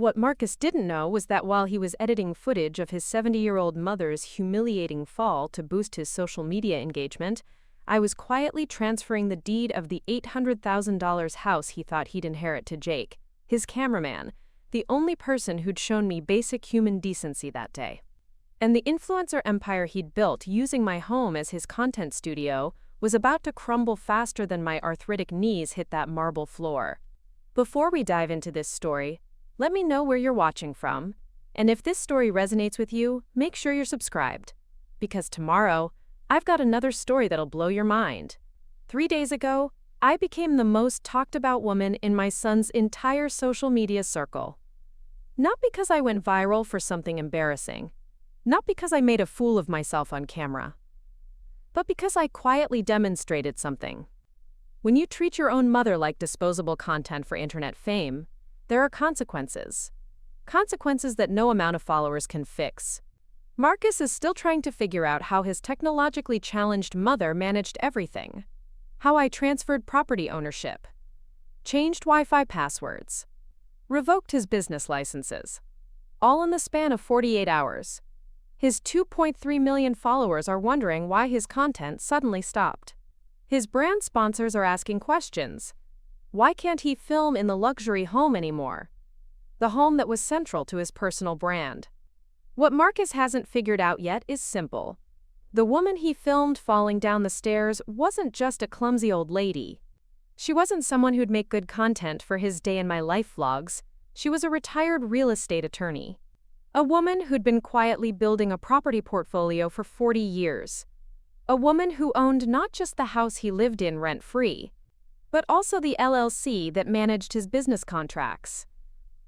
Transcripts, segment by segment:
What Marcus didn't know was that while he was editing footage of his 70-year-old mother's humiliating fall to boost his social media engagement, I was quietly transferring the deed of the $800,000 house he thought he'd inherit to Jake, his cameraman, the only person who'd shown me basic human decency that day. And the influencer empire he'd built using my home as his content studio was about to crumble faster than my arthritic knees hit that marble floor. Before we dive into this story, let me know where you're watching from, and if this story resonates with you, make sure you're subscribed. Because tomorrow, I've got another story that'll blow your mind. 3 days ago, I became the most talked about woman in my son's entire social media circle. Not because I went viral for something embarrassing, not because I made a fool of myself on camera, but because I quietly demonstrated something. When you treat your own mother like disposable content for internet fame, there are consequences. Consequences that no amount of followers can fix. Marcus is still trying to figure out how his technologically challenged mother managed everything. How I transferred property ownership, changed Wi-Fi passwords, revoked his business licenses, all in the span of 48 hours. His 2.3 million followers are wondering why his content suddenly stopped. His brand sponsors are asking questions. Why can't he film in the luxury home anymore? The home that was central to his personal brand. What Marcus hasn't figured out yet is simple. The woman he filmed falling down the stairs wasn't just a clumsy old lady. She wasn't someone who'd make good content for his day-in-my-life vlogs. She was a retired real estate attorney. A woman who'd been quietly building a property portfolio for 40 years. A woman who owned not just the house he lived in rent-free, but also the LLC that managed his business contracts.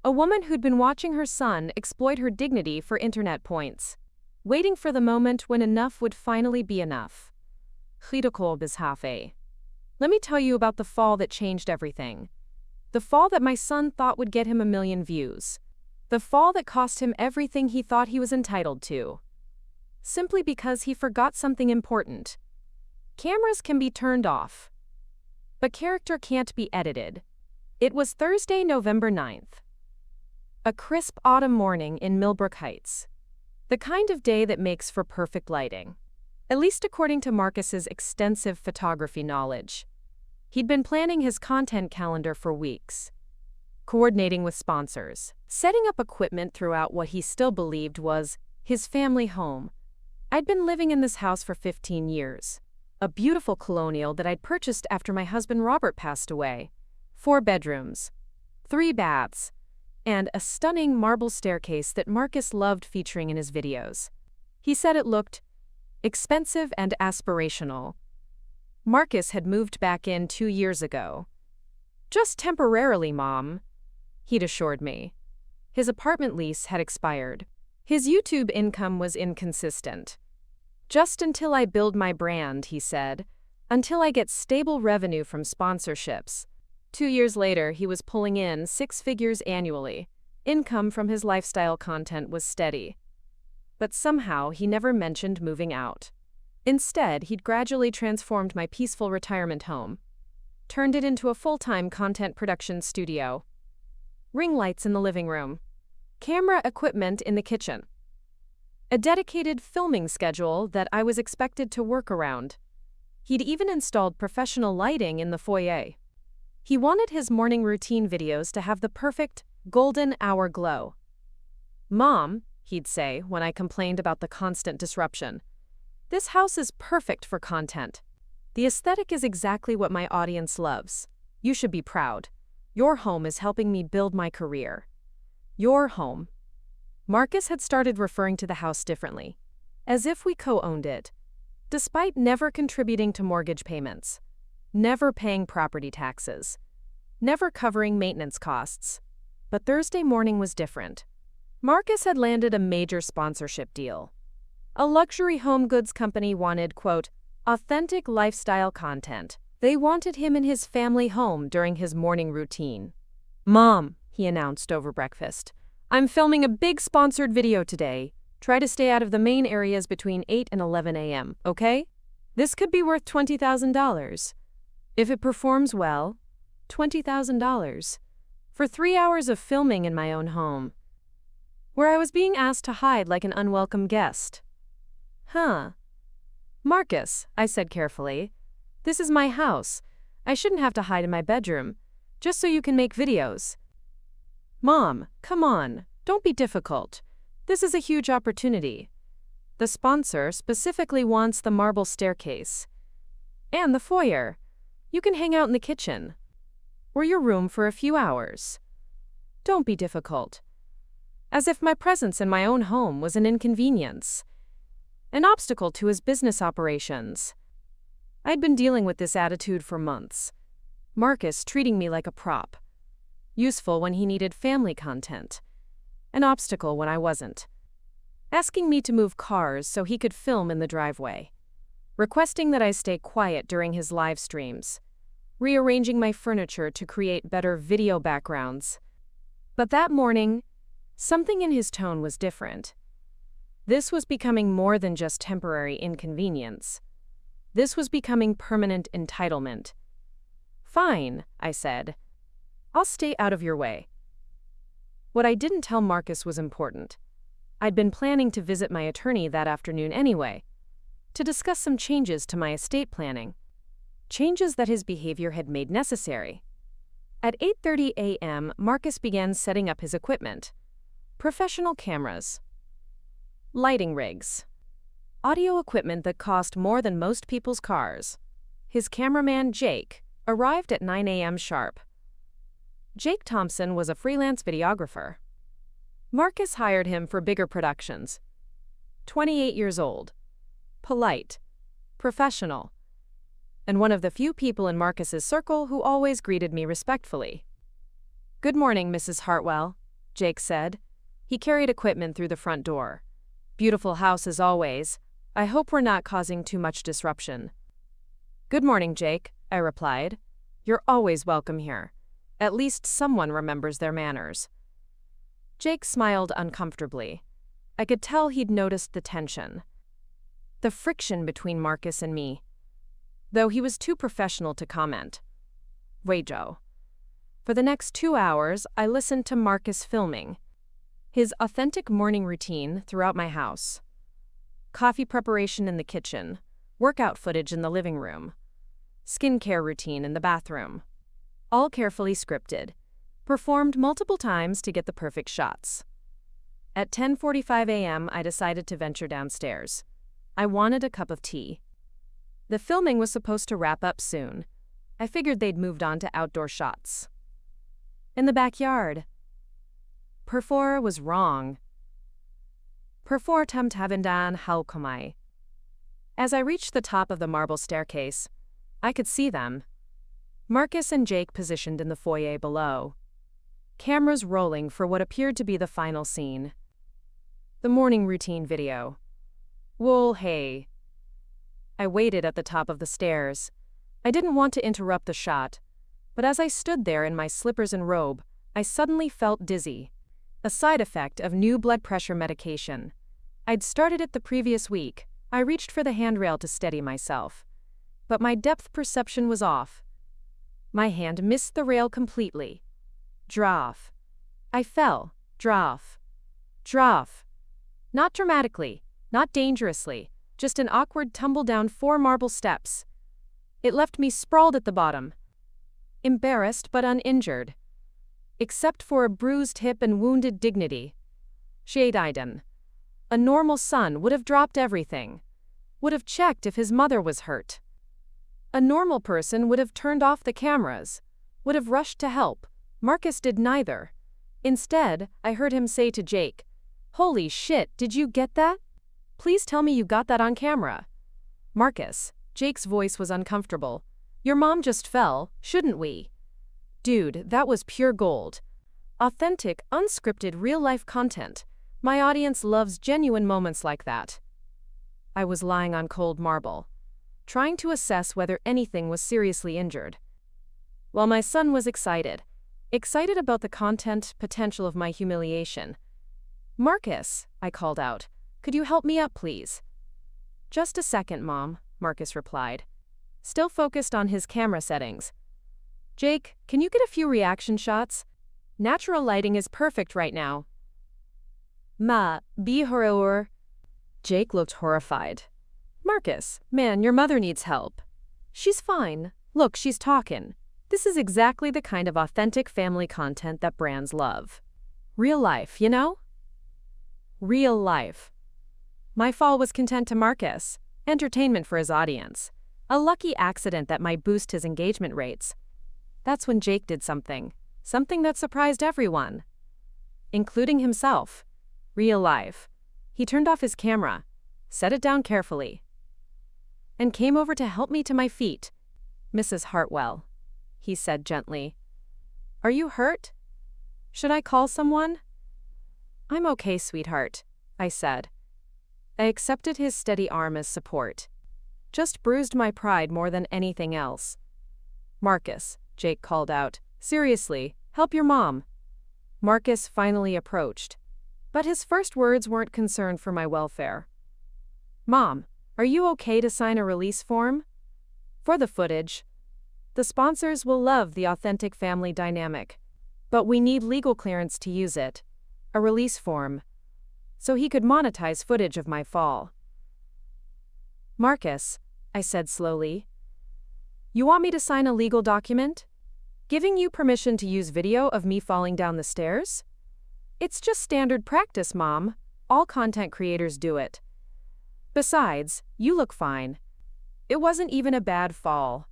A woman who'd been watching her son exploit her dignity for internet points, waiting for the moment when enough would finally be enough. Let me tell you about the fall that changed everything. The fall that my son thought would get him 1 million views. The fall that cost him everything he thought he was entitled to. Simply because he forgot something important. Cameras can be turned off, but character can't be edited. It was Thursday, November 9th. A crisp autumn morning in Millbrook Heights. The kind of day that makes for perfect lighting. At least according to Marcus's extensive photography knowledge. He'd been planning his content calendar for weeks. Coordinating with sponsors. Setting up equipment throughout what he still believed was his family home. I'd been living in this house for 15 years. A beautiful colonial that I'd purchased after my husband Robert passed away. 4 bedrooms, 3 baths, and a stunning marble staircase that Marcus loved featuring in his videos. He said it looked expensive and aspirational. Marcus had moved back in 2 years ago. Just temporarily, Mom, he'd assured me. His apartment lease had expired. His YouTube income was inconsistent. Just until I build my brand, he said, until I get stable revenue from sponsorships. 2 years later, he was pulling in 6 figures annually. Income from his lifestyle content was steady. But somehow, he never mentioned moving out. Instead, he'd gradually transformed my peaceful retirement home. Turned it into a full-time content production studio. Ring lights in the living room. Camera equipment in the kitchen. A dedicated filming schedule that I was expected to work around. He'd even installed professional lighting in the foyer. He wanted his morning routine videos to have the perfect, golden hour glow. Mom, he'd say when I complained about the constant disruption, this house is perfect for content. The aesthetic is exactly what my audience loves. You should be proud. Your home is helping me build my career. Your home. Marcus had started referring to the house differently, as if we co-owned it, despite never contributing to mortgage payments, never paying property taxes, never covering maintenance costs. But Thursday morning was different. Marcus had landed a major sponsorship deal. A luxury home goods company wanted, quote, authentic lifestyle content. They wanted him in his family home during his morning routine. Mom, he announced over breakfast, I'm filming a big sponsored video today. Try to stay out of the main areas between 8 and 11 a.m., okay? This could be worth $20,000. If it performs well, $20,000. For 3 hours of filming in my own home, where I was being asked to hide like an unwelcome guest. Huh. Marcus, I said carefully, this is my house. I shouldn't have to hide in my bedroom, just so you can make videos. Mom, come on, don't be difficult. This is a huge opportunity. The sponsor specifically wants the marble staircase. And the foyer. You can hang out in the kitchen. Or your room for a few hours. Don't be difficult. As if my presence in my own home was an inconvenience. An obstacle to his business operations. I'd been dealing with this attitude for months. Marcus treating me like a prop. Useful when he needed family content. An obstacle when I wasn't. Asking me to move cars so he could film in the driveway. Requesting that I stay quiet during his live streams. Rearranging my furniture to create better video backgrounds. But that morning, something in his tone was different. This was becoming more than just temporary inconvenience. This was becoming permanent entitlement. Fine, I said. I'll stay out of your way. What I didn't tell Marcus was important. I'd been planning to visit my attorney that afternoon anyway, to discuss some changes to my estate planning. Changes that his behavior had made necessary. At 8:30 a.m., Marcus began setting up his equipment. Professional cameras. Lighting rigs. Audio equipment that cost more than most people's cars. His cameraman, Jake, arrived at 9 a.m. sharp. Jake Thompson was a freelance videographer. Marcus hired him for bigger productions. 28 years old. Polite. Professional. And one of the few people in Marcus's circle who always greeted me respectfully. Good morning, Mrs. Hartwell, Jake said. He carried equipment through the front door. Beautiful house as always. I hope we're not causing too much disruption. Good morning, Jake, I replied. You're always welcome here. At least someone remembers their manners. Jake smiled uncomfortably. I could tell he'd noticed the tension. The friction between Marcus and me. Though he was too professional to comment. Wait, Joe. For the next 2 hours, I listened to Marcus filming. His authentic morning routine throughout my house. Coffee preparation in the kitchen. Workout footage in the living room. Skincare routine in the bathroom. All carefully scripted. Performed multiple times to get the perfect shots. At 10:45 a.m., I decided to venture downstairs. I wanted a cup of tea. The filming was supposed to wrap up soon. I figured they'd moved on to outdoor shots. In the backyard. Perfor was wrong. Perfor tamtavindan haukomai. As I reached the top of the marble staircase, I could see them. Marcus and Jake positioned in the foyer below. Cameras rolling for what appeared to be the final scene. The morning routine video. Wool, hey. I waited at the top of the stairs. I didn't want to interrupt the shot, but as I stood there in my slippers and robe, I suddenly felt dizzy. A side effect of new blood pressure medication. I'd started it the previous week. I reached for the handrail to steady myself. But my depth perception was off. My hand missed the rail completely. Draff. I fell. Draff. Draff. Not dramatically, not dangerously, just an awkward tumble down 4 marble steps. It left me sprawled at the bottom. Embarrassed but uninjured. Except for a bruised hip and wounded dignity. Shade-Iden. A normal son would have dropped everything. Would have checked if his mother was hurt. A normal person would have turned off the cameras. Would have rushed to help. Marcus did neither. Instead, I heard him say to Jake, "Holy shit, did you get that? Please tell me you got that on camera." Marcus, Jake's voice was uncomfortable. Your mom just fell, shouldn't we? Dude, that was pure gold. Authentic, unscripted, real-life content. My audience loves genuine moments like that. I was lying on cold marble, trying to assess whether anything was seriously injured. While my son was excited about the content potential of my humiliation. Marcus, I called out, could you help me up, please? Just a second, Mom, Marcus replied, still focused on his camera settings. Jake, can you get a few reaction shots? Natural lighting is perfect right now. Ma, be horror. Jake looked horrified. Marcus, man, your mother needs help. She's fine. Look, she's talking. This is exactly the kind of authentic family content that brands love. Real life, you know? Real life. My fall was content to Marcus. Entertainment for his audience. A lucky accident that might boost his engagement rates. That's when Jake did something. Something that surprised everyone. Including himself. Real life. He turned off his camera, set it down carefully, and came over to help me to my feet. Mrs. Hartwell, he said gently. Are you hurt? Should I call someone? I'm okay, sweetheart, I said. I accepted his steady arm as support. Just bruised my pride more than anything else. Marcus, Jake called out. Seriously, help your mom. Marcus finally approached. But his first words weren't concerned for my welfare. Mom, are you okay to sign a release form? For the footage. The sponsors will love the authentic family dynamic. But we need legal clearance to use it. A release form. So he could monetize footage of my fall. Marcus, I said slowly. You want me to sign a legal document? Giving you permission to use video of me falling down the stairs? It's just standard practice, Mom. All content creators do it. Besides, you look fine. It wasn't even a bad fall.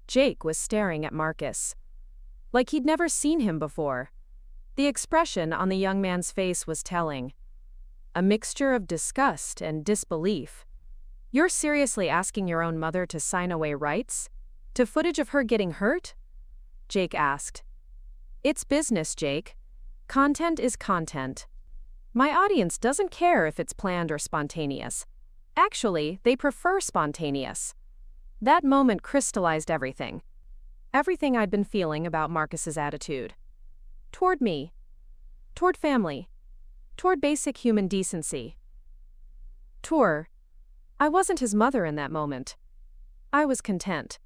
Jake was staring at Marcus. Like he'd never seen him before. The expression on the young man's face was telling. A mixture of disgust and disbelief. You're seriously asking your own mother to sign away rights? To footage of her getting hurt? Jake asked. It's business, Jake. Content is content. My audience doesn't care if it's planned or spontaneous. Actually, they prefer spontaneous. That moment crystallized everything. Everything I'd been feeling about Marcus's attitude. Toward me. Toward family. Toward basic human decency. I wasn't his mother in that moment. I was content.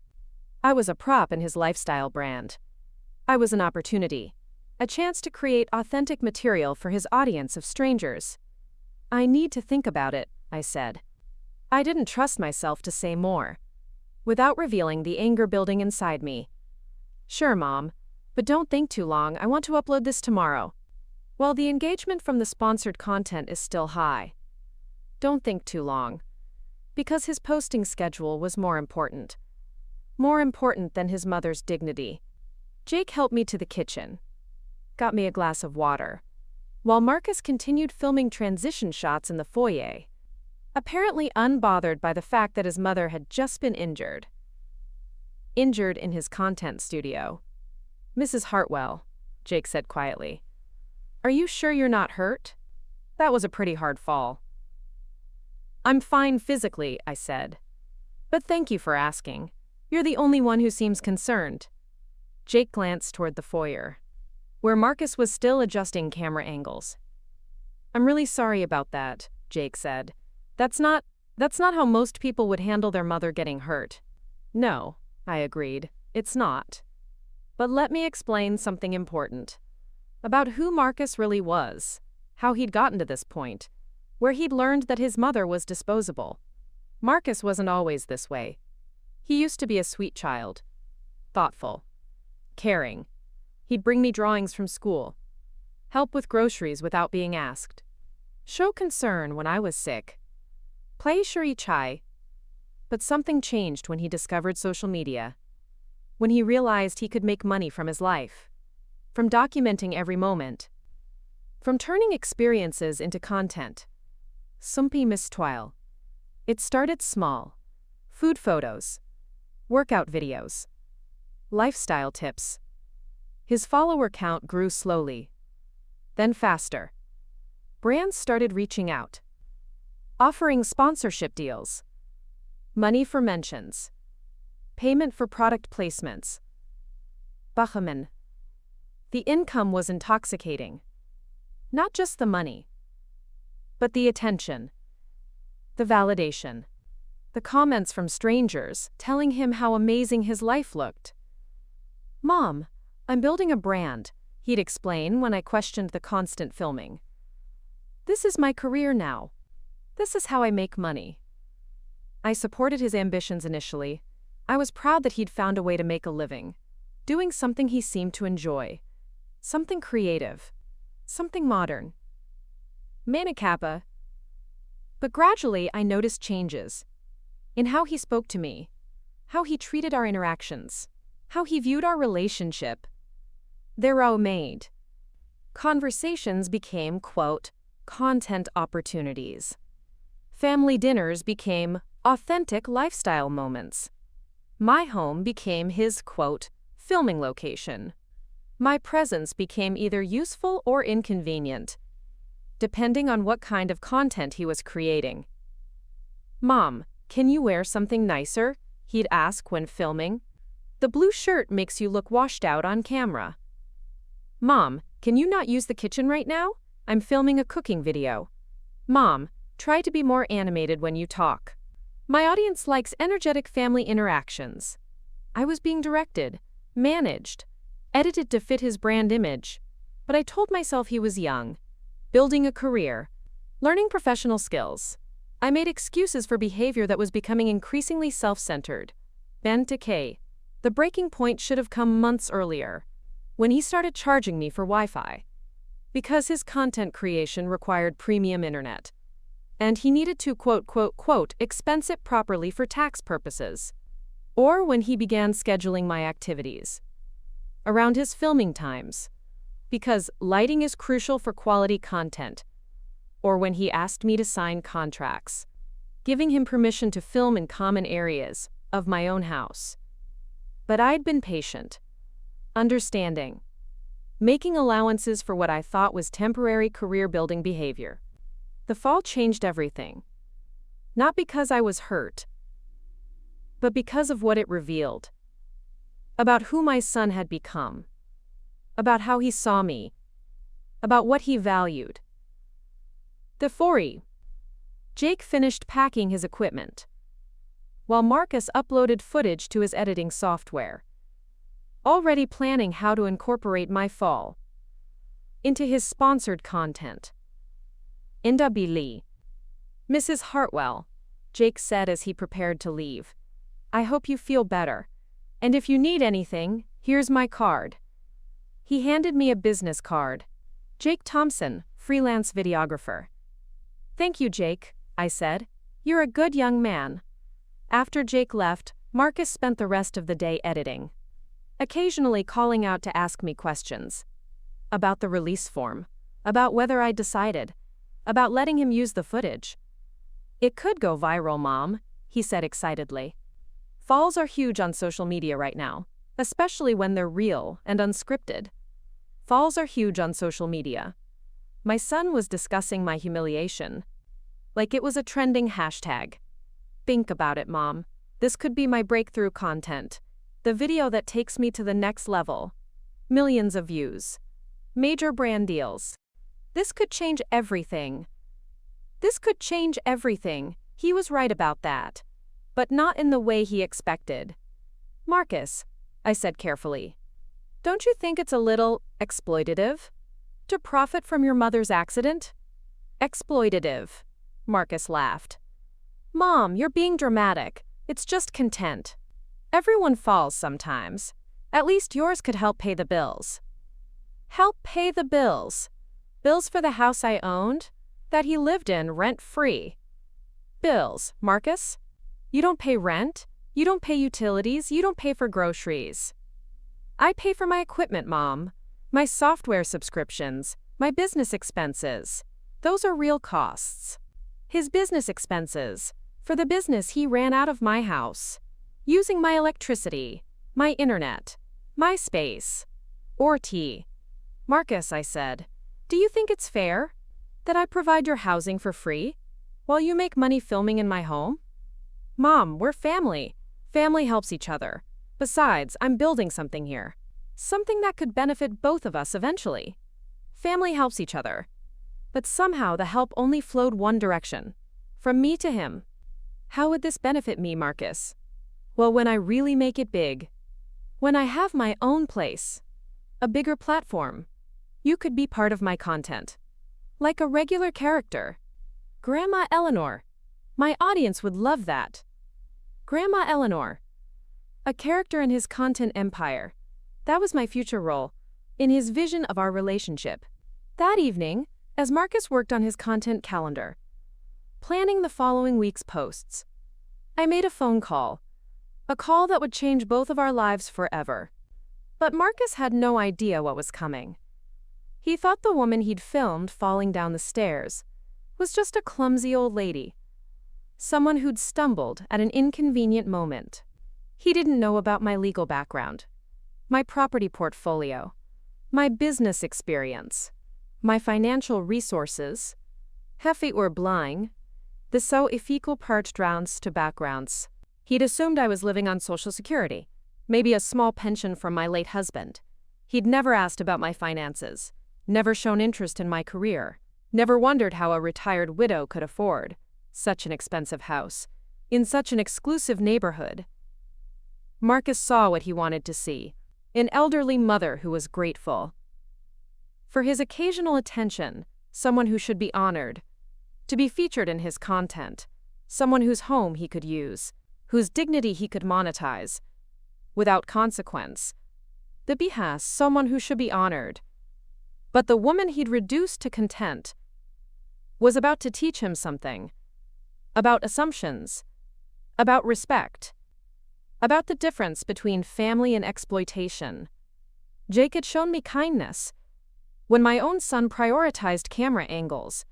I was a prop in his lifestyle brand. I was an opportunity. A chance to create authentic material for his audience of strangers. I need to think about it, I said. I didn't trust myself to say more. Without revealing the anger building inside me. Sure, Mom. But don't think too long, I want to upload this tomorrow. Well, the engagement from the sponsored content is still high. Don't think too long. Because his posting schedule was more important. More important than his mother's dignity. Jake helped me to the kitchen. Got me a glass of water. While Marcus continued filming transition shots in the foyer. Apparently unbothered by the fact that his mother had just been injured. Injured in his content studio. Mrs. Hartwell, Jake said quietly. Are you sure you're not hurt? That was a pretty hard fall. I'm fine physically, I said. But thank you for asking. You're the only one who seems concerned. Jake glanced toward the foyer, where Marcus was still adjusting camera angles. I'm really sorry about that, Jake said. That's not how most people would handle their mother getting hurt. No, I agreed, it's not. But let me explain something important. About who Marcus really was, how he'd gotten to this point, where he'd learned that his mother was disposable. Marcus wasn't always this way. He used to be a sweet child. Thoughtful. Caring. He'd bring me drawings from school. Help with groceries without being asked. Show concern when I was sick. Play Shuri Chai. But something changed when he discovered social media. When he realized he could make money from his life. From documenting every moment. From turning experiences into content. Sumpi mistwile. It started small. Food photos. Workout videos. Lifestyle tips. His follower count grew slowly. Then faster. Brands started reaching out. Offering sponsorship deals. Money for mentions. Payment for product placements. Bachaman. The income was intoxicating. Not just the money, but the attention. The validation. The comments from strangers telling him how amazing his life looked. Mom, I'm building a brand. he'd explain when I questioned the constant filming. This is my career now. This is how I make money. I supported his ambitions initially. I was proud that he'd found a way to make a living, doing something he seemed to enjoy, something creative, something modern. Mana Kappa. But gradually I noticed changes in how he spoke to me, how he treated our interactions, how he viewed our relationship. They're made. Conversations became, quote, content opportunities. Family dinners became authentic lifestyle moments. My home became his, quote, filming location. My presence became either useful or inconvenient, depending on what kind of content he was creating. Mom, can you wear something nicer? He'd ask when filming. The blue shirt makes you look washed out on camera. Mom, can you not use the kitchen right now? I'm filming a cooking video. Mom, try to be more animated when you talk. My audience likes energetic family interactions. I was being directed, managed, edited to fit his brand image, but I told myself he was young, building a career, learning professional skills. I made excuses for behavior that was becoming increasingly self-centered. Ben Decay. The breaking point should have come months earlier, when he started charging me for Wi-Fi, because his content creation required premium internet. And he needed to, quote, expense it properly for tax purposes. Or when he began scheduling my activities around his filming times, because lighting is crucial for quality content. Or when he asked me to sign contracts, giving him permission to film in common areas of my own house. But I'd been patient, understanding, making allowances for what I thought was temporary career-building behavior. The fall changed everything. Not because I was hurt, but because of what it revealed. About who my son had become. About how he saw me. About what he valued. The 4E. Jake finished packing his equipment, while Marcus uploaded footage to his editing software, already planning how to incorporate my fall into his sponsored content. Inda B. Lee. Mrs. Hartwell, Jake said as he prepared to leave. I hope you feel better. And if you need anything, here's my card. He handed me a business card. Jake Thompson, freelance videographer. Thank you, Jake, I said. You're a good young man. After Jake left, Marcus spent the rest of the day editing, occasionally calling out to ask me questions. About the release form. About whether I'd decided. About letting him use the footage. It could go viral, Mom, he said excitedly. Falls are huge on social media right now, especially when they're real and unscripted. Falls are huge on social media. My son was discussing my humiliation, like it was a trending hashtag. Think about it, Mom. This could be my breakthrough content. The video that takes me to the next level. Millions of views. Major brand deals. This could change everything. This could change everything. He was right about that. But not in the way he expected. Marcus, I said carefully, don't you think it's a little exploitative to profit from your mother's accident? Exploitative, Marcus laughed. Mom, you're being dramatic. It's just content. Everyone falls sometimes. At least yours could help pay the bills. Help pay the bills. Bills for the house I owned, that he lived in rent-free. Bills, Marcus? You don't pay rent, you don't pay utilities, you don't pay for groceries. I pay for my equipment, Mom. My software subscriptions, my business expenses. Those are real costs. His business expenses. For the business he ran out of my house. Using my electricity, my internet, my space. Or tea. Marcus, I said, do you think it's fair that I provide your housing for free while you make money filming in my home? Mom, we're family. Family helps each other. Besides, I'm building something here. Something that could benefit both of us eventually. Family helps each other. But somehow the help only flowed one direction. From me to him. How would this benefit me, Marcus? Well, when I really make it big. When I have my own place. A bigger platform. You could be part of my content. Like a regular character. Grandma Eleanor. My audience would love that. Grandma Eleanor. A character in his content empire. That was my future role, in his vision of our relationship. That evening, as Marcus worked on his content calendar, planning the following week's posts, I made a phone call. A call that would change both of our lives forever. But Marcus had no idea what was coming. He thought the woman he'd filmed falling down the stairs was just a clumsy old lady. Someone who'd stumbled at an inconvenient moment. He didn't know about my legal background, my property portfolio, my business experience, my financial resources, Hefty or blind, the so if equal part drowns to backgrounds. He'd assumed I was living on Social Security, maybe a small pension from my late husband. He'd never asked about my finances, never shown interest in my career, never wondered how a retired widow could afford such an expensive house, in such an exclusive neighborhood. Marcus saw what he wanted to see, an elderly mother who was grateful for his occasional attention, someone who should be honored, to be featured in his content, someone whose home he could use, whose dignity he could monetize, without consequence. The behest, someone who should be honored. But the woman he'd reduced to content was about to teach him something. About assumptions. About respect. About the difference between family and exploitation. Jake had shown me kindness. When my own son prioritized camera angles,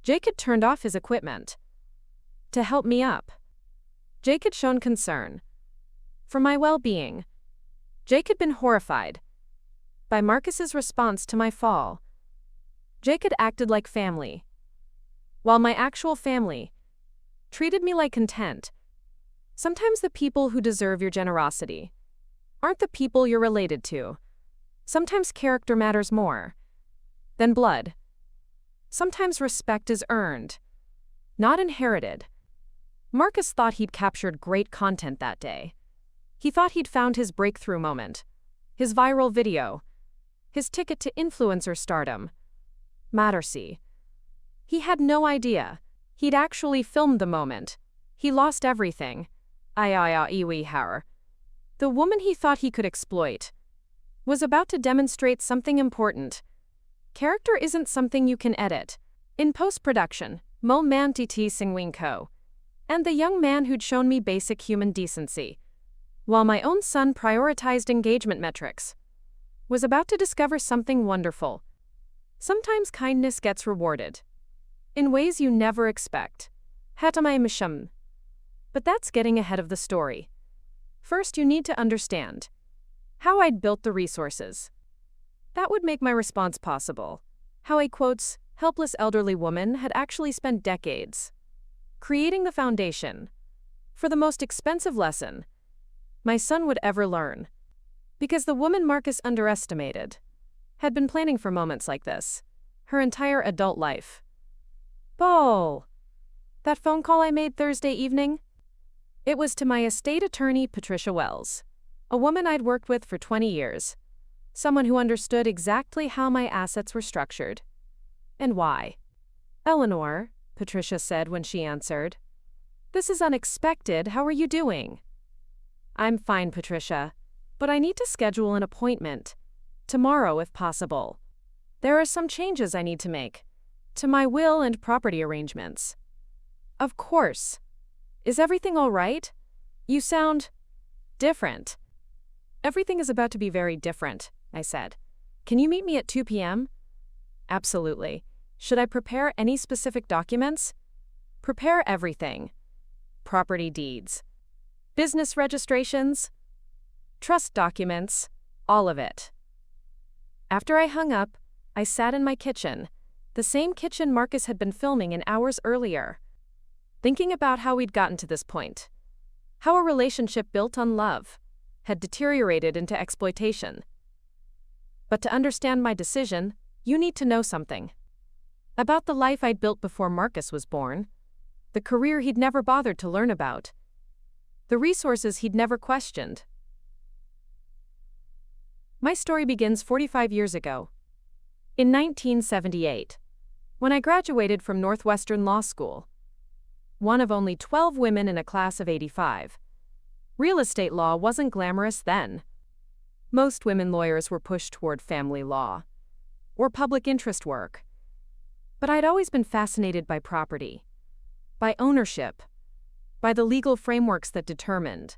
Jake had turned off his equipment to help me up. Jake had shown concern for my well-being. Jake had been horrified by Marcus's response to my fall. Jake had acted like family, while my actual family treated me like content. Sometimes the people who deserve your generosity aren't the people you're related to. Sometimes character matters more than blood. Sometimes respect is earned, not inherited. Marcus thought he'd captured great content that day. He thought he'd found his breakthrough moment, his viral video, his ticket to influencer stardom. Mattersy. He had no idea. He'd actually filmed the moment. He lost everything. The woman he thought he could exploit was about to demonstrate something important. Character isn't something you can edit. In post-production, Mo Mantiti Singwinko, and the young man who'd shown me basic human decency, while my own son prioritized engagement metrics, was about to discover something wonderful. Sometimes kindness gets rewarded in ways you never expect. But that's getting ahead of the story. First, you need to understand how I'd built the resources that would make my response possible. How a, quotes, helpless elderly woman had actually spent decades creating the foundation for the most expensive lesson my son would ever learn. Because the woman Marcus underestimated had been planning for moments like this her entire adult life. That phone call I made Thursday evening? It was to my estate attorney, Patricia Wells, a woman I'd worked with for 20 years, someone who understood exactly how my assets were structured and why. Eleanor, Patricia said when she answered. This is unexpected. How are you doing? I'm fine, Patricia, but I need to schedule an appointment tomorrow if possible. There are some changes I need to make to my will and property arrangements. Of course. Is everything all right? You sound different. Everything is about to be very different, I said. Can you meet me at 2 p.m.? Absolutely. Should I prepare any specific documents? Prepare everything. Property deeds, business registrations, trust documents, all of it. After I hung up, I sat in my kitchen, the same kitchen Marcus had been filming in hours earlier, thinking about how we'd gotten to this point, how a relationship built on love had deteriorated into exploitation. But to understand my decision, you need to know something about the life I'd built before Marcus was born, the career he'd never bothered to learn about, the resources he'd never questioned. My story begins 45 years ago. In 1978, when I graduated from Northwestern Law School, one of only 12 women in a class of 85, real estate law wasn't glamorous then. Most women lawyers were pushed toward family law or public interest work. But I'd always been fascinated by property, by ownership, by the legal frameworks that determined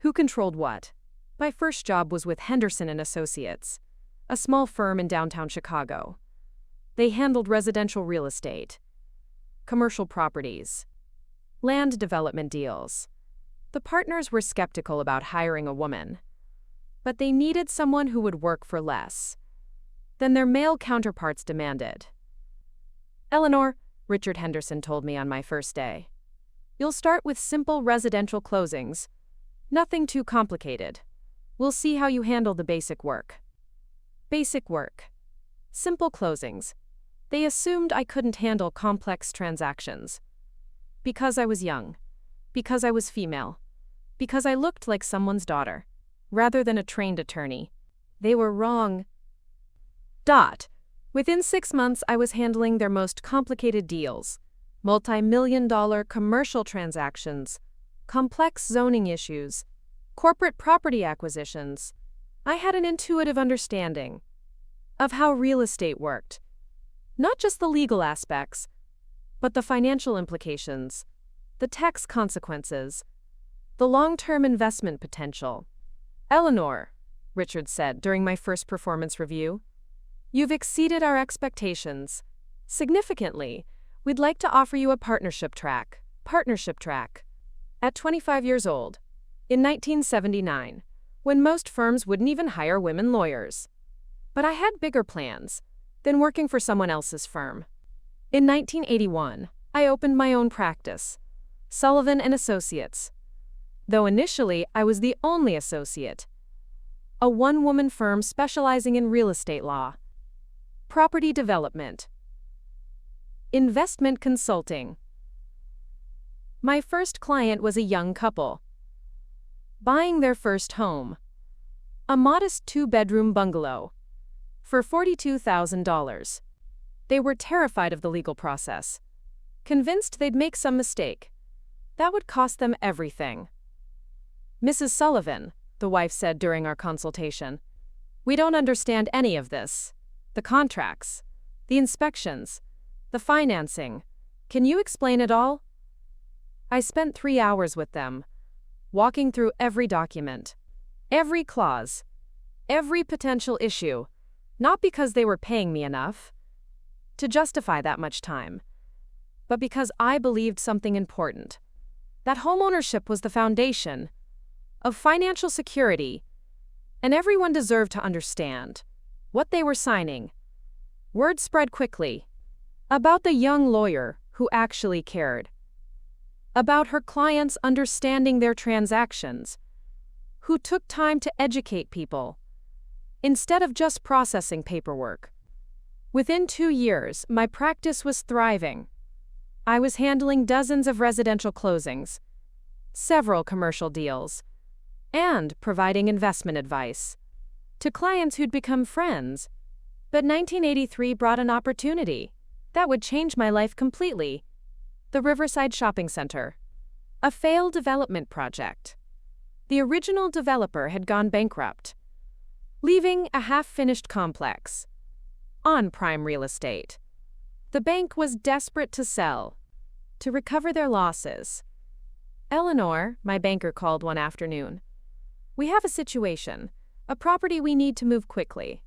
who controlled what. My first job was with Henderson and Associates, a small firm in downtown Chicago. They handled residential real estate, commercial properties, land development deals. The partners were skeptical about hiring a woman, but they needed someone who would work for less than their male counterparts demanded. "Eleanor," Richard Henderson told me on my first day, "you'll start with simple residential closings. Nothing too complicated. We'll see how you handle the basic work." Basic work. Simple closings. They assumed I couldn't handle complex transactions. Because I was young. Because I was female. Because I looked like someone's daughter, rather than a trained attorney. They were wrong. Within 6 months, I was handling their most complicated deals, multi-million-dollar commercial transactions, complex zoning issues, corporate property acquisitions. I had an intuitive understanding of how real estate worked. Not just the legal aspects, but the financial implications, the tax consequences, the long-term investment potential. "Eleanor," Richard said during my first performance review, "you've exceeded our expectations. Significantly, we'd like to offer you a partnership track. At 25 years old, in 1979, when most firms wouldn't even hire women lawyers. But I had bigger plans than working for someone else's firm. In 1981, I opened my own practice, Sullivan and Associates. Though initially I was the only associate. A one-woman firm specializing in real estate law, property development, investment consulting. My first client was a young couple buying their first home, a modest 2-bedroom bungalow, for $42,000. They were terrified of the legal process, convinced they'd make some mistake that would cost them everything. "Mrs. Sullivan," the wife said during our consultation, "we don't understand any of this. The contracts, the inspections, the financing. Can you explain it all?" I spent 3 hours with them, walking through every document, every clause, every potential issue, not because they were paying me enough to justify that much time, but because I believed something important, that homeownership was the foundation of financial security, and everyone deserved to understand what they were signing. Word spread quickly about the young lawyer who actually cared, about her clients understanding their transactions, who took time to educate people instead of just processing paperwork. Within 2 years, my practice was thriving. I was handling dozens of residential closings, several commercial deals, and providing investment advice to clients who'd become friends. But 1983 brought an opportunity that would change my life completely. The Riverside Shopping Center, a failed development project. The original developer had gone bankrupt, leaving a half-finished complex on prime real estate. The bank was desperate to sell, to recover their losses. "Eleanor," my banker called one afternoon, "we have a situation, a property we need to move quickly.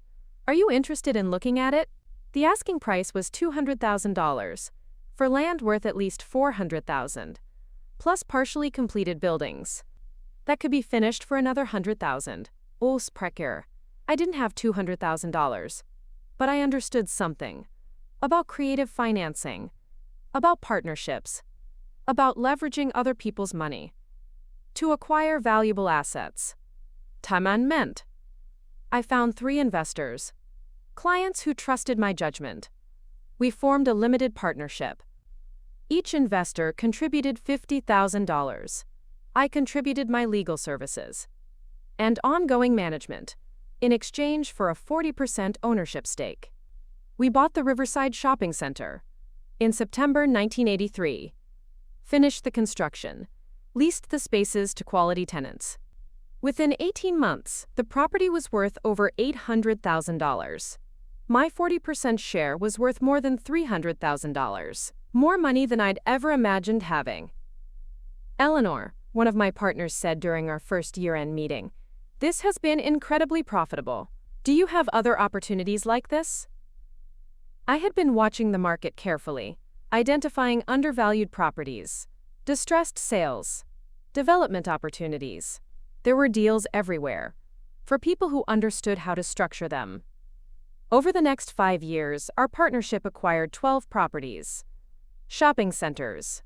Are you interested in looking at it?" The asking price was $200,000, for land worth at least $400,000, plus partially completed buildings that could be finished for another $100,000. Os precare. I didn't have $200,000, but I understood something about creative financing, about partnerships, about leveraging other people's money to acquire valuable assets. Taman meant I found 3 investors, clients who trusted my judgment. We formed a limited partnership. Each investor contributed $50,000. I contributed my legal services and ongoing management in exchange for a 40% ownership stake. We bought the Riverside Shopping Center in September 1983, finished the construction, leased the spaces to quality tenants. Within 18 months, the property was worth over $800,000. My 40% share was worth more than $300,000, more money than I'd ever imagined having. Eleanor, one of my partners, said during our first year-end meeting, "This has been incredibly profitable. Do you have other opportunities like this?" I had been watching the market carefully, identifying undervalued properties, distressed sales, development opportunities. There were deals everywhere, for people who understood how to structure them. Over the next 5 years, our partnership acquired 12 properties, shopping centers,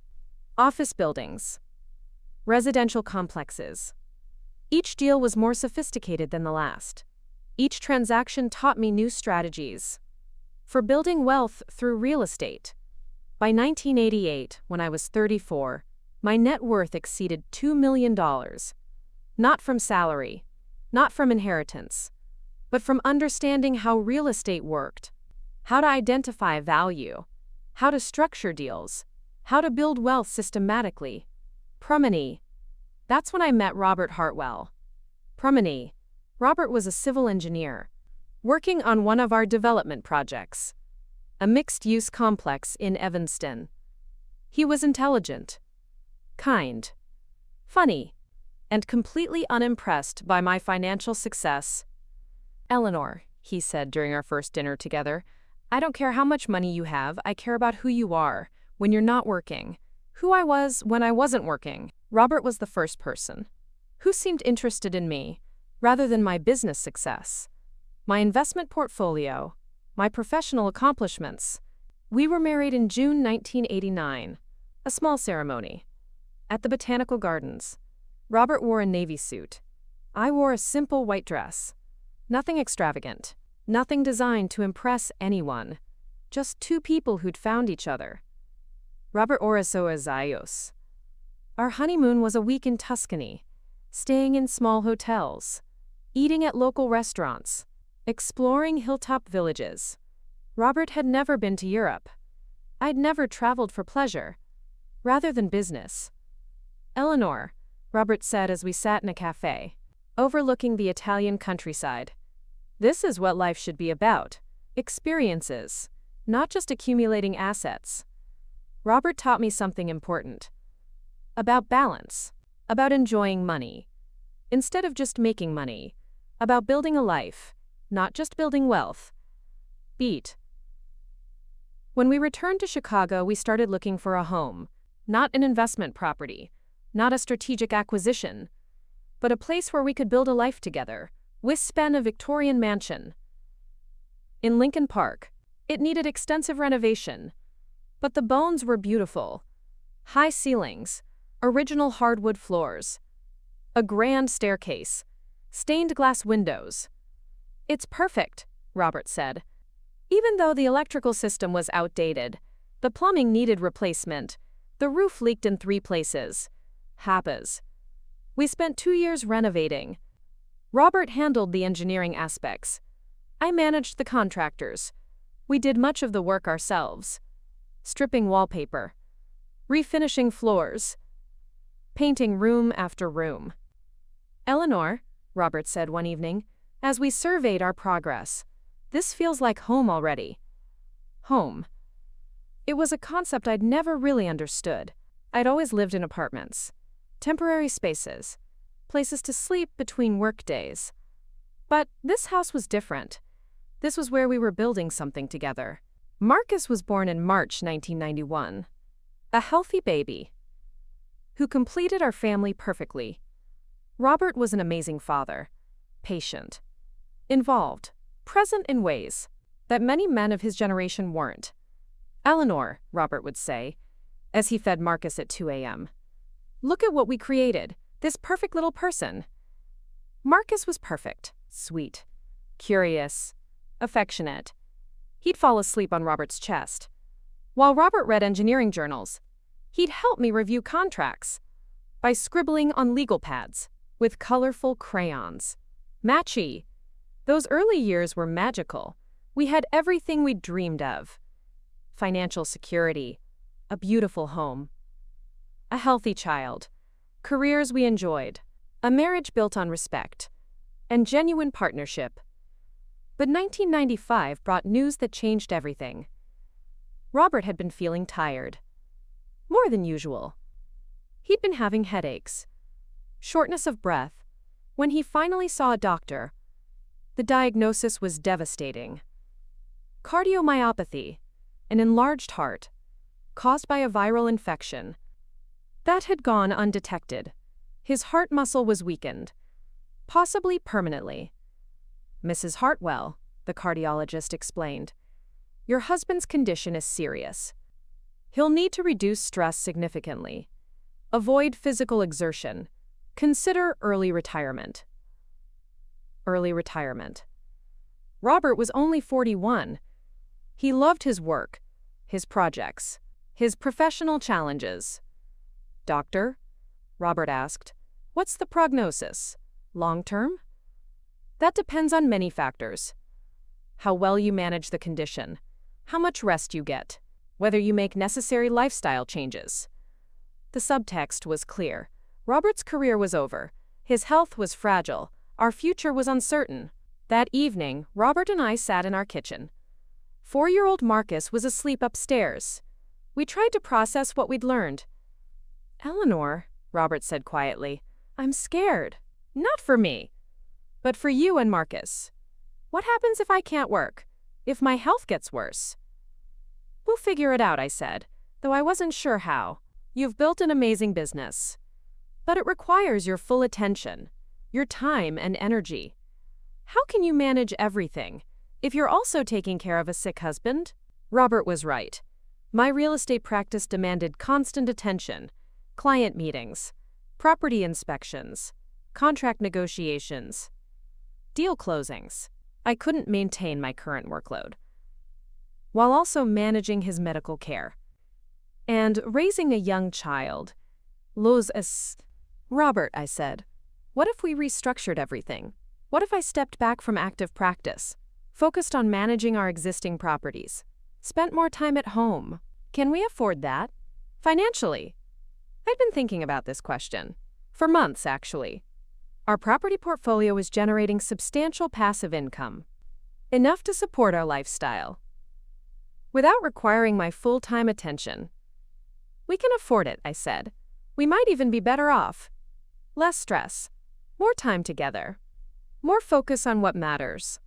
office buildings, residential complexes. Each deal was more sophisticated than the last. Each transaction taught me new strategies for building wealth through real estate. By 1988, when I was 34, my net worth exceeded $2 million. Not from salary, not from inheritance, but from understanding how real estate worked, how to identify value, how to structure deals, how to build wealth systematically. Promeny. That's when I met Robert Hartwell. Promeny. Robert was a civil engineer, working on one of our development projects, a mixed-use complex in Evanston. He was intelligent, kind, funny, and completely unimpressed by my financial success. "Eleanor," he said during our first dinner together, "I don't care how much money you have, I care about who you are when you're not working, who I was when I wasn't working." Robert was the first person who seemed interested in me, rather than my business success, my investment portfolio, my professional accomplishments. We were married in June 1989, a small ceremony, at the Botanical Gardens. Robert wore a navy suit. I wore a simple white dress. Nothing extravagant, nothing designed to impress anyone, just two people who'd found each other. Robert Orasoa Zayos. Our honeymoon was a week in Tuscany, staying in small hotels, eating at local restaurants, exploring hilltop villages. Robert had never been to Europe. I'd never traveled for pleasure, rather than business. "Eleanor," Robert said as we sat in a cafe, overlooking the Italian countryside, "this is what life should be about, experiences, not just accumulating assets." Robert taught me something important. About balance, about enjoying money, instead of just making money, about building a life, not just building wealth. Beat. When we returned to Chicago, we started looking for a home, not an investment property, not a strategic acquisition, but a place where we could build a life together. We spent a Victorian mansion in Lincoln Park. It needed extensive renovation, but the bones were beautiful. High ceilings, original hardwood floors, a grand staircase, stained glass windows. "It's perfect," Robert said. Even though the electrical system was outdated, the plumbing needed replacement, the roof leaked in 3 places. Hapas. We spent 2 years renovating. Robert handled the engineering aspects. I managed the contractors. We did much of the work ourselves. Stripping wallpaper, refinishing floors, painting room after room. "Eleanor," Robert said one evening, as we surveyed our progress, "this feels like home already." Home. It was a concept I'd never really understood. I'd always lived in apartments, temporary spaces, places to sleep between work days. But this house was different. This was where we were building something together. Marcus was born in March 1991, a healthy baby who completed our family perfectly. Robert was an amazing father, patient, involved, present in ways that many men of his generation weren't. "Eleanor," Robert would say, as he fed Marcus at 2 a.m., "look at what we created, this perfect little person." Marcus was perfect, sweet, curious, affectionate. He'd fall asleep on Robert's chest. While Robert read engineering journals, he'd help me review contracts by scribbling on legal pads with colorful crayons. Matchy. Those early years were magical. We had everything we'd dreamed of: financial security, a beautiful home, a healthy child, careers we enjoyed, a marriage built on respect, and genuine partnership. But 1995 brought news that changed everything. Robert had been feeling tired. More than usual. He'd been having headaches, shortness of breath. When he finally saw a doctor, the diagnosis was devastating. Cardiomyopathy, an enlarged heart, caused by a viral infection. That had gone undetected. His heart muscle was weakened, possibly permanently. "Mrs. Hartwell," the cardiologist explained, "your husband's condition is serious. He'll need to reduce stress significantly. Avoid physical exertion. Consider early retirement." Early retirement. Robert was only 41. He loved his work, his projects, his professional challenges. "Doctor?" Robert asked. "What's the prognosis? Long-term?" "That depends on many factors. How well you manage the condition, how much rest you get, whether you make necessary lifestyle changes." The subtext was clear. Robert's career was over. His health was fragile. Our future was uncertain. That evening, Robert and I sat in our kitchen. 4-year-old Marcus was asleep upstairs. We tried to process what we'd learned. "Eleanor," Robert said quietly, "I'm scared. Not for me, but for you and Marcus. What happens if I can't work? If my health gets worse?" "We'll figure it out," I said, though I wasn't sure how. "You've built an amazing business, but it requires your full attention, your time and energy. How can you manage everything if you're also taking care of a sick husband?" Robert was right. My real estate practice demanded constant attention: client meetings, property inspections, contract negotiations, deal closings. I couldn't maintain my current workload while also managing his medical care and raising a young child. "Robert," I said, "what if we restructured everything? What if I stepped back from active practice, focused on managing our existing properties, spent more time at home? Can we afford that? Financially?" I'd been thinking about this question for months, actually. Our property portfolio was generating substantial passive income, enough to support our lifestyle, without requiring my full-time attention. "We can afford it," I said. "We might even be better off. Less stress, more time together, more focus on what matters."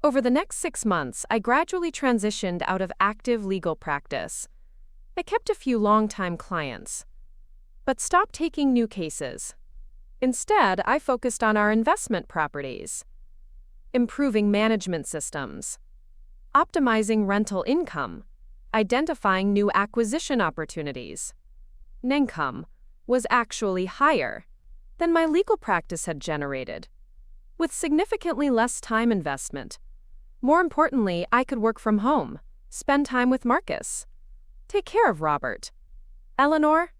Over the next 6 months, I gradually transitioned out of active legal practice. I kept a few long-time clients, but stopped taking new cases. Instead, I focused on our investment properties, improving management systems, optimizing rental income, identifying new acquisition opportunities. Income was actually higher than my legal practice had generated, with significantly less time investment. More importantly, I could work from home, spend time with Marcus, take care of Robert. "Eleanor,"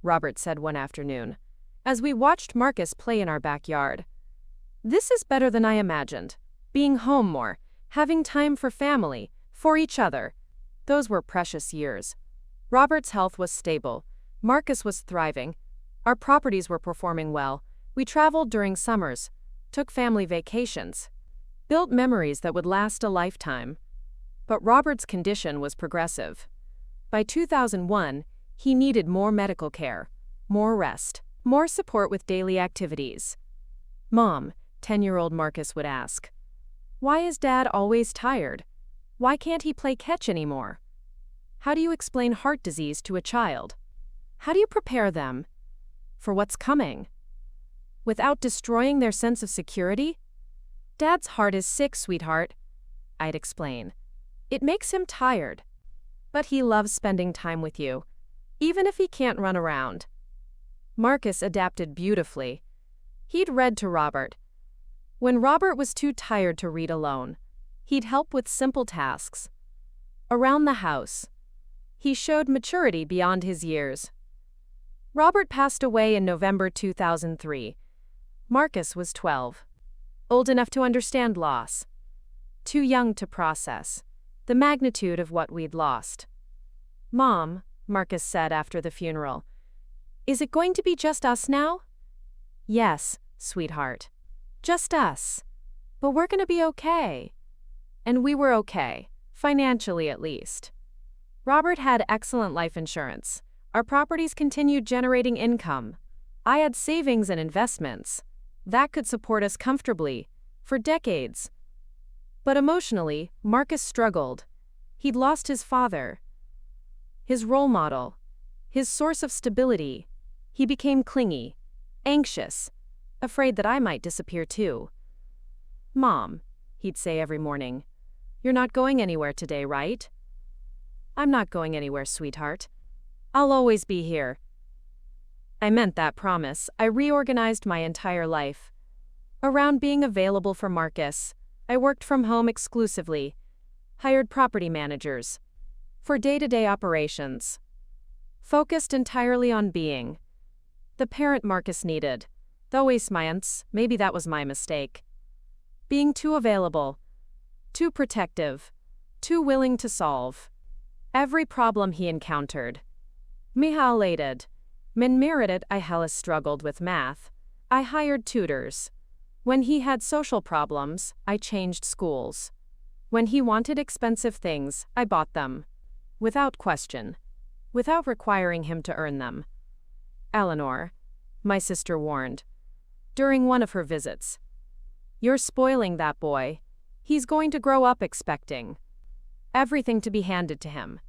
Robert said one afternoon, as we watched Marcus play in our backyard, "this is better than I imagined. Being home more, having time for family, for each other." Those were precious years. Robert's health was stable. Marcus was thriving. Our properties were performing well. We traveled during summers, took family vacations, built memories that would last a lifetime. But Robert's condition was progressive. By 2001, he needed more medical care, more rest, more support with daily activities. "Mom," 10-year-old Marcus would ask, "why is Dad always tired? Why can't he play catch anymore?" How do you explain heart disease to a child? How do you prepare them for what's coming without destroying their sense of security? "Dad's heart is sick, sweetheart," I'd explain. "It makes him tired. But he loves spending time with you, even if he can't run around." Marcus adapted beautifully. He'd read to Robert. When Robert was too tired to read alone, he'd help with simple tasks around the house. He showed maturity beyond his years. Robert passed away in November 2003. Marcus was 12, old enough to understand loss, too young to process the magnitude of what we'd lost. "Mom," Marcus said after the funeral, "is it going to be just us now?" "Yes, sweetheart. Just us. But we're gonna be okay." And we were okay, financially at least. Robert had excellent life insurance. Our properties continued generating income. I had savings and investments that could support us comfortably for decades. But emotionally, Marcus struggled. He'd lost his father, his role model, his source of stability. He became clingy, anxious, afraid that I might disappear too. "Mom," he'd say every morning, "you're not going anywhere today, right?" "I'm not going anywhere, sweetheart. I'll always be here." I meant that promise. I reorganized my entire life around being available for Marcus. I worked from home exclusively, hired property managers for day-to-day operations, focused entirely on being the parent Marcus needed. Though maybe that was my mistake. Being too available, too protective, too willing to solve every problem he encountered. Mihal aided. When Meredith I Hellas struggled with math, I hired tutors. When he had social problems, I changed schools. When he wanted expensive things, I bought them. Without question. Without requiring him to earn them. "Eleanor," my sister warned, during one of her visits, "you're spoiling that boy. He's going to grow up expecting everything to be handed to him."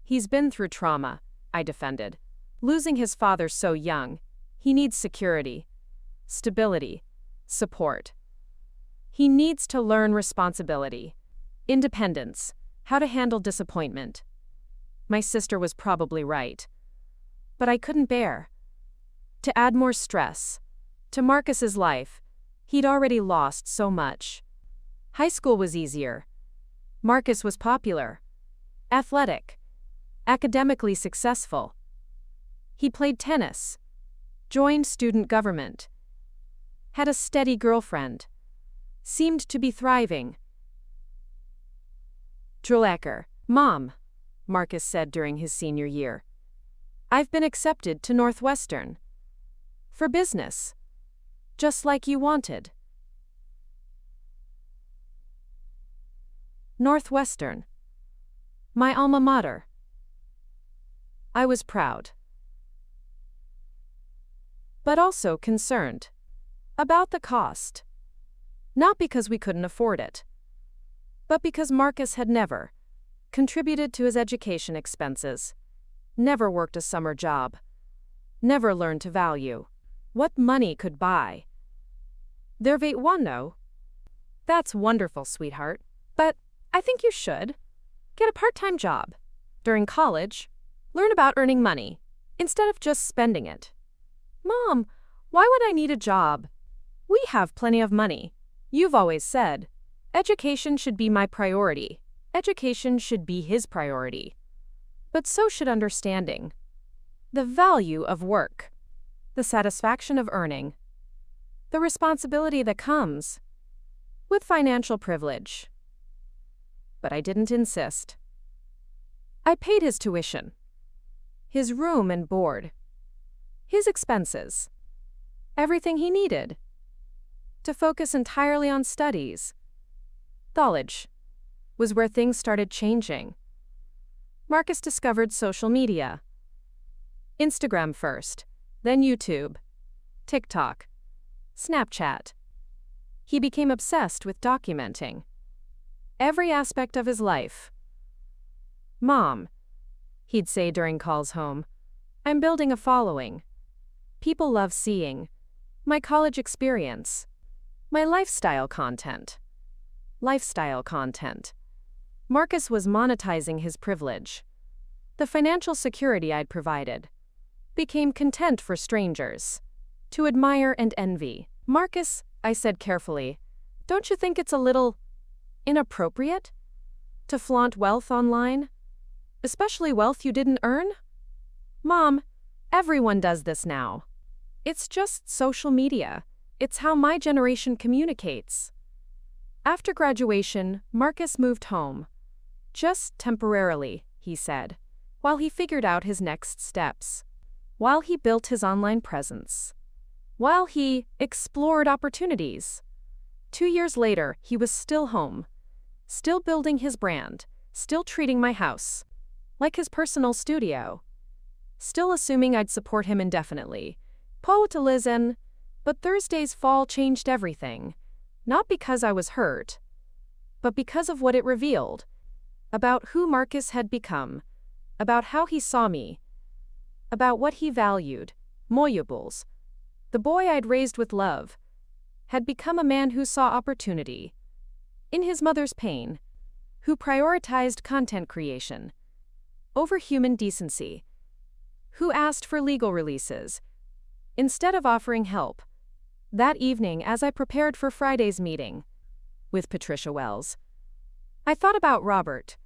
"He's been through trauma," I defended. "Losing his father so young. He needs security, stability, support. He needs to learn responsibility, independence, how to handle disappointment." My sister was probably right. But I couldn't bear to add more stress to Marcus's life. He'd already lost so much. High school was easier. Marcus was popular, athletic, academically successful. He played tennis, joined student government, had a steady girlfriend, seemed to be thriving. "Trulecker, Mom," Marcus said during his senior year, "I've been accepted to Northwestern. For business. Just like you wanted." Northwestern. My alma mater. I was proud, but also concerned about the cost. Not because we couldn't afford it, but because Marcus had never contributed to his education expenses, never worked a summer job, never learned to value what money could buy. "There wait one no." "That's wonderful, sweetheart, but I think you should get a part-time job during college, learn about earning money, instead of just spending it." "Mom, why would I need a job? We have plenty of money. You've always said, education should be my priority. Education should be his priority. But so should understanding the value of work, the satisfaction of earning, the responsibility that comes with financial privilege." But I didn't insist. I paid his tuition, his room and board, his expenses, everything he needed to focus entirely on studies. College was where things started changing. Marcus discovered social media. Instagram first, then YouTube, TikTok, Snapchat. He became obsessed with documenting every aspect of his life. "Mom," he'd say during calls home, "I'm building a following. People love seeing my college experience, my lifestyle content." Lifestyle content. Marcus was monetizing his privilege. The financial security I'd provided became content for strangers to admire and envy. "Marcus," I said carefully, "don't you think it's a little inappropriate to flaunt wealth online? Especially wealth you didn't earn?" "Mom, everyone does this now. It's just social media. It's how my generation communicates." After graduation, Marcus moved home. Just temporarily, he said, while he figured out his next steps. While he built his online presence. While he explored opportunities. 2 years later, he was still home. Still building his brand. Still treating my house like his personal studio. Still assuming I'd support him indefinitely. To listen. But Thursday's fall changed everything. Not because I was hurt, but because of what it revealed. About who Marcus had become. About how he saw me. About what he valued. Moyables. The boy I'd raised with love had become a man who saw opportunity in his mother's pain, who prioritized content creation over human decency, who asked for legal releases instead of offering help. That evening, as I prepared for Friday's meeting with Patricia Wells, I thought about Robert,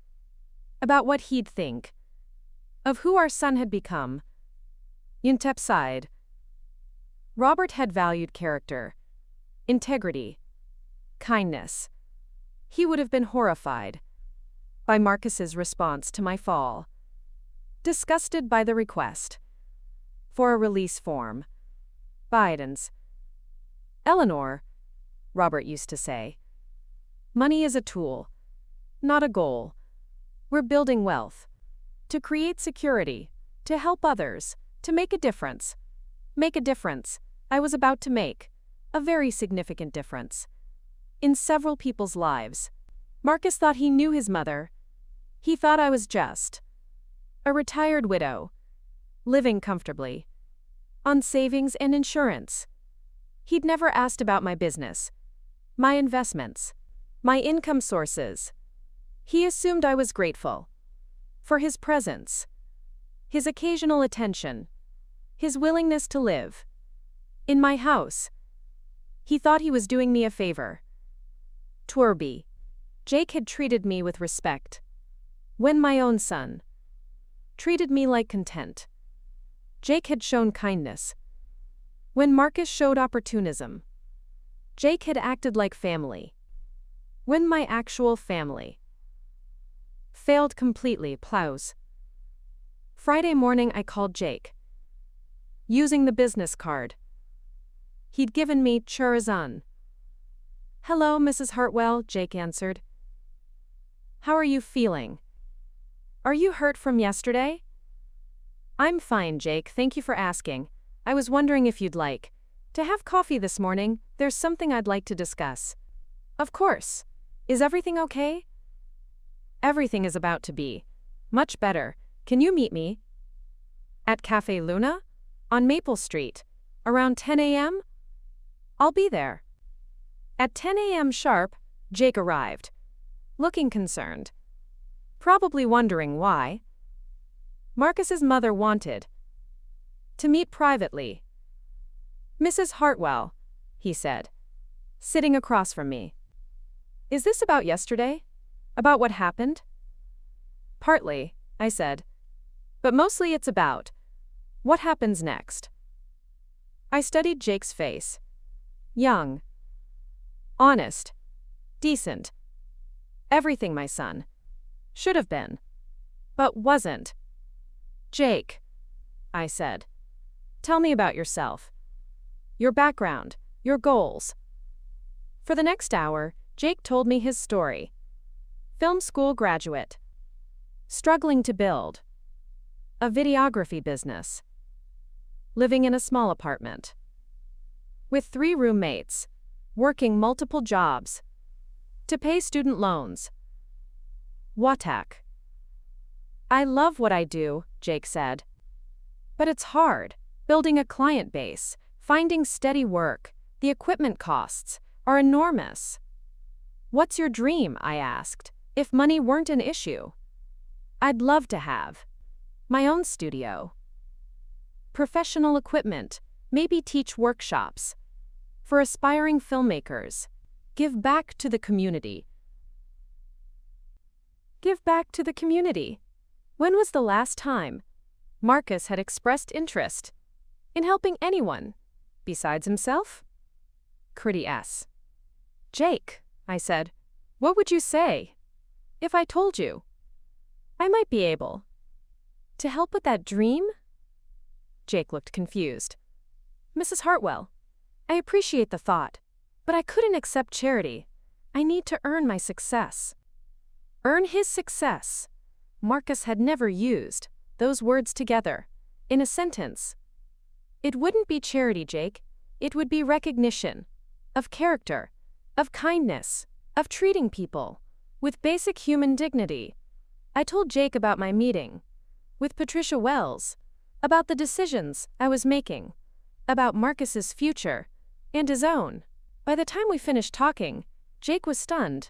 about what he'd think, of who our son had become. Yuntep sighed. Robert had valued character, integrity, kindness. He would have been horrified by Marcus's response to my fall, disgusted by the request for a release form. Biden's. Eleanor, Robert used to say, money is a tool, not a goal. We're building wealth to create security, to help others, to make a difference. Make a difference. I was about to make a very significant difference in several people's lives. Marcus thought he knew his mother. He thought I was just a retired widow, living comfortably on savings and insurance. He'd never asked about my business, my investments, my income sources. He assumed I was grateful for his presence, his occasional attention, his willingness to live in my house. He thought he was doing me a favor. Twerby. Jake had treated me with respect, when my own son treated me like content. Jake had shown kindness, when Marcus showed opportunism. Jake had acted like family, when my actual family failed completely. Plows. Friday morning I called Jake, using the business card he'd given me. Churazan. Hello, Mrs. Hartwell, Jake answered. How are you feeling? Are you hurt from yesterday? I'm fine, Jake, thank you for asking. I was wondering if you'd like to have coffee this morning. There's something I'd like to discuss. Of course. Is everything okay? Everything is about to be much better. Can you meet me at Cafe Luna on Maple Street around 10 a.m.? I'll be there. At 10 a.m. sharp, Jake arrived, looking concerned, probably wondering why. Marcus's mother wanted to meet privately. Mrs. Hartwell, he said, sitting across from me. Is this about yesterday? About what happened? Partly, I said. But mostly it's about what happens next. I studied Jake's face. Young. Honest. Decent. Everything my son should have been, but wasn't. Jake, I said, tell me about yourself. Your background, your goals. For the next hour, Jake told me his story. Film school graduate. Struggling to build a videography business. Living in a small apartment. With 3 roommates. Working multiple jobs to pay student loans. Watak. I love what I do, Jake said. But it's hard. Building a client base, finding steady work, the equipment costs are enormous. What's your dream? I asked. If money weren't an issue. I'd love to have my own studio. Professional equipment, maybe teach workshops for aspiring filmmakers. Give back to the community. Give back to the community. When was the last time Marcus had expressed interest in helping anyone besides himself? Critty S. Jake, I said. What would you say if I told you I might be able to help with that dream? Jake looked confused. Mrs. Hartwell, I appreciate the thought, but I couldn't accept charity. I need to earn my success. Earn his success. Marcus had never used those words together in a sentence. It wouldn't be charity, Jake. It would be recognition of character, of kindness, of treating people with basic human dignity. I told Jake about my meeting with Patricia Wells, about the decisions I was making, about Marcus's future and his own. By the time we finished talking, Jake was stunned,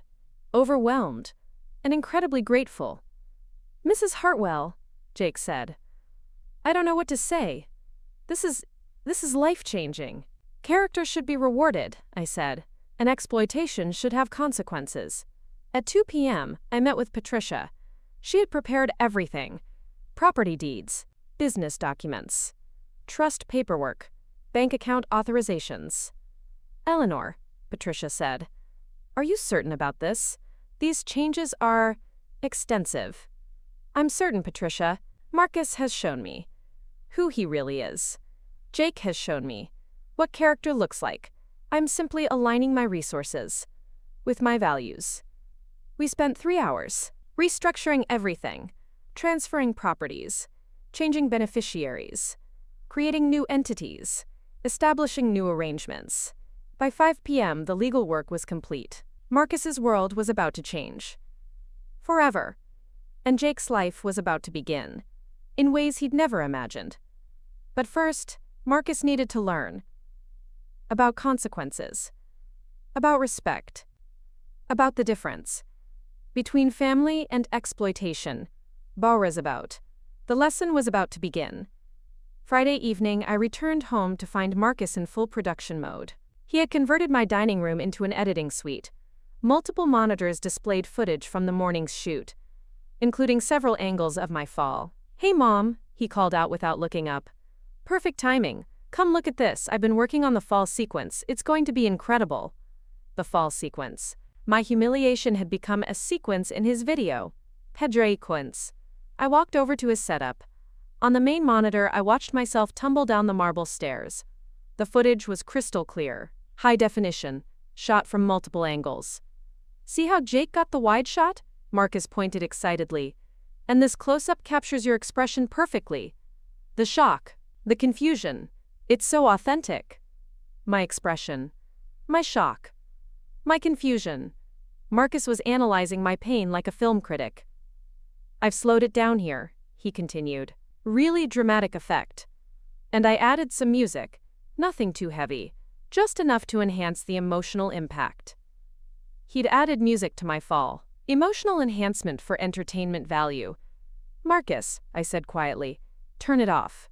overwhelmed, and incredibly grateful. Mrs. Hartwell, Jake said, I don't know what to say. This is life-changing. Character should be rewarded, I said, and exploitation should have consequences. At 2 p.m., I met with Patricia. She had prepared everything: property deeds, business documents, trust paperwork, bank account authorizations. Eleanor, Patricia said, are you certain about this? These changes are extensive. I'm certain, Patricia. Marcus has shown me who he really is. Jake has shown me what character looks like. I'm simply aligning my resources with my values. We spent 3 hours restructuring everything, transferring properties, changing beneficiaries, creating new entities, establishing new arrangements. By 5 p.m., the legal work was complete. Marcus's world was about to change forever, and Jake's life was about to begin in ways he'd never imagined. But first, Marcus needed to learn about consequences, about respect, about the difference between family and exploitation. About. The lesson was about to begin. Friday evening, I returned home to find Marcus in full production mode. He had converted my dining room into an editing suite. Multiple monitors displayed footage from the morning's shoot, including several angles of my fall. Hey, Mom, he called out without looking up. Perfect timing. Come look at this. I've been working on the fall sequence. It's going to be incredible. The fall sequence. My humiliation had become a sequence in his video. Pedre Quince. I walked over to his setup. On the main monitor, I watched myself tumble down the marble stairs. The footage was crystal clear, high definition, shot from multiple angles. See how Jake got the wide shot? Marcus pointed excitedly. And this close-up captures your expression perfectly. The shock, the confusion. It's so authentic. My expression. My shock. My confusion. Marcus was analyzing my pain like a film critic. I've slowed it down here, he continued. Really dramatic effect. And I added some music. Nothing too heavy, just enough to enhance the emotional impact. He'd added music to my fall. Emotional enhancement for entertainment value. Marcus, I said quietly, turn it off.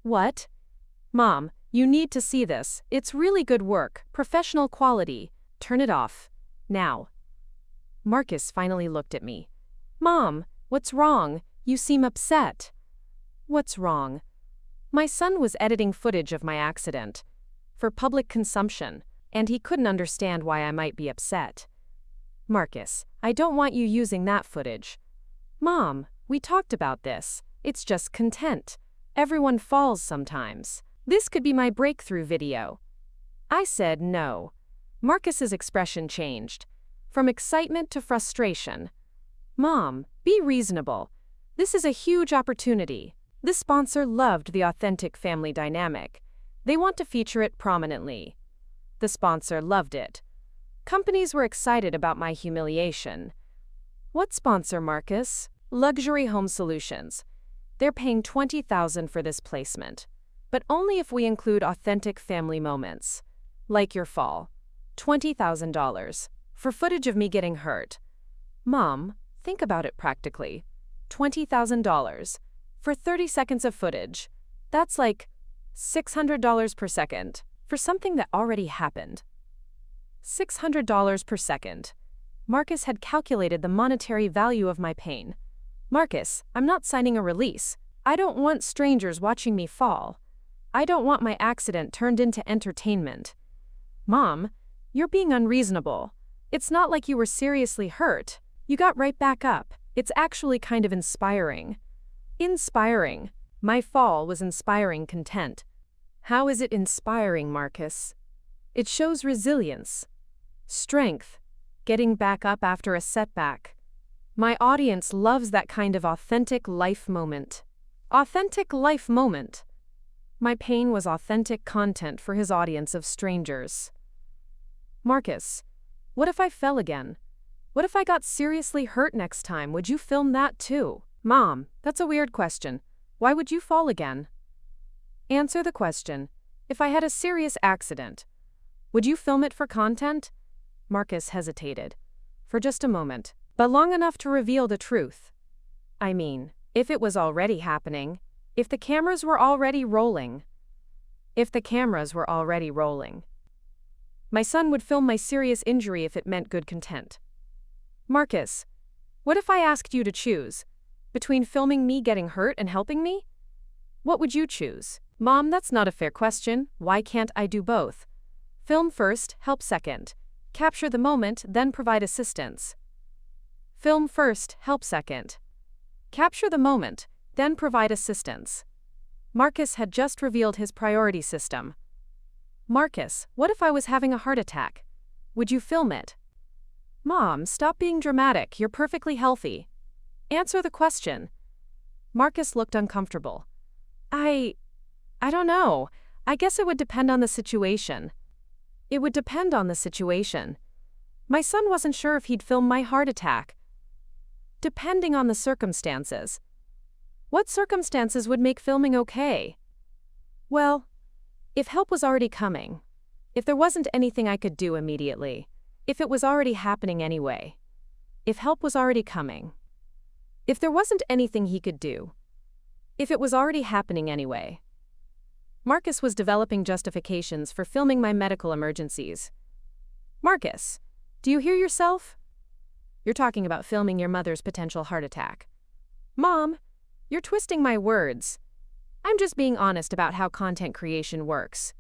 What? Mom, you need to see this. It's really good work, professional quality. Turn it off. Now. Marcus finally looked at me. Mom, what's wrong? You seem upset. What's wrong? My son was editing footage of my accident for public consumption, and he couldn't understand why I might be upset. Marcus, I don't want you using that footage. Mom, we talked about this. It's just content. Everyone falls sometimes. This could be my breakthrough video. I said no. Marcus's expression changed, from excitement to frustration. Mom, be reasonable. This is a huge opportunity. The sponsor loved the authentic family dynamic. They want to feature it prominently. The sponsor loved it. Companies were excited about my humiliation. What sponsor, Marcus? Luxury Home Solutions. They're paying $20,000 for this placement, but only if we include authentic family moments, like your fall. $20,000 for footage of me getting hurt. Mom, think about it practically. $20,000 for 30 seconds of footage. That's like $600 per second for something that already happened. $600 per second. Marcus had calculated the monetary value of my pain. Marcus, I'm not signing a release. I don't want strangers watching me fall. I don't want my accident turned into entertainment. Mom, you're being unreasonable. It's not like you were seriously hurt. You got right back up. It's actually kind of inspiring. Inspiring. My fall was inspiring content. How is it inspiring, Marcus? It shows resilience, strength, getting back up after a setback. My audience loves that kind of authentic life moment. Authentic life moment. My pain was authentic content for his audience of strangers. Marcus, what if I fell again? What if I got seriously hurt next time? Would you film that too? Mom, that's a weird question. Why would you fall again? Answer the question. If I had a serious accident, would you film it for content? Marcus hesitated. For just a moment, but long enough to reveal the truth. I mean, if it was already happening, if the cameras were already rolling. If the cameras were already rolling. My son would film my serious injury if it meant good content. Marcus, what if I asked you to choose between filming me getting hurt and helping me? What would you choose? Mom, that's not a fair question. Why can't I do both? Film first, help second. Capture the moment, then provide assistance. Film first, help second. Capture the moment, then provide assistance. Marcus had just revealed his priority system. Marcus, what if I was having a heart attack? Would you film it? Mom, stop being dramatic. You're perfectly healthy. Answer the question. Marcus looked uncomfortable. I don't know. I guess it would depend on the situation. It would depend on the situation. My son wasn't sure if he'd film my heart attack. Depending on the circumstances. What circumstances would make filming okay? Well, if help was already coming. If there wasn't anything I could do immediately. If it was already happening anyway. If help was already coming. If there wasn't anything he could do. If it was already happening anyway. Marcus was developing justifications for filming my medical emergencies. Marcus, do you hear yourself? You're talking about filming your mother's potential heart attack. Mom, you're twisting my words. I'm just being honest about how content creation works.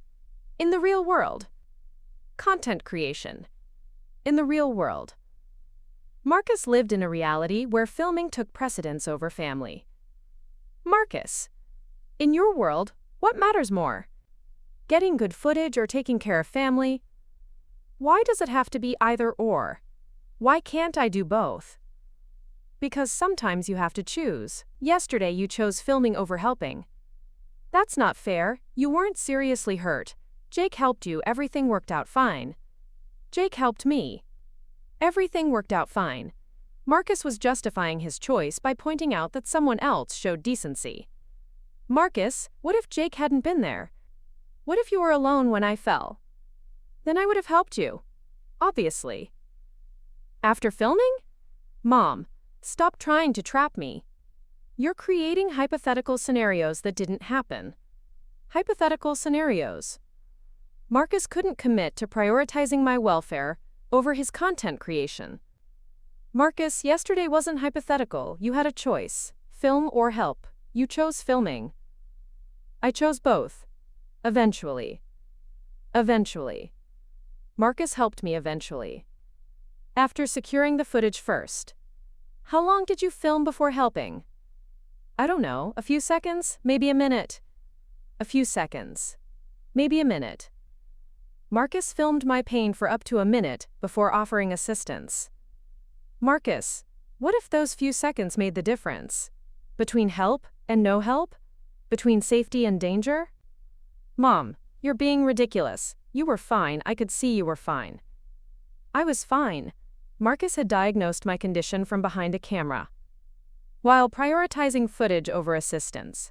In the real world. Content creation. In the real world. Marcus lived in a reality where filming took precedence over family. Marcus, in your world, what matters more? Getting good footage or taking care of family? Why does it have to be either or? Why can't I do both? Because sometimes you have to choose. Yesterday you chose filming over helping. That's not fair. You weren't seriously hurt. Jake helped you. Everything worked out fine. Jake helped me. Everything worked out fine. Marcus was justifying his choice by pointing out that someone else showed decency. Marcus, what if Jake hadn't been there? What if you were alone when I fell? Then I would have helped you. Obviously. After filming? Mom, stop trying to trap me. You're creating hypothetical scenarios that didn't happen. Hypothetical scenarios. Marcus couldn't commit to prioritizing my welfare over his content creation. Marcus, yesterday wasn't hypothetical. You had a choice. Film or help. You chose filming. I chose both. Eventually. Eventually. Marcus helped me eventually. After securing the footage first. How long did you film before helping? I don't know, a few seconds, maybe a minute. A few seconds. Maybe a minute. Marcus filmed my pain for up to a minute before offering assistance. Marcus, what if those few seconds made the difference? Between help and no help? Between safety and danger? Mom, you're being ridiculous. You were fine. I could see you were fine. I was fine. Marcus had diagnosed my condition from behind a camera, while prioritizing footage over assistance.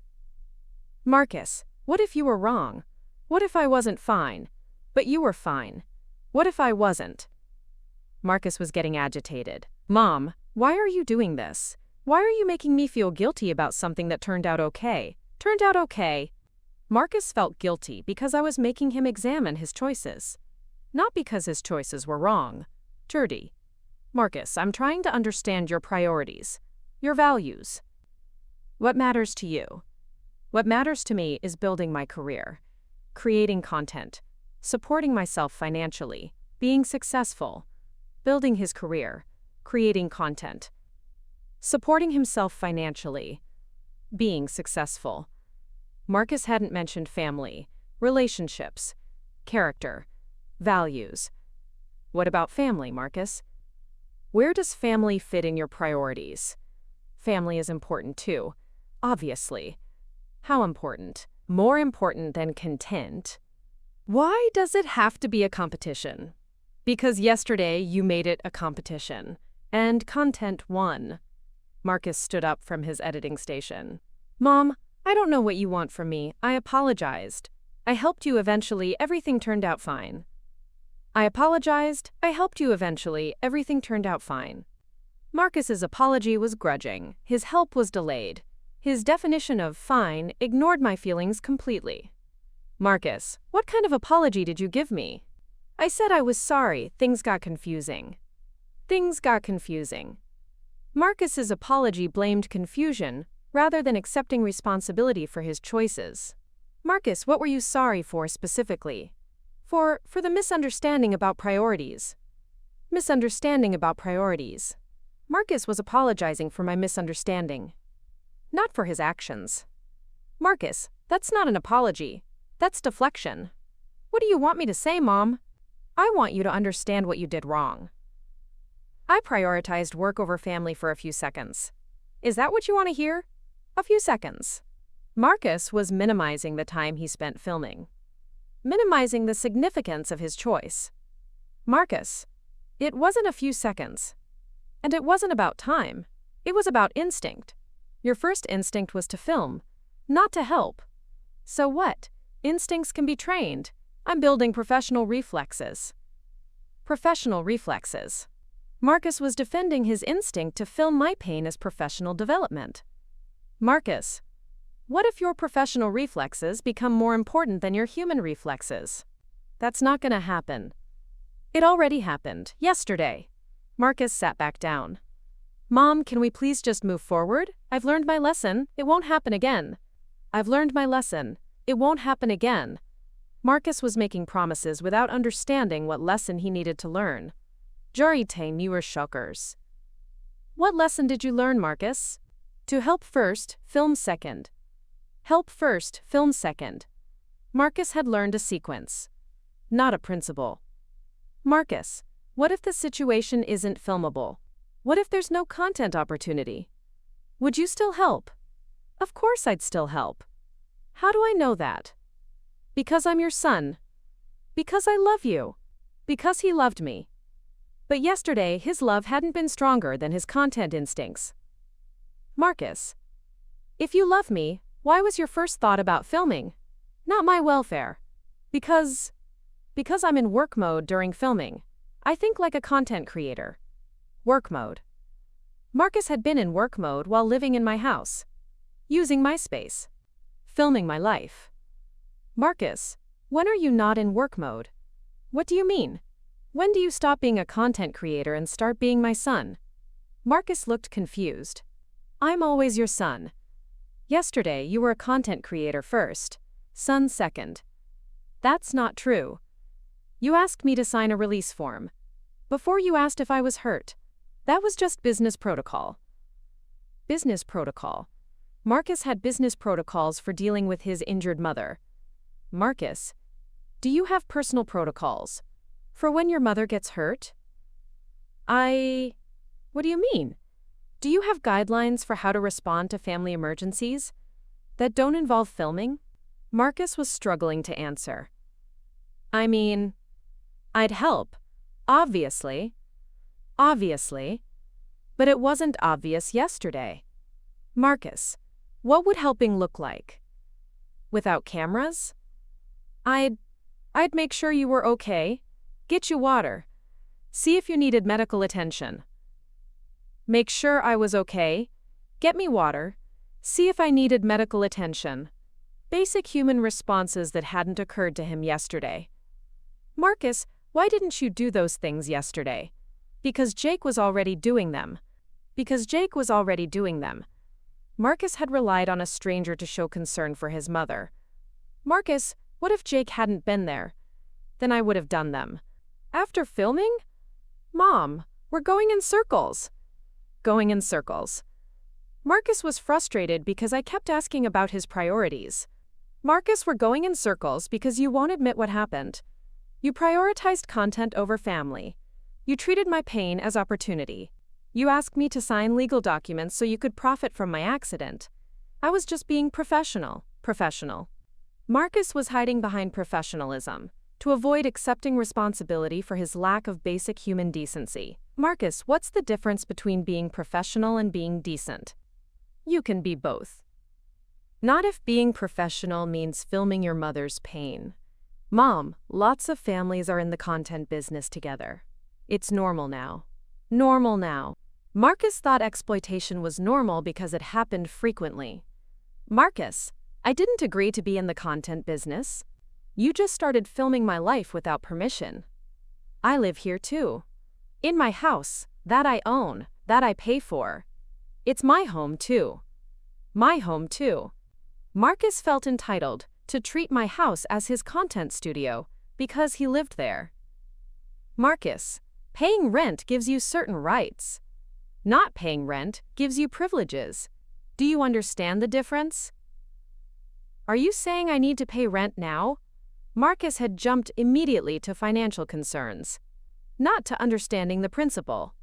Marcus, what if you were wrong? What if I wasn't fine? But you were fine. What if I wasn't? Marcus was getting agitated. Mom, why are you doing this? Why are you making me feel guilty about something that turned out okay? Turned out okay. Marcus felt guilty because I was making him examine his choices. Not because his choices were wrong. Dirty. Marcus, I'm trying to understand your priorities, your values. What matters to you? What matters to me is building my career, creating content, supporting myself financially, being successful, building his career, creating content, supporting himself financially, being successful. Marcus hadn't mentioned family, relationships, character, values. What about family, Marcus? Where does family fit in your priorities? Family is important too, obviously. How important? More important than content. Why does it have to be a competition? Because yesterday you made it a competition, and content won. Marcus stood up from his editing station. Mom, I don't know what you want from me. I apologized. I helped you eventually. Everything turned out fine. I apologized. I helped you eventually. Everything turned out fine. Marcus's apology was grudging. His help was delayed. His definition of fine ignored my feelings completely. Marcus, what kind of apology did you give me? I said I was sorry. Things got confusing. Things got confusing. Marcus's apology blamed confusion rather than accepting responsibility for his choices. Marcus, what were you sorry for specifically? For the misunderstanding about priorities. Misunderstanding about priorities. Marcus was apologizing for my misunderstanding, not for his actions. Marcus, that's not an apology. That's deflection. What do you want me to say, Mom? I want you to understand what you did wrong. I prioritized work over family for a few seconds. Is that what you want to hear? A few seconds. Marcus was minimizing the time he spent filming, minimizing the significance of his choice. Marcus, it wasn't a few seconds. And it wasn't about time. It was about instinct. Your first instinct was to film, not to help. So what? Instincts can be trained. I'm building professional reflexes. Professional reflexes. Marcus was defending his instinct to film my pain as professional development. Marcus, what if your professional reflexes become more important than your human reflexes? That's not gonna happen. It already happened, yesterday. Marcus sat back down. Mom, can we please just move forward? I've learned my lesson. It won't happen again. I've learned my lesson. It won't happen again. Marcus was making promises without understanding what lesson he needed to learn. Jarite newer shockers. What lesson did you learn, Marcus? To help first, film second. Help first, film second. Marcus had learned a sequence, not a principle. Marcus, what if the situation isn't filmable? What if there's no content opportunity? Would you still help? Of course I'd still help. How do I know that? Because I'm your son. Because I love you. Because he loved me. But yesterday, his love hadn't been stronger than his content instincts. Marcus, if you love me, why was your first thought about filming? Not my welfare. Because I'm in work mode during filming. I think like a content creator. Work mode. Marcus had been in work mode while living in my house, using my space, filming my life. Marcus, when are you not in work mode? What do you mean? When do you stop being a content creator and start being my son? Marcus looked confused. I'm always your son. Yesterday you were a content creator first, son second. That's not true. You asked me to sign a release form. Before you asked if I was hurt. That was just business protocol. Business protocol. Marcus had business protocols for dealing with his injured mother. Marcus, do you have personal protocols for when your mother gets hurt? What do you mean? Do you have guidelines for how to respond to family emergencies that don't involve filming? Marcus was struggling to answer. I mean, I'd help, obviously, but it wasn't obvious yesterday. Marcus, what would helping look like? Without cameras? I'd make sure you were okay, get you water, see if you needed medical attention. Make sure I was okay, get me water, see if I needed medical attention. Basic human responses that hadn't occurred to him yesterday. Marcus, why didn't you do those things yesterday? Because Jake was already doing them. Marcus had relied on a stranger to show concern for his mother. Marcus, what if Jake hadn't been there? Then I would have done them. After filming? Mom, we're going in circles. Going in circles. Marcus was frustrated because I kept asking about his priorities. Marcus, we're going in circles because you won't admit what happened. You prioritized content over family. You treated my pain as opportunity. You asked me to sign legal documents so you could profit from my accident. I was just being professional. Marcus was hiding behind professionalism to avoid accepting responsibility for his lack of basic human decency. Marcus, what's the difference between being professional and being decent? You can be both. Not if being professional means filming your mother's pain. Mom, lots of families are in the content business together. It's normal now. Normal now. Marcus thought exploitation was normal because it happened frequently. Marcus, I didn't agree to be in the content business. You just started filming my life without permission. I live here too. In my house, that I own, that I pay for. It's my home too. My home too. Marcus felt entitled to treat my house as his content studio because he lived there. Marcus, paying rent gives you certain rights. Not paying rent gives you privileges. Do you understand the difference? Are you saying I need to pay rent now? Marcus had jumped immediately to financial concerns, not to understanding the principle.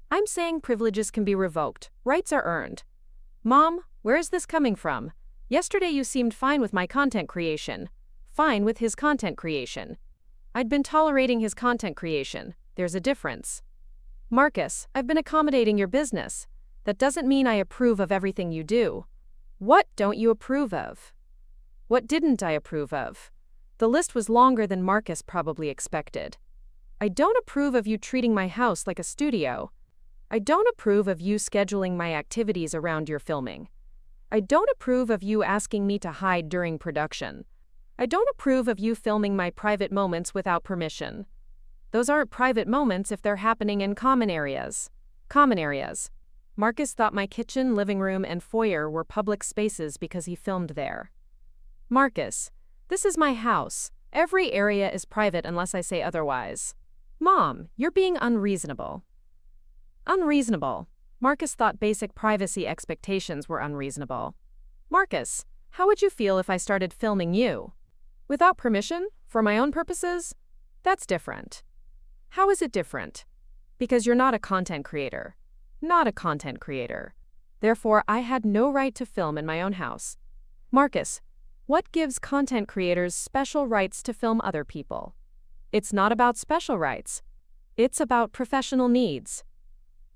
I'm saying privileges can be revoked, rights are earned. Mom, where is this coming from? Yesterday you seemed fine with my content creation. Fine with his content creation. I'd been tolerating his content creation. There's a difference. Marcus, I've been accommodating your business. That doesn't mean I approve of everything you do. What don't you approve of? What didn't I approve of? The list was longer than Marcus probably expected. I don't approve of you treating my house like a studio. I don't approve of you scheduling my activities around your filming. I don't approve of you asking me to hide during production. I don't approve of you filming my private moments without permission. Those aren't private moments if they're happening in common areas. Common areas. Marcus thought my kitchen, living room, and foyer were public spaces because he filmed there. Marcus, this is my house. Every area is private unless I say otherwise. Mom, you're being unreasonable. Unreasonable. Marcus thought basic privacy expectations were unreasonable. Marcus, how would you feel if I started filming you? Without permission? For my own purposes? That's different. How is it different? Because you're not a content creator. Not a content creator. Therefore, I had no right to film in my own house. Marcus, what gives content creators special rights to film other people? It's not about special rights. It's about professional needs.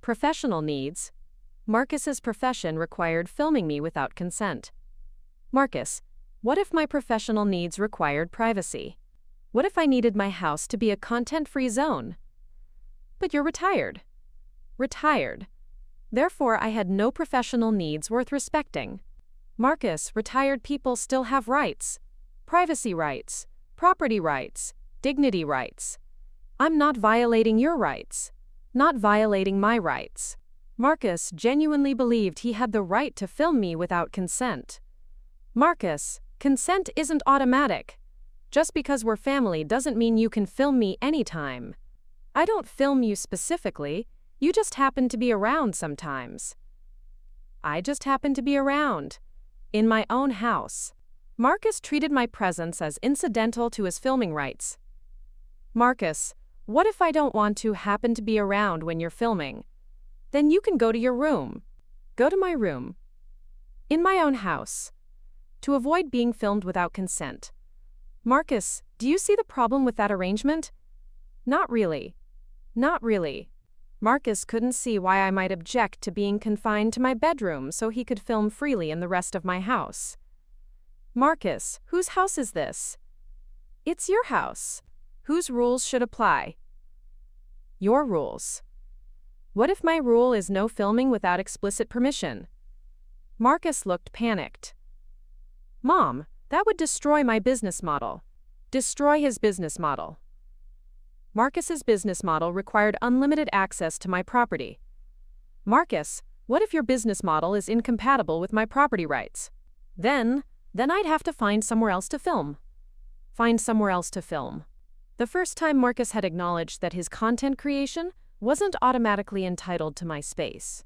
Professional needs? Marcus's profession required filming me without consent. Marcus, what if my professional needs required privacy? What if I needed my house to be a content-free zone? But you're retired. Retired. Therefore, I had no professional needs worth respecting. Marcus, retired people still have rights. Privacy rights, property rights, dignity rights. I'm not violating your rights. Not violating my rights. Marcus genuinely believed he had the right to film me without consent. Marcus, consent isn't automatic. Just because we're family doesn't mean you can film me anytime. I don't film you specifically, you just happen to be around sometimes. I just happen to be around. In my own house. Marcus treated my presence as incidental to his filming rights. Marcus, what if I don't want to happen to be around when you're filming? Then you can go to your room. Go to my room. In my own house. To avoid being filmed without consent. Marcus, do you see the problem with that arrangement? Not really. Not really. Marcus couldn't see why I might object to being confined to my bedroom so he could film freely in the rest of my house. Marcus, whose house is this? It's your house. Whose rules should apply? Your rules. What if my rule is no filming without explicit permission? Marcus looked panicked. Mom, that would destroy my business model. Destroy his business model. Marcus's business model required unlimited access to my property. Marcus, what if your business model is incompatible with my property rights? Then I'd have to find somewhere else to film. Find somewhere else to film. The first time Marcus had acknowledged that his content creation wasn't automatically entitled to my space.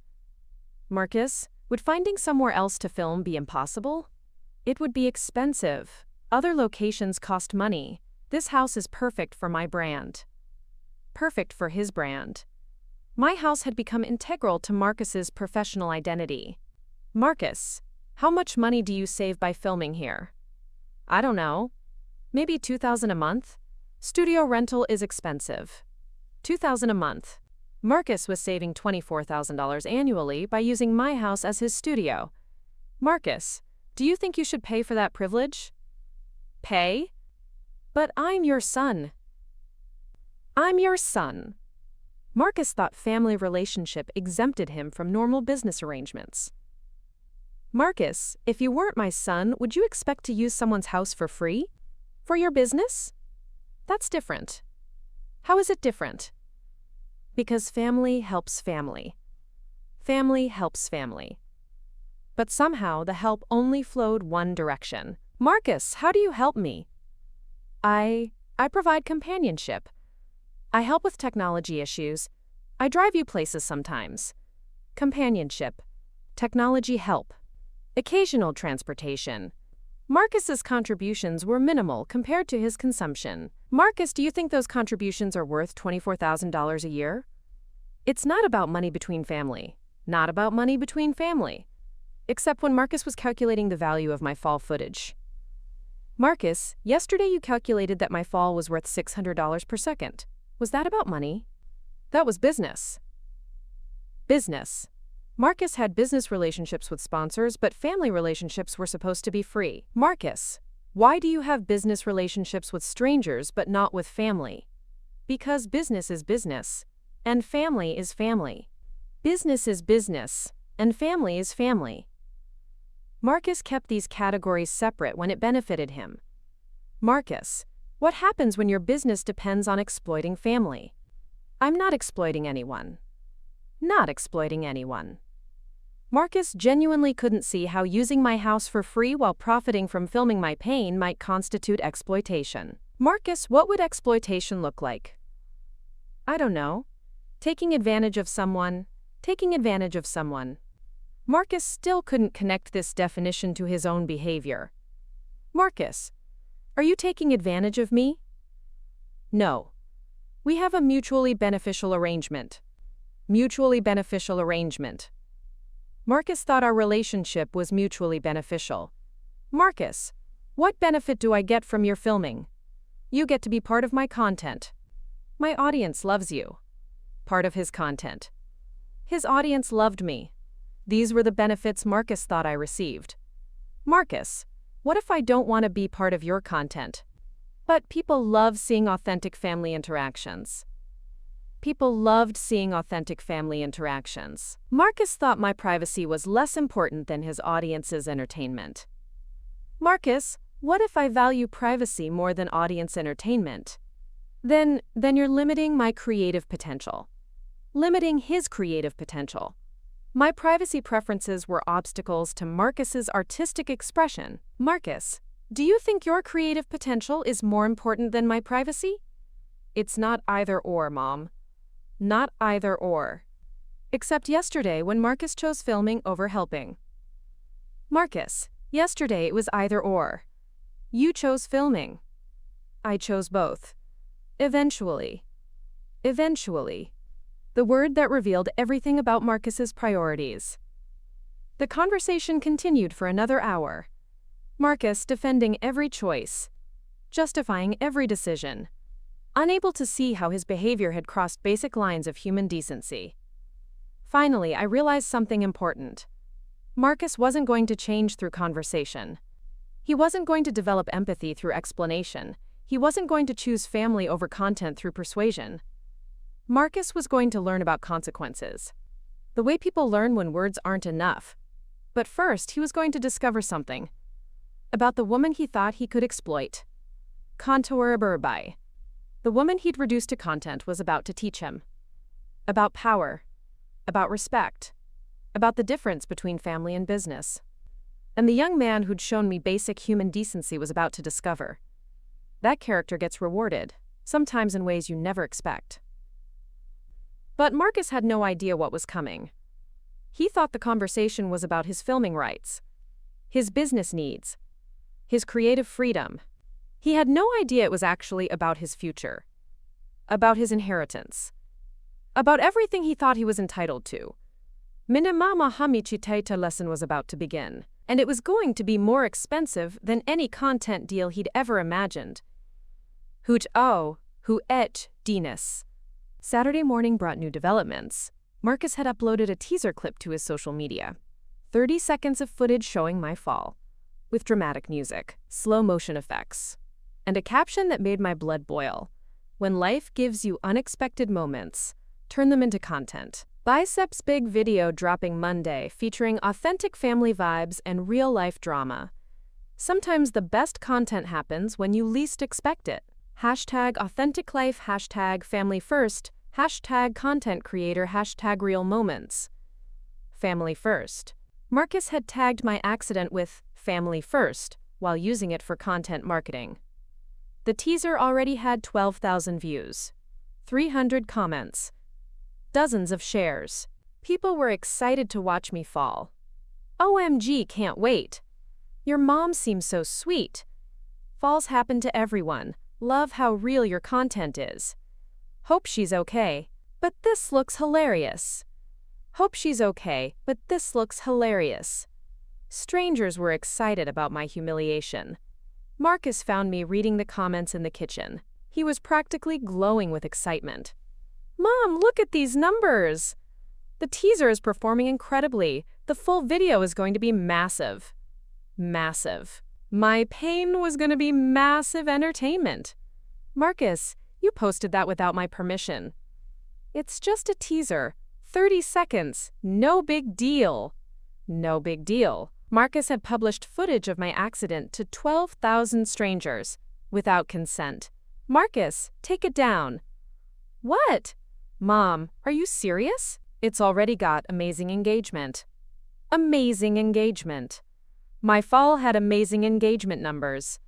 Marcus, would finding somewhere else to film be impossible? It would be expensive. Other locations cost money. This house is perfect for my brand. Perfect for his brand. My house had become integral to Marcus's professional identity. Marcus, how much money do you save by filming here? I don't know. Maybe $2,000 a month? Studio rental is expensive. $2,000 a month. Marcus was saving $24,000 annually by using my house as his studio. Marcus, do you think you should pay for that privilege? Pay? But I'm your son. I'm your son. Marcus thought family relationship exempted him from normal business arrangements. Marcus, if you weren't my son, would you expect to use someone's house for free? For your business? That's different. How is it different? Because family helps family. Family helps family. But somehow the help only flowed one direction. Marcus, how do you help me? I provide companionship. I help with technology issues. I drive you places sometimes. Companionship. Technology help. Occasional transportation. Marcus's contributions were minimal compared to his consumption. Marcus, do you think those contributions are worth $24,000 a year? It's not about money between family. Not about money between family. Except when Marcus was calculating the value of my fall footage. Marcus, yesterday you calculated that my fall was worth $600 per second. Was that about money? That was business. Business. Marcus had business relationships with sponsors, but family relationships were supposed to be free. Marcus, why do you have business relationships with strangers but not with family? Because business is business, and family is family. Business is business, and family is family. Marcus kept these categories separate when it benefited him. Marcus, what happens when your business depends on exploiting family? I'm not exploiting anyone. Not exploiting anyone. Marcus genuinely couldn't see how using my house for free while profiting from filming my pain might constitute exploitation. Marcus, what would exploitation look like? I don't know. Taking advantage of someone. Taking advantage of someone. Marcus still couldn't connect this definition to his own behavior. Marcus, are you taking advantage of me? No. We have a mutually beneficial arrangement. Mutually beneficial arrangement. Marcus thought our relationship was mutually beneficial. Marcus, what benefit do I get from your filming? You get to be part of my content. My audience loves you. Part of his content. His audience loved me. These were the benefits Marcus thought I received. Marcus, what if I don't want to be part of your content? But people love seeing authentic family interactions. People loved seeing authentic family interactions. Marcus thought my privacy was less important than his audience's entertainment. Marcus, what if I value privacy more than audience entertainment? Then you're limiting my creative potential. Limiting his creative potential. My privacy preferences were obstacles to Marcus's artistic expression. Marcus, do you think your creative potential is more important than my privacy? It's not either or, Mom. Not either or. Except yesterday when Marcus chose filming over helping. Marcus, yesterday it was either or. You chose filming. I chose both. Eventually. Eventually. The word that revealed everything about Marcus's priorities. The conversation continued for another hour. Marcus defending every choice. Justifying every decision. Unable to see how his behavior had crossed basic lines of human decency. Finally, I realized something important. Marcus wasn't going to change through conversation. He wasn't going to develop empathy through explanation. He wasn't going to choose family over content through persuasion. Marcus was going to learn about consequences. The way people learn when words aren't enough. But first, he was going to discover something. About the woman he thought he could exploit. Contour Burbai. The woman he'd reduced to content was about to teach him. About power. About respect. About the difference between family and business. And the young man who'd shown me basic human decency was about to discover. That character gets rewarded, sometimes in ways you never expect. But Marcus had no idea what was coming. He thought the conversation was about his filming rights, his business needs, his creative freedom. He had no idea it was actually about his future, about his inheritance, about everything he thought he was entitled to. Minimama Hamichitaita lesson was about to begin, and it was going to be more expensive than any content deal he'd ever imagined. Hu et dinas. Saturday morning brought new developments. Marcus had uploaded a teaser clip to his social media. 30 seconds of footage showing my fall, with dramatic music, slow motion effects, and a caption that made my blood boil. When life gives you unexpected moments, turn them into content. Biceps big video dropping Monday featuring authentic family vibes and real-life drama. Sometimes the best content happens when you least expect it. Hashtag authentic life, hashtag family first, hashtag content creator, hashtag real moments. Family first. Marcus had tagged my accident with family first while using it for content marketing. The teaser already had 12,000 views, 300 comments, dozens of shares. People were excited to watch me fall. OMG, can't wait. Your mom seems so sweet. Falls happen to everyone. Love how real your content is. Hope she's okay, but this looks hilarious. Hope she's okay, but this looks hilarious. Strangers were excited about my humiliation. Marcus found me reading the comments in the kitchen. He was practically glowing with excitement. Mom, look at these numbers! The teaser is performing incredibly. The full video is going to be massive. Massive. My pain was going to be massive entertainment. Marcus, you posted that without my permission. It's just a teaser. 30 seconds. No big deal. No big deal. Marcus had published footage of my accident to 12,000 strangers without consent. Marcus, take it down. What? Mom, are you serious? It's already got amazing engagement. Amazing engagement. My fall had amazing engagement numbers.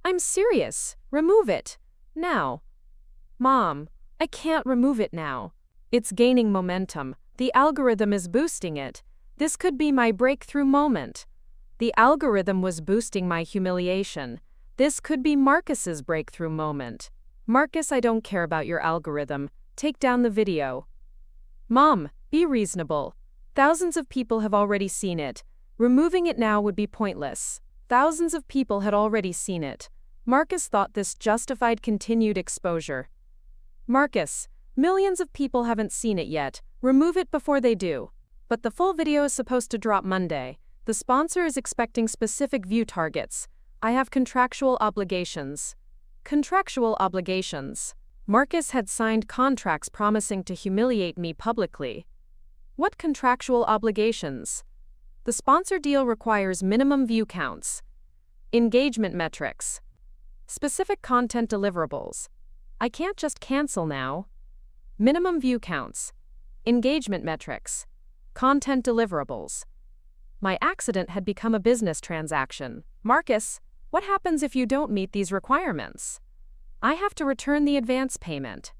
I'm serious. Remove it. Now. Mom, I can't remove it now. It's gaining momentum. The algorithm is boosting it. This could be my breakthrough moment. The algorithm was boosting my humiliation. This could be Marcus's breakthrough moment. Marcus, I don't care about your algorithm. Take down the video. Mom, be reasonable. Thousands of people have already seen it. Removing it now would be pointless. Thousands of people had already seen it. Marcus thought this justified continued exposure. Marcus, millions of people haven't seen it yet. Remove it before they do. But the full video is supposed to drop Monday. The sponsor is expecting specific view targets. I have contractual obligations. Contractual obligations. Marcus had signed contracts promising to humiliate me publicly. What contractual obligations? The sponsor deal requires minimum view counts, engagement metrics, specific content deliverables. I can't just cancel now. Minimum view counts, engagement metrics, content deliverables. My accident had become a business transaction. Marcus, what happens if you don't meet these requirements? I have to return the advance payment,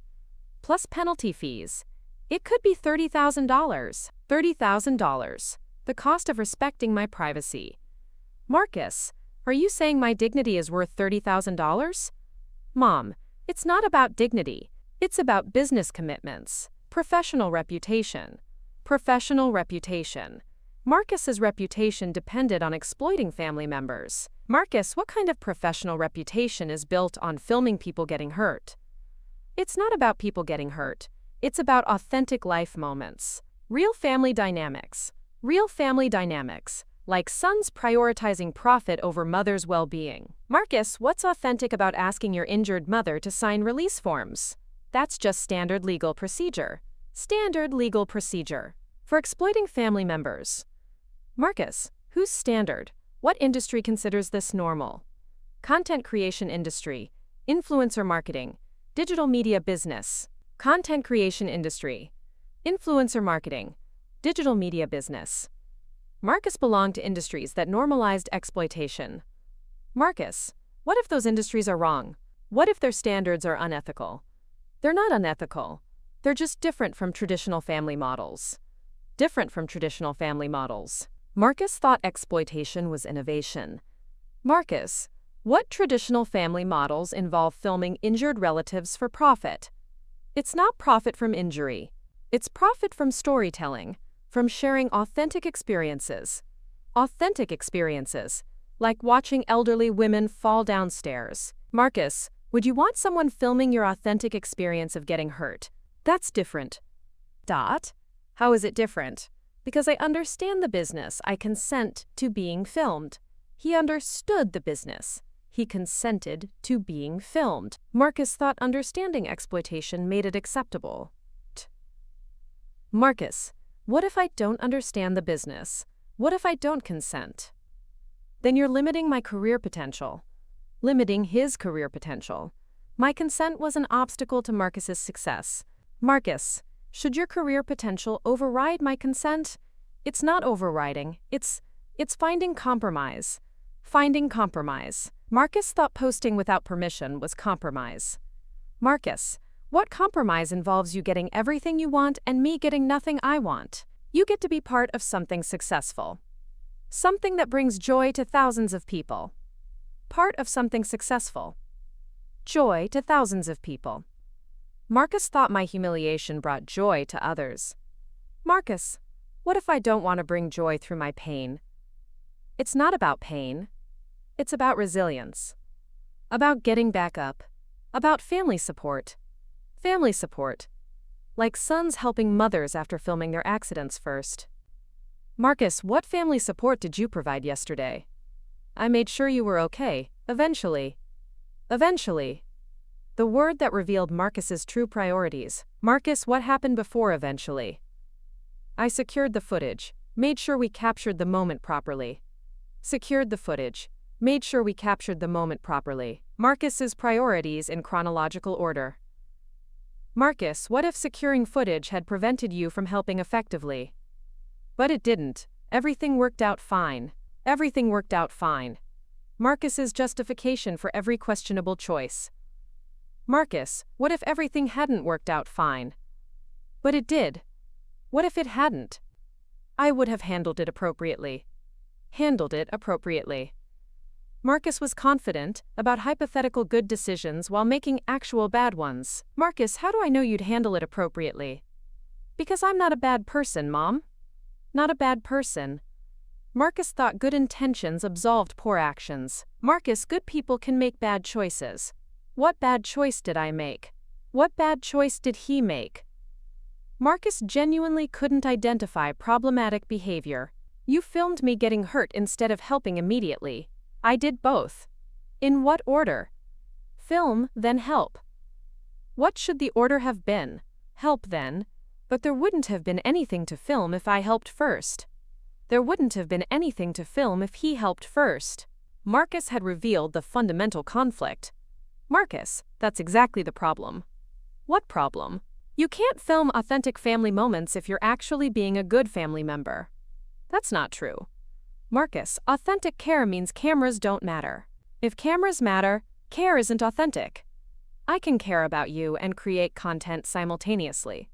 plus penalty fees. It could be $30,000. $30,000. The cost of respecting my privacy. Marcus, are you saying my dignity is worth $30,000? Mom, it's not about dignity. It's about business commitments, professional reputation. Professional reputation. Marcus's reputation depended on exploiting family members. Marcus, what kind of professional reputation is built on filming people getting hurt? It's not about people getting hurt. It's about authentic life moments. Real family dynamics. Real family dynamics, like sons prioritizing profit over mother's well-being. Marcus, what's authentic about asking your injured mother to sign release forms? That's just standard legal procedure. Standard legal procedure. For exploiting family members. Marcus, who's standard? What industry considers this normal? Content creation industry, influencer marketing, digital media business. Content creation industry, influencer marketing, digital media business. Marcus belonged to industries that normalized exploitation. Marcus, what if those industries are wrong? What if their standards are unethical? They're not unethical. They're just different from traditional family models. Different from traditional family models. Marcus thought exploitation was innovation. Marcus, what traditional family models involve filming injured relatives for profit? It's not profit from injury. It's profit from storytelling, from sharing authentic experiences. Authentic experiences, like watching elderly women fall downstairs. Marcus, would you want someone filming your authentic experience of getting hurt? That's different. How is it different? Because I understand the business, I consent to being filmed. He understood the business. He consented to being filmed. Marcus thought understanding exploitation made it acceptable. Marcus, what if I don't understand the business? What if I don't consent? Then you're limiting my career potential. Limiting his career potential. My consent was an obstacle to Marcus's success. Marcus, should your career potential override my consent? It's not overriding. It's finding compromise. Finding compromise. Marcus thought posting without permission was compromise. Marcus, what compromise involves you getting everything you want and me getting nothing I want? You get to be part of something successful. Something that brings joy to thousands of people. Part of something successful. Joy to thousands of people. Marcus thought my humiliation brought joy to others. Marcus, what if I don't want to bring joy through my pain? It's not about pain. It's about resilience. About getting back up. About family support. Family support. Like sons helping mothers after filming their accidents first. Marcus, what family support did you provide yesterday? I made sure you were okay, eventually. Eventually. The word that revealed Marcus's true priorities. Marcus, what happened before eventually? I secured the footage, made sure we captured the moment properly. Secured the footage, made sure we captured the moment properly. Marcus's priorities in chronological order. Marcus, what if securing footage had prevented you from helping effectively? But it didn't. Everything worked out fine. Everything worked out fine. Marcus's justification for every questionable choice. Marcus, what if everything hadn't worked out fine? But it did. What if it hadn't? I would have handled it appropriately. Handled it appropriately. Marcus was confident about hypothetical good decisions while making actual bad ones. Marcus, how do I know you'd handle it appropriately? Because I'm not a bad person, Mom. Not a bad person. Marcus thought good intentions absolved poor actions. Marcus, good people can make bad choices. What bad choice did I make? What bad choice did he make? Marcus genuinely couldn't identify problematic behavior. You filmed me getting hurt instead of helping immediately. I did both. In what order? Film, then help. What should the order have been? Help then. But there wouldn't have been anything to film if I helped first. There wouldn't have been anything to film if he helped first. Marcus had revealed the fundamental conflict. Marcus, that's exactly the problem. What problem? You can't film authentic family moments if you're actually being a good family member. That's not true. Marcus, authentic care means cameras don't matter. If cameras matter, care isn't authentic. I can care about you and create content simultaneously.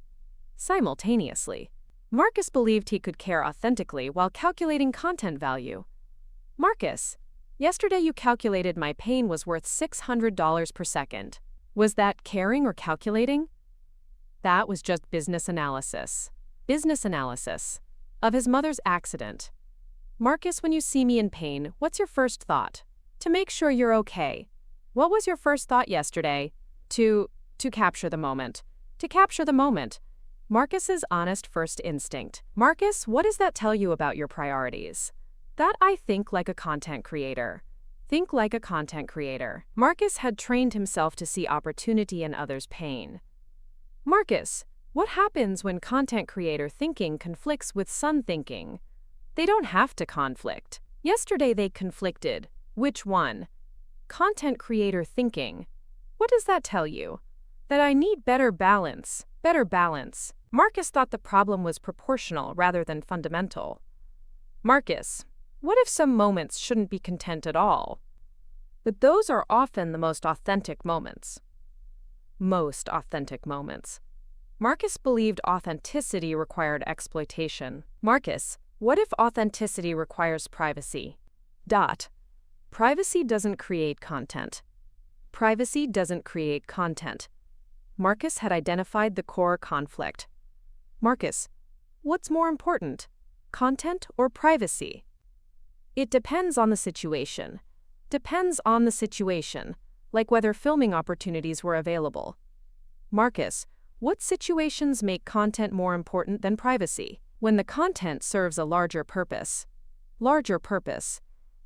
Simultaneously. Marcus believed he could care authentically while calculating content value. Marcus, yesterday you calculated my pain was worth $600 per second. Was that caring or calculating? That was just business analysis. Business analysis. Of his mother's accident. Marcus, when you see me in pain, what's your first thought? To make sure you're okay. What was your first thought yesterday? To capture the moment. To capture the moment. Marcus's honest first instinct. Marcus, what does that tell you about your priorities? That I think like a content creator. Think like a content creator. Marcus had trained himself to see opportunity in others' pain. Marcus, what happens when content creator thinking conflicts with son thinking? They don't have to conflict. Yesterday they conflicted. Which one? Content creator thinking. What does that tell you? That I need better balance. Better balance. Marcus thought the problem was proportional rather than fundamental. Marcus, what if some moments shouldn't be content at all? But those are often the most authentic moments. Most authentic moments. Marcus believed authenticity required exploitation. Marcus, what if authenticity requires privacy? Privacy doesn't create content. Privacy doesn't create content. Marcus had identified the core conflict. Marcus, what's more important, content or privacy? It depends on the situation. Depends on the situation, like whether filming opportunities were available. Marcus, what situations make content more important than privacy? When the content serves a larger purpose. Larger purpose.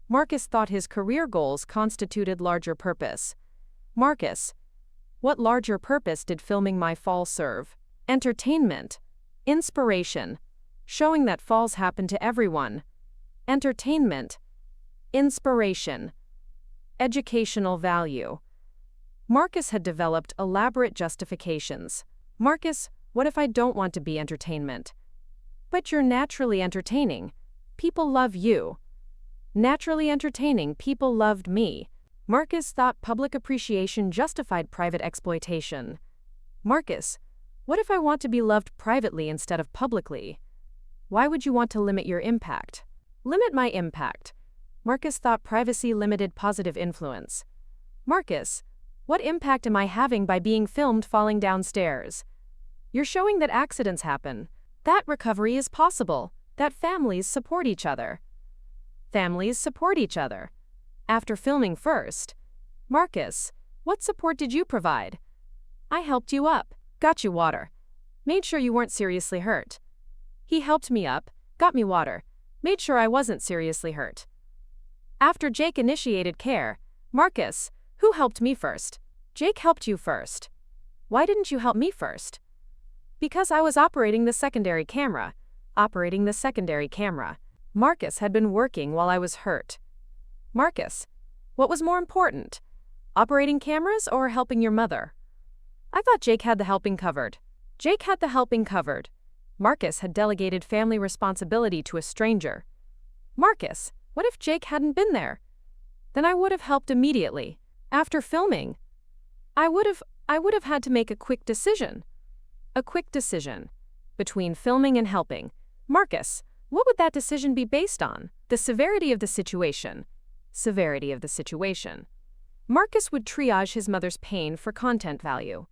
Marcus thought his career goals constituted larger purpose. Marcus, what larger purpose did filming my fall serve? Entertainment. Inspiration. Showing that falls happen to everyone. Entertainment. Inspiration. Educational value. Marcus had developed elaborate justifications. Marcus, what if I don't want to be entertainment? But you're naturally entertaining. People love you. Naturally entertaining, people loved me. Marcus thought public appreciation justified private exploitation. Marcus, what if I want to be loved privately instead of publicly? Why would you want to limit your impact? Limit my impact. Marcus thought privacy limited positive influence. Marcus, what impact am I having by being filmed falling downstairs? You're showing that accidents happen, that recovery is possible, that families support each other. Families support each other. After filming first. Marcus, what support did you provide? I helped you up, got you water, made sure you weren't seriously hurt. He helped me up, got me water, made sure I wasn't seriously hurt. After Jake initiated care, Marcus, who helped me first? Jake helped you first. Why didn't you help me first? Because I was operating the secondary camera. Operating the secondary camera. Marcus had been working while I was hurt. Marcus, what was more important? Operating cameras or helping your mother? I thought Jake had the helping covered. Jake had the helping covered. Marcus had delegated family responsibility to a stranger. Marcus, what if Jake hadn't been there? Then I would have helped immediately. After filming, I would have had to make a quick decision. A quick decision. Between filming and helping. Marcus, what would that decision be based on? The severity of the situation. Severity of the situation. Marcus would triage his mother's pain for content value.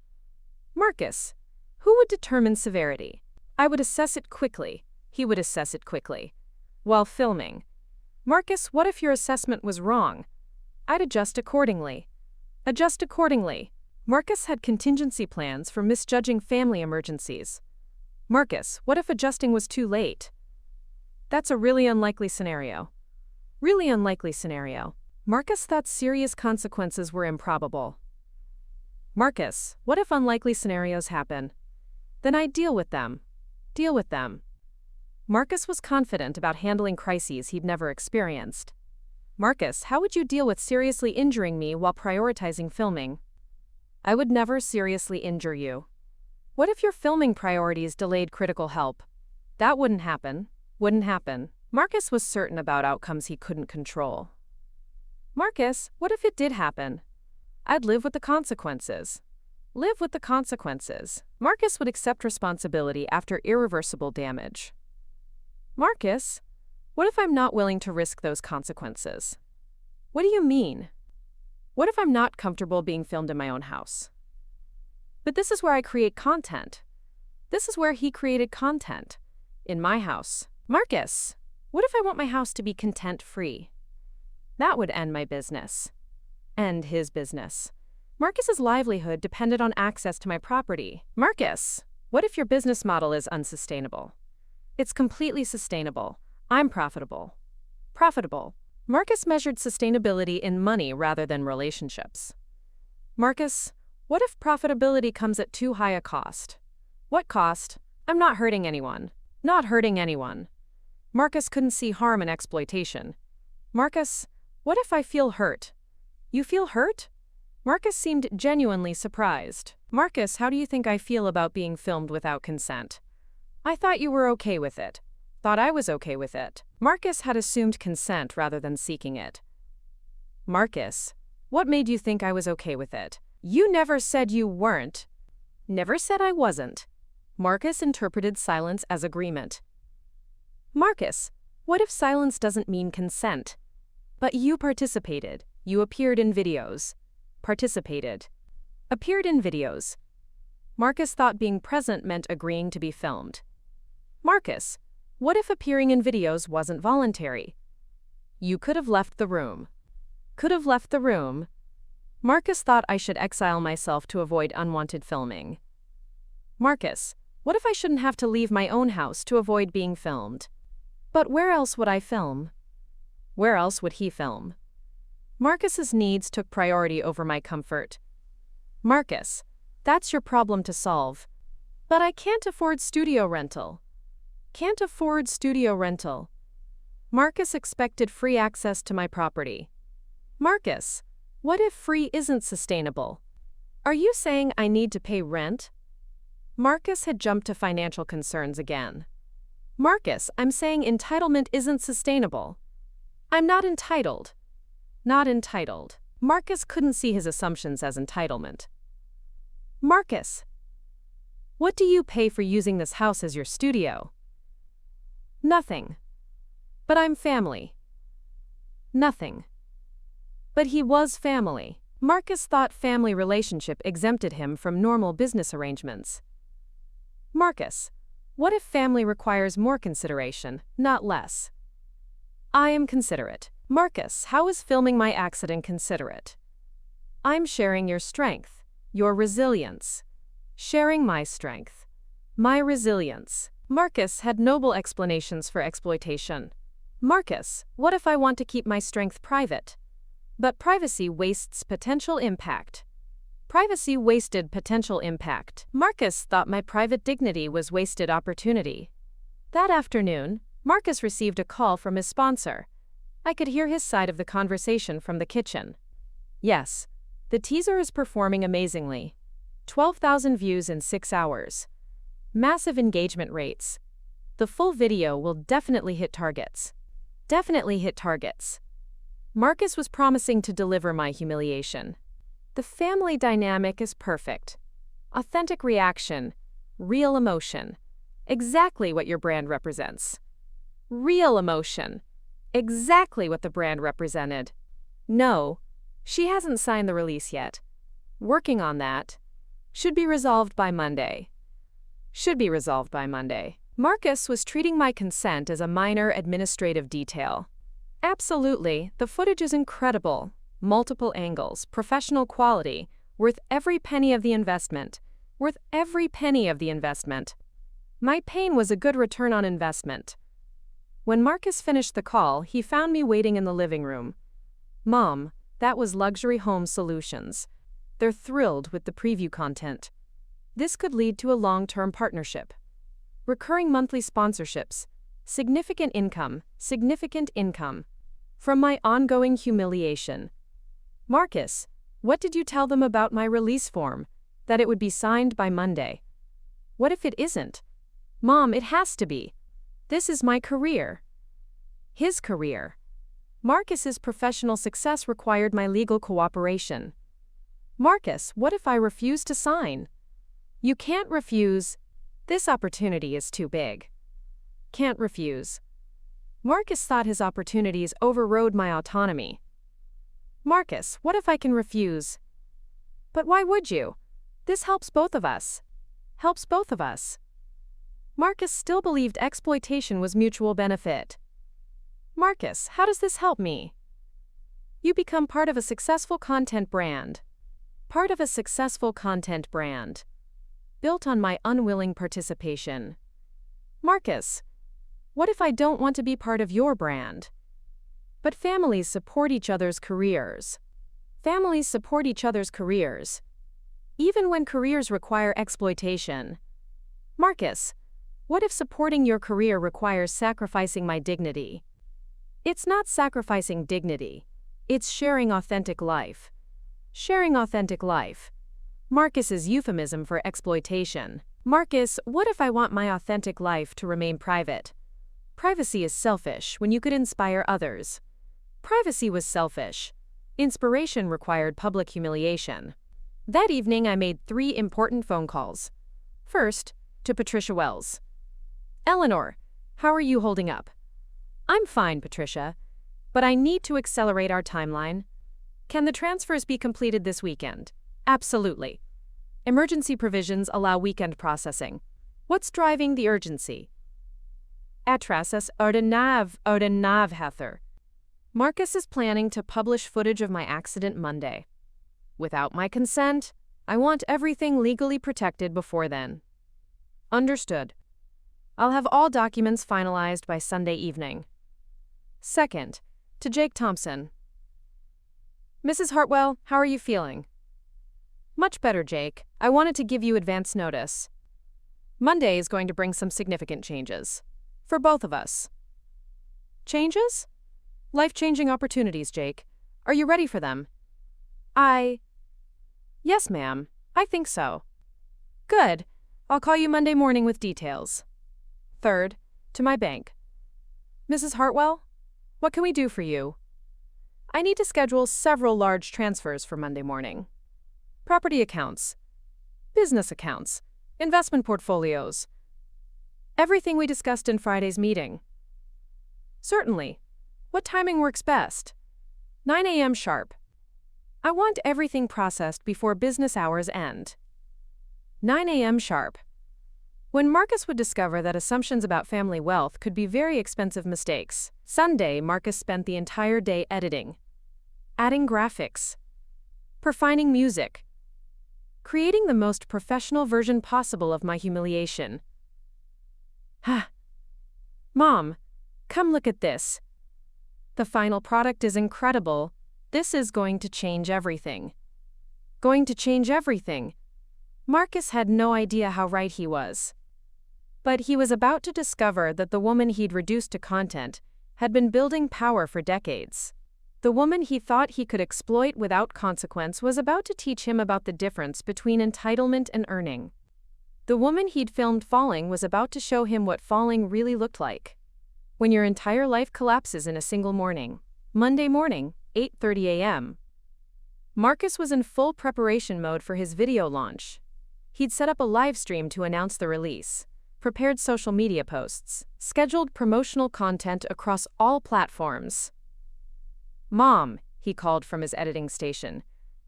Marcus, who would determine severity? I would assess it quickly. He would assess it quickly. While filming. Marcus, what if your assessment was wrong? I'd adjust accordingly. Adjust accordingly. Marcus had contingency plans for misjudging family emergencies. Marcus, what if adjusting was too late? That's a really unlikely scenario. Really unlikely scenario. Marcus thought serious consequences were improbable. Marcus, what if unlikely scenarios happen? Then I deal with them. Deal with them. Marcus was confident about handling crises he'd never experienced. Marcus, how would you deal with seriously injuring me while prioritizing filming? I would never seriously injure you. What if your filming priorities delayed critical help? That wouldn't happen. Wouldn't happen. Marcus was certain about outcomes he couldn't control. Marcus, what if it did happen? I'd live with the consequences. Live with the consequences. Marcus would accept responsibility after irreversible damage. Marcus, what if I'm not willing to risk those consequences? What do you mean? What if I'm not comfortable being filmed in my own house? But this is where I create content. This is where he created content. In my house. Marcus, what if I want my house to be content-free? That would end my business. End his business. Marcus's livelihood depended on access to my property. Marcus, what if your business model is unsustainable? It's completely sustainable. I'm profitable. Profitable. Marcus measured sustainability in money rather than relationships. Marcus, what if profitability comes at too high a cost? What cost? I'm not hurting anyone. Not hurting anyone. Marcus couldn't see harm in exploitation. Marcus, what if I feel hurt? You feel hurt? Marcus seemed genuinely surprised. Marcus, how do you think I feel about being filmed without consent? I thought you were okay with it. Thought I was okay with it. Marcus had assumed consent rather than seeking it. Marcus, what made you think I was okay with it? You never said you weren't. Never said I wasn't. Marcus interpreted silence as agreement. Marcus, what if silence doesn't mean consent? But you participated. You appeared in videos. Participated. Appeared in videos. Marcus thought being present meant agreeing to be filmed. Marcus, what if appearing in videos wasn't voluntary? You could have left the room. Could have left the room. Marcus thought I should exile myself to avoid unwanted filming. Marcus, what if I shouldn't have to leave my own house to avoid being filmed? But where else would I film? Where else would he film? Marcus's needs took priority over my comfort. Marcus, that's your problem to solve. But I can't afford studio rental. Can't afford studio rental. Marcus expected free access to my property. Marcus, what if free isn't sustainable? Are you saying I need to pay rent? Marcus had jumped to financial concerns again. Marcus, I'm saying entitlement isn't sustainable. I'm not entitled. Not entitled. Marcus couldn't see his assumptions as entitlement. Marcus, what do you pay for using this house as your studio? Nothing. But I'm family. Nothing. But he was family. Marcus thought family relationship exempted him from normal business arrangements. Marcus, what if family requires more consideration, not less? I am considerate. Marcus, how is filming my accident considerate? I'm sharing your strength, your resilience. Sharing my strength. My resilience. Marcus had noble explanations for exploitation. Marcus, what if I want to keep my strength private? But privacy wastes potential impact. Privacy wasted potential impact. Marcus thought my private dignity was wasted opportunity. That afternoon, Marcus received a call from his sponsor. I could hear his side of the conversation from the kitchen. Yes, the teaser is performing amazingly. 12,000 views in 6 hours. Massive engagement rates. The full video will definitely hit targets. Definitely hit targets. Marcus was promising to deliver my humiliation. The family dynamic is perfect. Authentic reaction. Real emotion. Exactly what your brand represents. Real emotion. Exactly what the brand represented. No, she hasn't signed the release yet. Working on that. Should be resolved by Monday. Should be resolved by Monday. Marcus was treating my consent as a minor administrative detail. Absolutely, the footage is incredible. Multiple angles, professional quality, worth every penny of the investment. Worth every penny of the investment. My pain was a good return on investment. When Marcus finished the call, he found me waiting in the living room. Mom, that was Luxury Home Solutions. They're thrilled with the preview content. This could lead to a long-term partnership. Recurring monthly sponsorships. Significant income. From my ongoing humiliation. Marcus, what did you tell them about my release form? That it would be signed by Monday. What if it isn't? Mom, it has to be. This is my career. His career. Marcus's professional success required my legal cooperation. Marcus, what if I refuse to sign? You can't refuse. This opportunity is too big. Can't refuse. Marcus thought his opportunities overrode my autonomy. Marcus, what if I can refuse? But why would you? This helps both of us. Helps both of us. Marcus still believed exploitation was mutual benefit. Marcus, how does this help me? You become part of a successful content brand. Part of a successful content brand. Built on my unwilling participation. Marcus, what if I don't want to be part of your brand? But families support each other's careers. Families support each other's careers. Even when careers require exploitation. Marcus, what if supporting your career requires sacrificing my dignity? It's not sacrificing dignity. It's sharing authentic life. Sharing authentic life. Marcus's euphemism for exploitation. Marcus, what if I want my authentic life to remain private? Privacy is selfish when you could inspire others. Privacy was selfish. Inspiration required public humiliation. That evening I made 3 important phone calls. First, to Patricia Wells. Eleanor, how are you holding up? I'm fine, Patricia, but I need to accelerate our timeline. Can the transfers be completed this weekend? Absolutely. Emergency provisions allow weekend processing. What's driving the urgency? Atrases ordenav hether. Marcus is planning to publish footage of my accident Monday. Without my consent, I want everything legally protected before then. Understood. I'll have all documents finalized by Sunday evening. Second, to Jake Thompson. Mrs. Hartwell, how are you feeling? Much better, Jake. I wanted to give you advance notice. Monday is going to bring some significant changes. For both of us. Changes? Life-changing opportunities, Jake. Are you ready for them? Yes, ma'am. I think so. Good. I'll call you Monday morning with details. Third, to my bank. Mrs. Hartwell, what can we do for you? I need to schedule several large transfers for Monday morning. Property accounts, business accounts, investment portfolios. Everything we discussed in Friday's meeting. Certainly. What timing works best? 9 a.m. sharp. I want everything processed before business hours end. 9 a.m. sharp. When Marcus would discover that assumptions about family wealth could be very expensive mistakes, Sunday Marcus spent the entire day editing, adding graphics, refining music, creating the most professional version possible of my humiliation. Mom, come look at this. The final product is incredible. This is going to change everything. Going to change everything. Marcus had no idea how right he was. But he was about to discover that the woman he'd reduced to content had been building power for decades. The woman he thought he could exploit without consequence was about to teach him about the difference between entitlement and earning. The woman he'd filmed falling was about to show him what falling really looked like. When your entire life collapses in a single morning. Monday morning, 8:30 a.m. Marcus was in full preparation mode for his video launch. He'd set up a live stream to announce the release, prepared social media posts, scheduled promotional content across all platforms. Mom, he called from his editing station,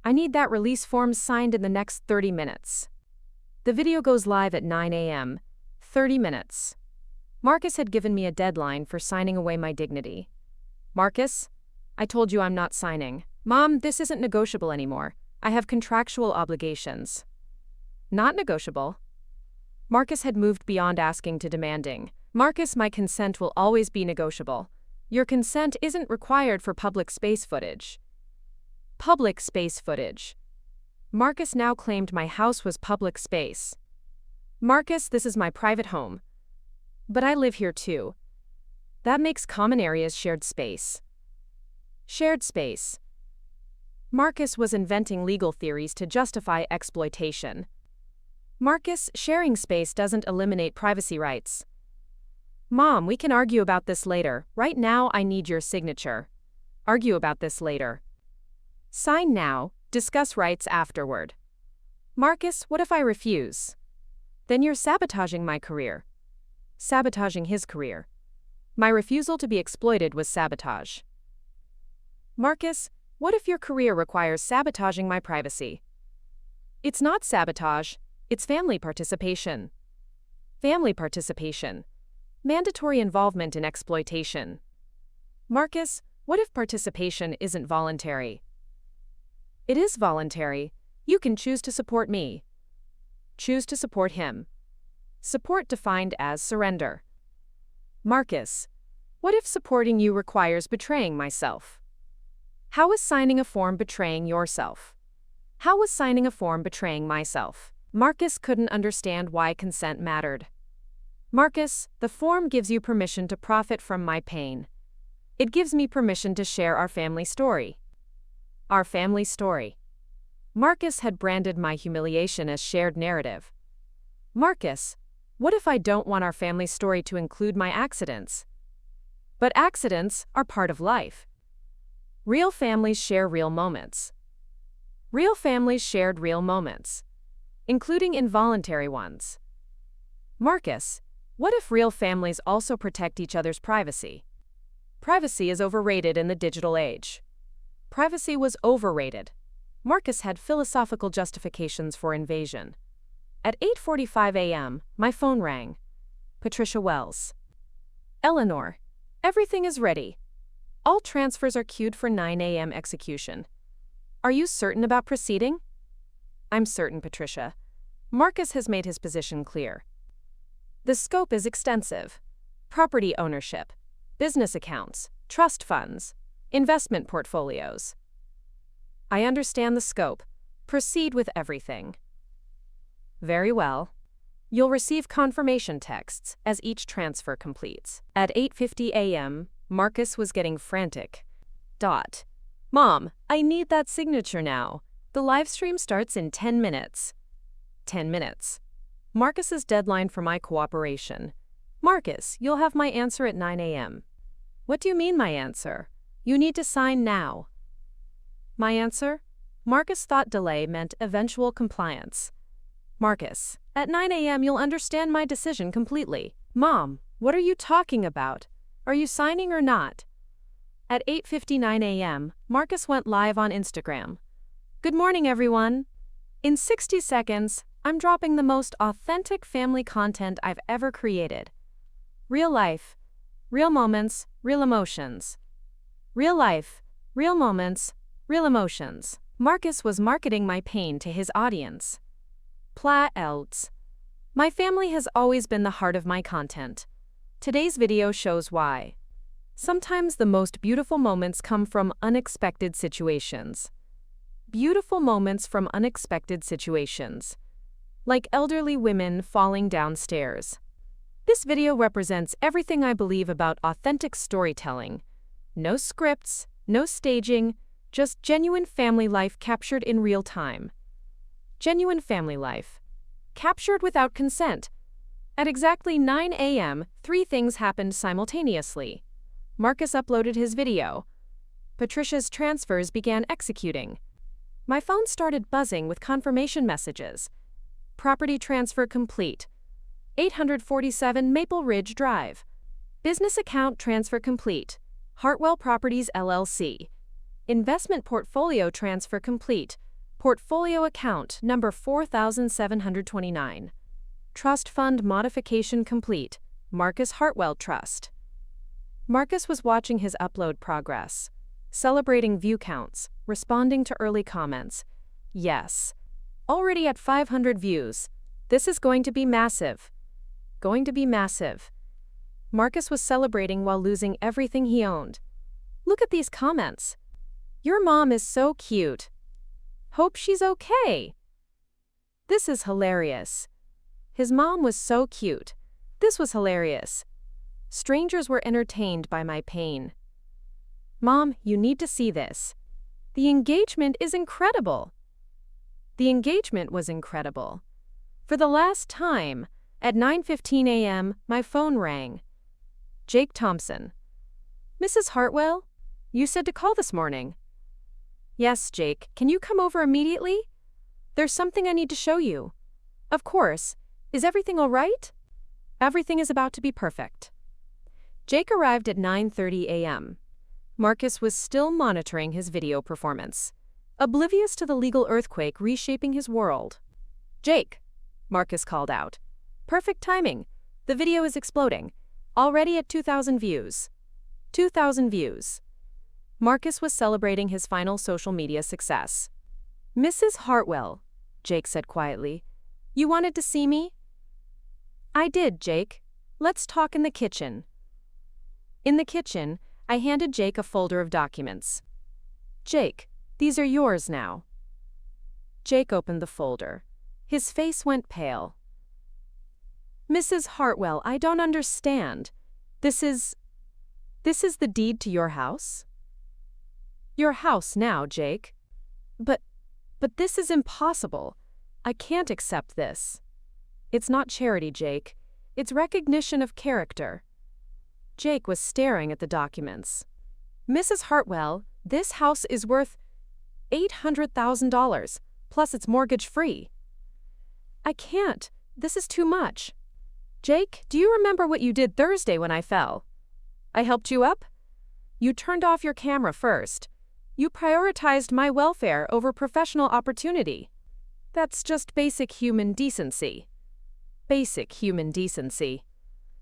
I need that release form signed in the next 30 minutes. The video goes live at 9 a.m., 30 minutes. Marcus had given me a deadline for signing away my dignity. Marcus, I told you I'm not signing. Mom, this isn't negotiable anymore. I have contractual obligations. Not negotiable. Marcus had moved beyond asking to demanding. Marcus, my consent will always be negotiable. Your consent isn't required for public space footage. Public space footage. Marcus now claimed my house was public space. Marcus, this is my private home. But I live here too. That makes common areas shared space. Shared space. Marcus was inventing legal theories to justify exploitation. Marcus, sharing space doesn't eliminate privacy rights. Mom, we can argue about this later. Right now, I need your signature. Argue about this later. Sign now, discuss rights afterward. Marcus, what if I refuse? Then you're sabotaging my career. Sabotaging his career. My refusal to be exploited was sabotage. Marcus, what if your career requires sabotaging my privacy? It's not sabotage, it's family participation. Family participation. Mandatory involvement in exploitation. Marcus, what if participation isn't voluntary? It is voluntary. You can choose to support me. Choose to support him. Support defined as surrender. Marcus, what if supporting you requires betraying myself? How is signing a form betraying yourself? How was signing a form betraying myself? Marcus couldn't understand why consent mattered. Marcus, the form gives you permission to profit from my pain. It gives me permission to share our family story. Our family story. Marcus had branded my humiliation as shared narrative. Marcus, what if I don't want our family story to include my accidents? But accidents are part of life. Real families share real moments. Real families shared real moments, including involuntary ones. Marcus, what if real families also protect each other's privacy? Privacy is overrated in the digital age. Privacy was overrated. Marcus had philosophical justifications for invasion. At 8:45 a.m., my phone rang. Patricia Wells. Eleanor, everything is ready. All transfers are queued for 9 a.m. execution. Are you certain about proceeding? I'm certain, Patricia. Marcus has made his position clear. The scope is extensive. Property ownership, business accounts, trust funds, investment portfolios. I understand the scope. Proceed with everything. Very well. You'll receive confirmation texts as each transfer completes. At 8:50 a.m., Marcus was getting frantic. Mom, I need that signature now. The live stream starts in 10 minutes. 10 minutes. Marcus's deadline for my cooperation. Marcus, you'll have my answer at 9 a.m. What do you mean, my answer? You need to sign now. My answer? Marcus thought delay meant eventual compliance. Marcus, at 9 a.m. you'll understand my decision completely. Mom, what are you talking about? Are you signing or not? At 8:59 a.m., Marcus went live on Instagram. Good morning, everyone. In 60 seconds, I'm dropping the most authentic family content I've ever created. Real life, real moments, real emotions. Real life, real moments, real emotions. Marcus was marketing my pain to his audience. Else. My family has always been the heart of my content. Today's video shows why. Sometimes the most beautiful moments come from unexpected situations. Beautiful moments from unexpected situations. Like elderly women falling downstairs. This video represents everything I believe about authentic storytelling. No scripts, no staging, just genuine family life captured in real time. Genuine family life. Captured without consent. At exactly 9 a.m., 3 things happened simultaneously. Marcus uploaded his video. Patricia's transfers began executing. My phone started buzzing with confirmation messages. Property transfer complete. 847 Maple Ridge Drive. Business account transfer complete. Hartwell Properties LLC. Investment portfolio transfer complete. Portfolio account number 4729. Trust fund modification complete. Marcus Hartwell Trust. Marcus was watching his upload progress, celebrating view counts, responding to early comments. Yes. Already at 500 views. This is going to be massive. Going to be massive. Marcus was celebrating while losing everything he owned. Look at these comments. Your mom is so cute. Hope she's okay. This is hilarious. His mom was so cute. This was hilarious. Strangers were entertained by my pain. Mom, you need to see this. The engagement is incredible. The engagement was incredible. For the last time, at 9:15 a.m., my phone rang. Jake Thompson. Mrs. Hartwell, you said to call this morning. Yes, Jake, can you come over immediately? There's something I need to show you. Of course. Is everything all right? Everything is about to be perfect. Jake arrived at 9:30 a.m. Marcus was still monitoring his video performance, oblivious to the legal earthquake reshaping his world. Jake, Marcus called out. Perfect timing. The video is exploding. Already at 2,000 views. 2,000 views. Marcus was celebrating his final social media success. Mrs. Hartwell, Jake said quietly. You wanted to see me? I did, Jake. Let's talk in the kitchen. In the kitchen, I handed Jake a folder of documents. Jake, these are yours now. Jake opened the folder. His face went pale. Mrs. Hartwell, I don't understand. This is the deed to your house? Your house now, Jake. But this is impossible. I can't accept this. It's not charity, Jake. It's recognition of character. Jake was staring at the documents. Mrs. Hartwell, this house is worth $800,000, plus it's mortgage-free. I can't. This is too much. Jake, do you remember what you did Thursday when I fell? I helped you up? You turned off your camera first. You prioritized my welfare over professional opportunity. That's just basic human decency. Basic human decency.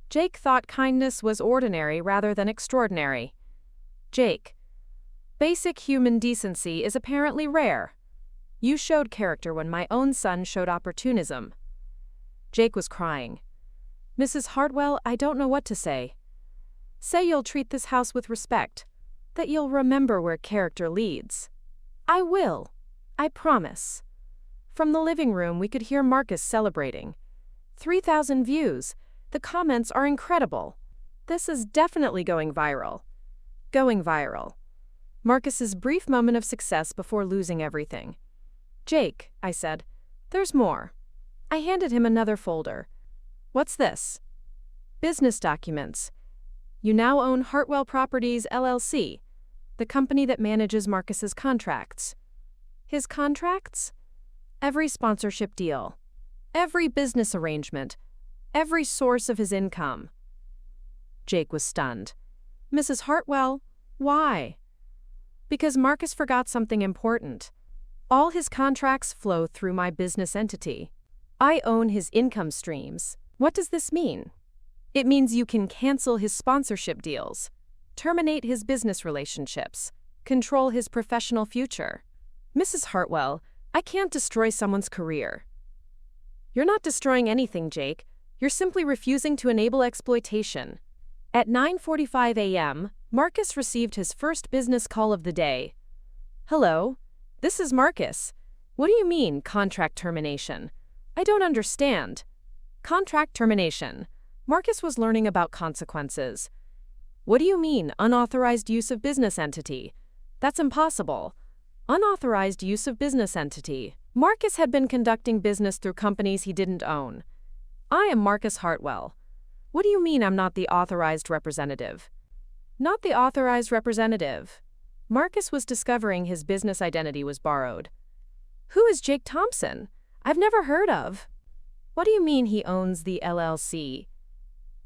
Jake thought kindness was ordinary rather than extraordinary. Jake, basic human decency is apparently rare. You showed character when my own son showed opportunism. Jake was crying. Mrs. Hartwell, I don't know what to say. Say you'll treat this house with respect, that you'll remember where character leads. I will. I promise. From the living room, we could hear Marcus celebrating. 3,000 views. The comments are incredible. This is definitely going viral. Going viral. Marcus's brief moment of success before losing everything. Jake, I said, there's more. I handed him another folder. What's this? Business documents. You now own Hartwell Properties, LLC, the company that manages Marcus's contracts. His contracts? Every sponsorship deal. Every business arrangement. Every source of his income. Jake was stunned. Mrs. Hartwell, why? Because Marcus forgot something important. All his contracts flow through my business entity. I own his income streams. What does this mean? It means you can cancel his sponsorship deals, terminate his business relationships, control his professional future. Mrs. Hartwell, I can't destroy someone's career. You're not destroying anything, Jake. You're simply refusing to enable exploitation. At 9:45 a.m., Marcus received his first business call of the day. Hello, this is Marcus. What do you mean, contract termination? I don't understand. Contract termination. Marcus was learning about consequences. What do you mean, unauthorized use of business entity? That's impossible. Unauthorized use of business entity. Marcus had been conducting business through companies he didn't own. I am Marcus Hartwell. What do you mean I'm not the authorized representative? Not the authorized representative. Marcus was discovering his business identity was borrowed. Who is Jake Thompson? I've never heard of. What do you mean he owns the LLC?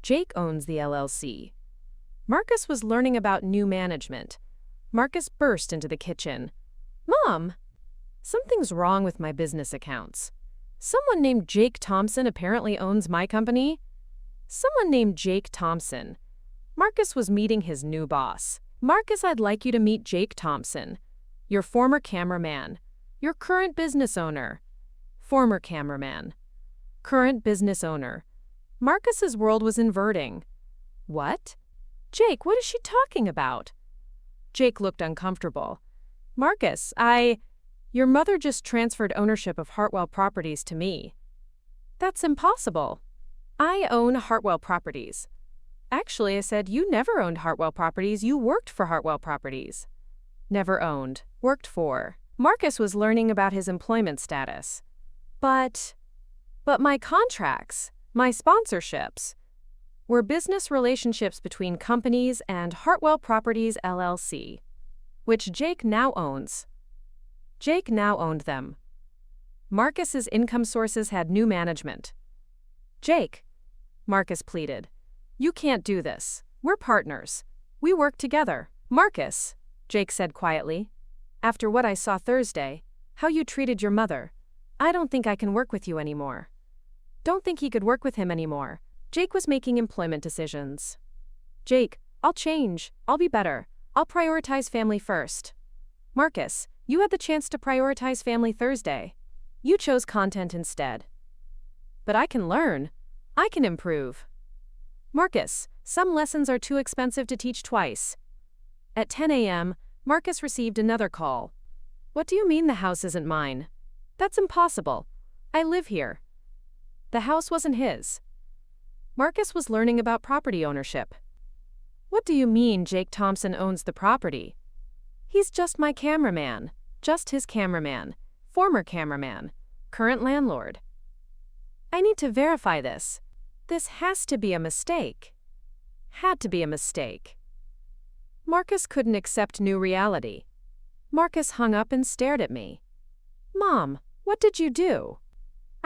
Jake owns the LLC. Marcus was learning about new management. Marcus burst into the kitchen. Mom! Something's wrong with my business accounts. Someone named Jake Thompson apparently owns my company. Someone named Jake Thompson. Marcus was meeting his new boss. Marcus, I'd like you to meet Jake Thompson, your former cameraman, your current business owner. Former cameraman. Current business owner. Marcus's world was inverting. What? Jake, what is she talking about? Jake looked uncomfortable. Marcus, Your mother just transferred ownership of Hartwell Properties to me. That's impossible. I own Hartwell Properties. Actually, I said you never owned Hartwell Properties, you worked for Hartwell Properties. Never owned, worked for. Marcus was learning about his employment status. But my contracts, my sponsorships, were business relationships between companies and Hartwell Properties LLC, which Jake now owns. Jake now owned them. Marcus's income sources had new management. Jake, Marcus pleaded, you can't do this. We're partners. We work together. Marcus, Jake said quietly, after what I saw Thursday, how you treated your mother, I don't think I can work with you anymore. Don't think he could work with him anymore. Jake was making employment decisions. Jake, I'll change. I'll be better. I'll prioritize family first. Marcus, you had the chance to prioritize family Thursday. You chose content instead. But I can learn. I can improve. Marcus, some lessons are too expensive to teach twice. At 10 a.m., Marcus received another call. What do you mean the house isn't mine? That's impossible. I live here. The house wasn't his. Marcus was learning about property ownership. What do you mean Jake Thompson owns the property? He's just my cameraman, just his cameraman, former cameraman, current landlord. I need to verify this. This has to be a mistake. Had to be a mistake. Marcus couldn't accept new reality. Marcus hung up and stared at me. Mom, what did you do?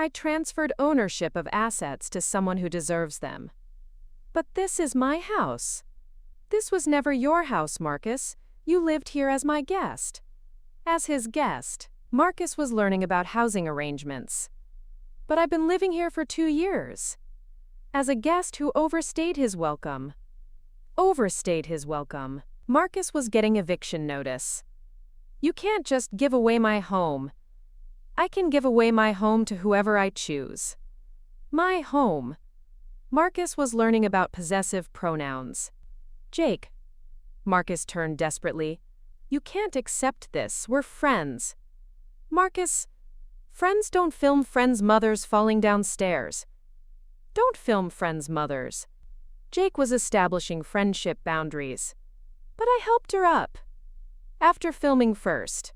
I transferred ownership of assets to someone who deserves them. But this is my house. This was never your house, Marcus. You lived here as my guest. As his guest, Marcus was learning about housing arrangements. But I've been living here for 2 years. As a guest who overstayed his welcome. Marcus was getting eviction notice. You can't just give away my home. I can give away my home to whoever I choose. My home. Marcus was learning about possessive pronouns. Jake. Marcus turned desperately. You can't accept this. We're friends. Marcus, friends don't film friends' mothers falling down stairs. Don't film friends' mothers. Jake was establishing friendship boundaries. But I helped her up. After filming first,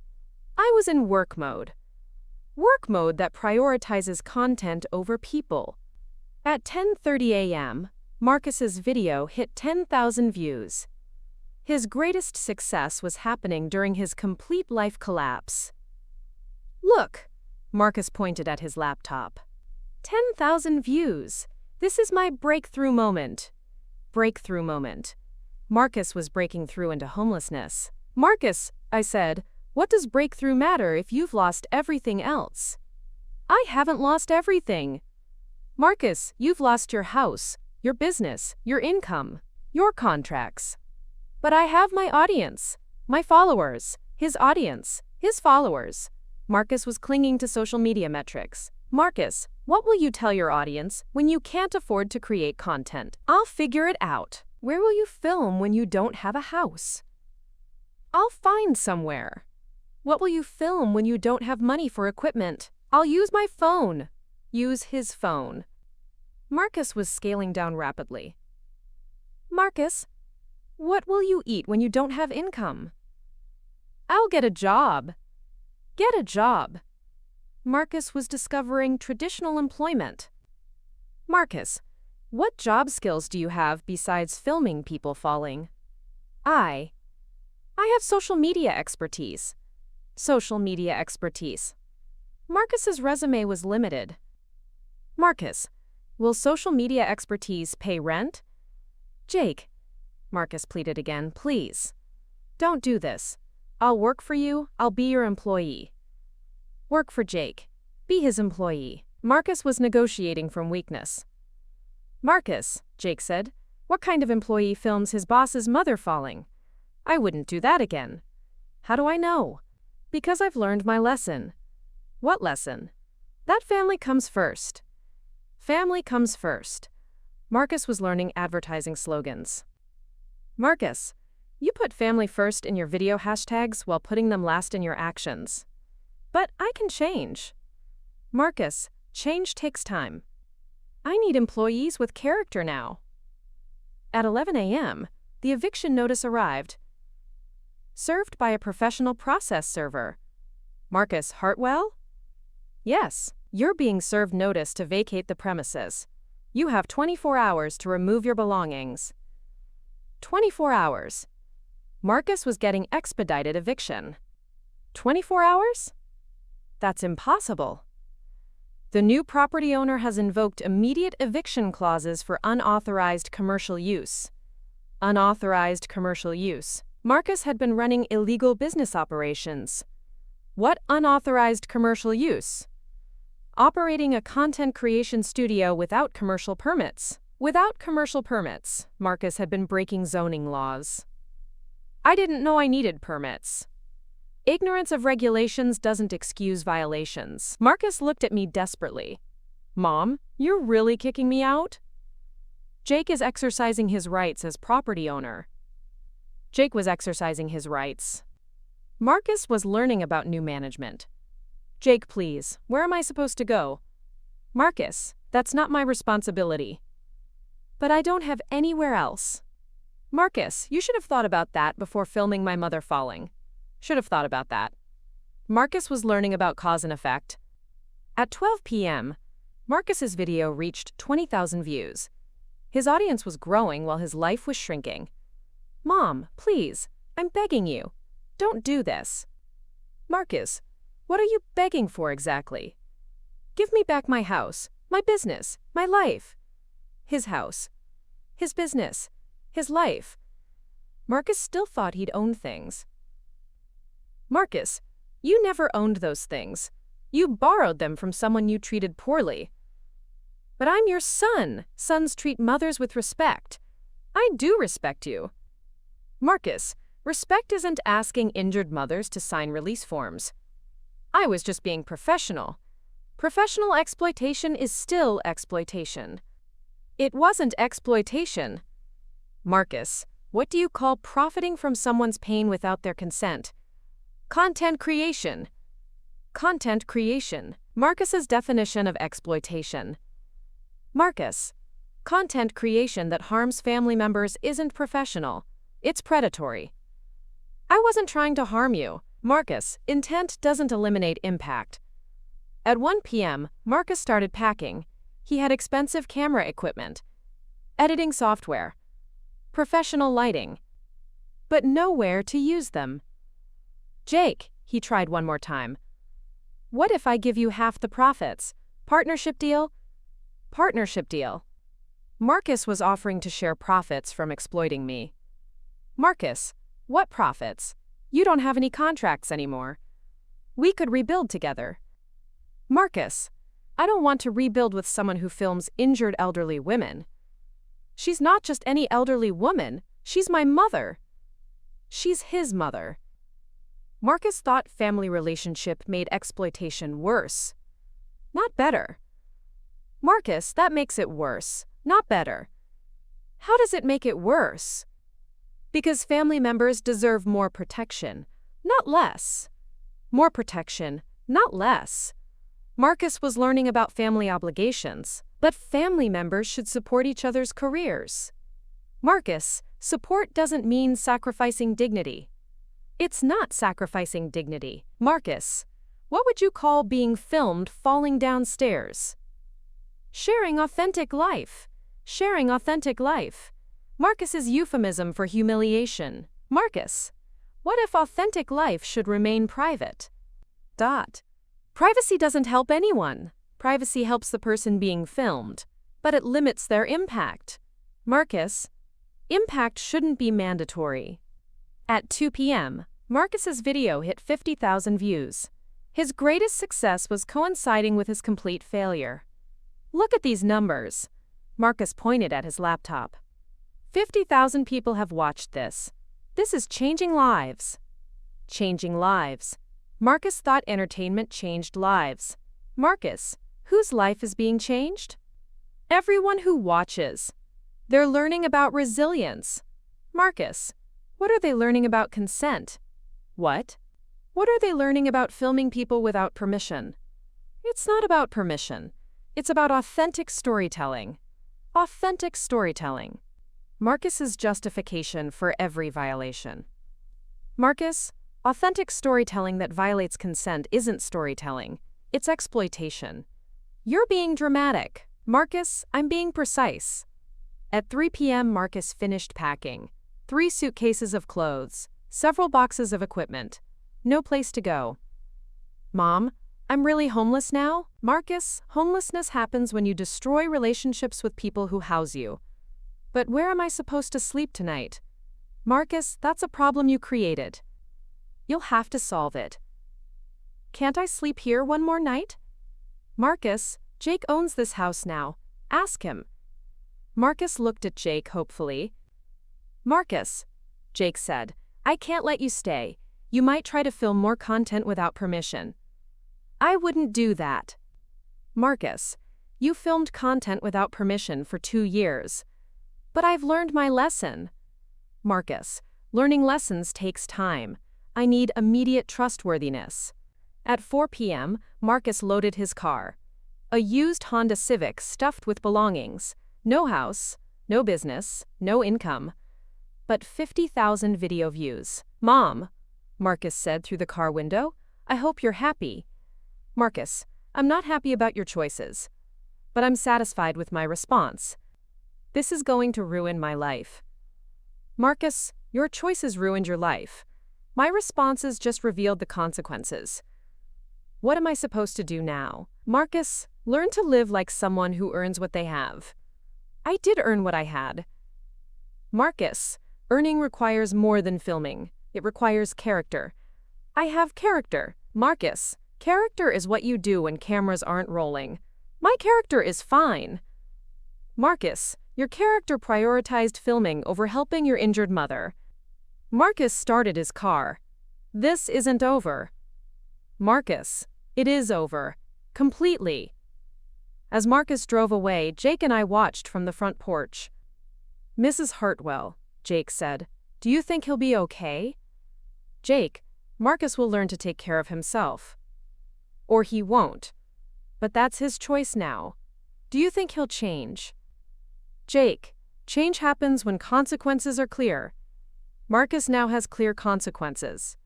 I was in work mode. Work mode that prioritizes content over people. At 10:30 a.m., Marcus's video hit 10,000 views. His greatest success was happening during his complete life collapse. Look, Marcus pointed at his laptop. 10,000 views. This is my breakthrough moment. Breakthrough moment. Marcus was breaking through into homelessness. Marcus, I said, what does breakthrough matter if you've lost everything else? I haven't lost everything. Marcus, you've lost your house, your business, your income, your contracts. But I have my audience, my followers, his audience, his followers. Marcus was clinging to social media metrics. Marcus, what will you tell your audience when you can't afford to create content? I'll figure it out. Where will you film when you don't have a house? I'll find somewhere. What will you film when you don't have money for equipment? I'll use my phone. Use his phone. Marcus was scaling down rapidly. Marcus, what will you eat when you don't have income? I'll get a job. Get a job. Marcus was discovering traditional employment. Marcus, what job skills do you have besides filming people falling? I have social media expertise. Social media expertise. Marcus's resume was limited. Marcus, will social media expertise pay rent? Jake, Marcus pleaded again, please. Don't do this. I'll work for you, I'll be your employee. Work for Jake. Be his employee. Marcus was negotiating from weakness. Marcus, Jake said, what kind of employee films his boss's mother falling? I wouldn't do that again. How do I know? Because I've learned my lesson. What lesson? That family comes first. Family comes first. Marcus was learning advertising slogans. Marcus, you put family first in your video hashtags while putting them last in your actions. But I can change. Marcus, change takes time. I need employees with character now. At 11 a.m., the eviction notice arrived. Served by a professional process server. Marcus Hartwell? Yes, you're being served notice to vacate the premises. You have 24 hours to remove your belongings. 24 hours. Marcus was getting expedited eviction. 24 hours? That's impossible. The new property owner has invoked immediate eviction clauses for unauthorized commercial use. Unauthorized commercial use. Marcus had been running illegal business operations. What unauthorized commercial use? Operating a content creation studio without commercial permits. Without commercial permits, Marcus had been breaking zoning laws. I didn't know I needed permits. Ignorance of regulations doesn't excuse violations. Marcus looked at me desperately. Mom, you're really kicking me out? Jake is exercising his rights as property owner. Jake was exercising his rights. Marcus was learning about new management. Jake, please, where am I supposed to go? Marcus, that's not my responsibility. But I don't have anywhere else. Marcus, you should have thought about that before filming my mother falling. Should have thought about that. Marcus was learning about cause and effect. At 12 p.m., Marcus's video reached 20,000 views. His audience was growing while his life was shrinking. Mom, please, I'm begging you. Don't do this. Marcus, what are you begging for exactly? Give me back my house, my business, my life. His house. His business. His life. Marcus still thought he'd owned things. Marcus, you never owned those things. You borrowed them from someone you treated poorly. But I'm your son. Sons treat mothers with respect. I do respect you. Marcus, respect isn't asking injured mothers to sign release forms. I was just being professional. Professional exploitation is still exploitation. It wasn't exploitation. Marcus, what do you call profiting from someone's pain without their consent? Content creation. Content creation. Marcus's definition of exploitation. Marcus, content creation that harms family members isn't professional. It's predatory. I wasn't trying to harm you. Marcus, intent doesn't eliminate impact. At 1 p.m., Marcus started packing. He had expensive camera equipment, editing software, professional lighting, but nowhere to use them. Jake, he tried one more time. What if I give you half the profits? Partnership deal? Partnership deal. Marcus was offering to share profits from exploiting me. Marcus, what profits? You don't have any contracts anymore. We could rebuild together. Marcus, I don't want to rebuild with someone who films injured elderly women. She's not just any elderly woman, she's my mother. She's his mother. Marcus thought family relationship made exploitation worse, not better. Marcus, that makes it worse, not better. How does it make it worse? Because family members deserve more protection, not less. More protection, not less. Marcus was learning about family obligations, but family members should support each other's careers. Marcus, support doesn't mean sacrificing dignity. It's not sacrificing dignity. Marcus, what would you call being filmed falling downstairs? Sharing authentic life. Sharing authentic life. Marcus's euphemism for humiliation. Marcus, what if authentic life should remain private? Privacy doesn't help anyone. Privacy helps the person being filmed, but it limits their impact. Marcus, impact shouldn't be mandatory. At 2 p.m., Marcus's video hit 50,000 views. His greatest success was coinciding with his complete failure. Look at these numbers. Marcus pointed at his laptop. 50,000 people have watched this. This is changing lives. Changing lives. Marcus thought entertainment changed lives. Marcus, whose life is being changed? Everyone who watches. They're learning about resilience. Marcus, what are they learning about consent? What? What are they learning about filming people without permission? It's not about permission. It's about authentic storytelling. Authentic storytelling. Marcus's justification for every violation. Marcus, authentic storytelling that violates consent isn't storytelling. It's exploitation. You're being dramatic. Marcus, I'm being precise. At 3 p.m., Marcus finished packing. 3 suitcases of clothes, several boxes of equipment. No place to go. Mom, I'm really homeless now? Marcus, homelessness happens when you destroy relationships with people who house you. But where am I supposed to sleep tonight? Marcus, that's a problem you created. You'll have to solve it. Can't I sleep here one more night? Marcus, Jake owns this house now. Ask him. Marcus looked at Jake hopefully. Marcus, Jake said, I can't let you stay. You might try to film more content without permission. I wouldn't do that. Marcus, you filmed content without permission for 2 years. But I've learned my lesson. Marcus, learning lessons takes time. I need immediate trustworthiness. At 4 p.m., Marcus loaded his car. A used Honda Civic stuffed with belongings. No house, no business, no income. But 50,000 video views. Mom, Marcus said through the car window, I hope you're happy. Marcus, I'm not happy about your choices. But I'm satisfied with my response. This is going to ruin my life. Marcus, your choices ruined your life. My responses just revealed the consequences. What am I supposed to do now? Marcus, learn to live like someone who earns what they have. I did earn what I had. Marcus, earning requires more than filming. It requires character. I have character. Marcus, character is what you do when cameras aren't rolling. My character is fine. Marcus, your character prioritized filming over helping your injured mother. Marcus started his car. This isn't over. Marcus, it is over. Completely. As Marcus drove away, Jake and I watched from the front porch. Mrs. Hartwell, Jake said, do you think he'll be okay? Jake, Marcus will learn to take care of himself. Or he won't. But that's his choice now. Do you think he'll change? Jake, change happens when consequences are clear. Marcus now has clear consequences.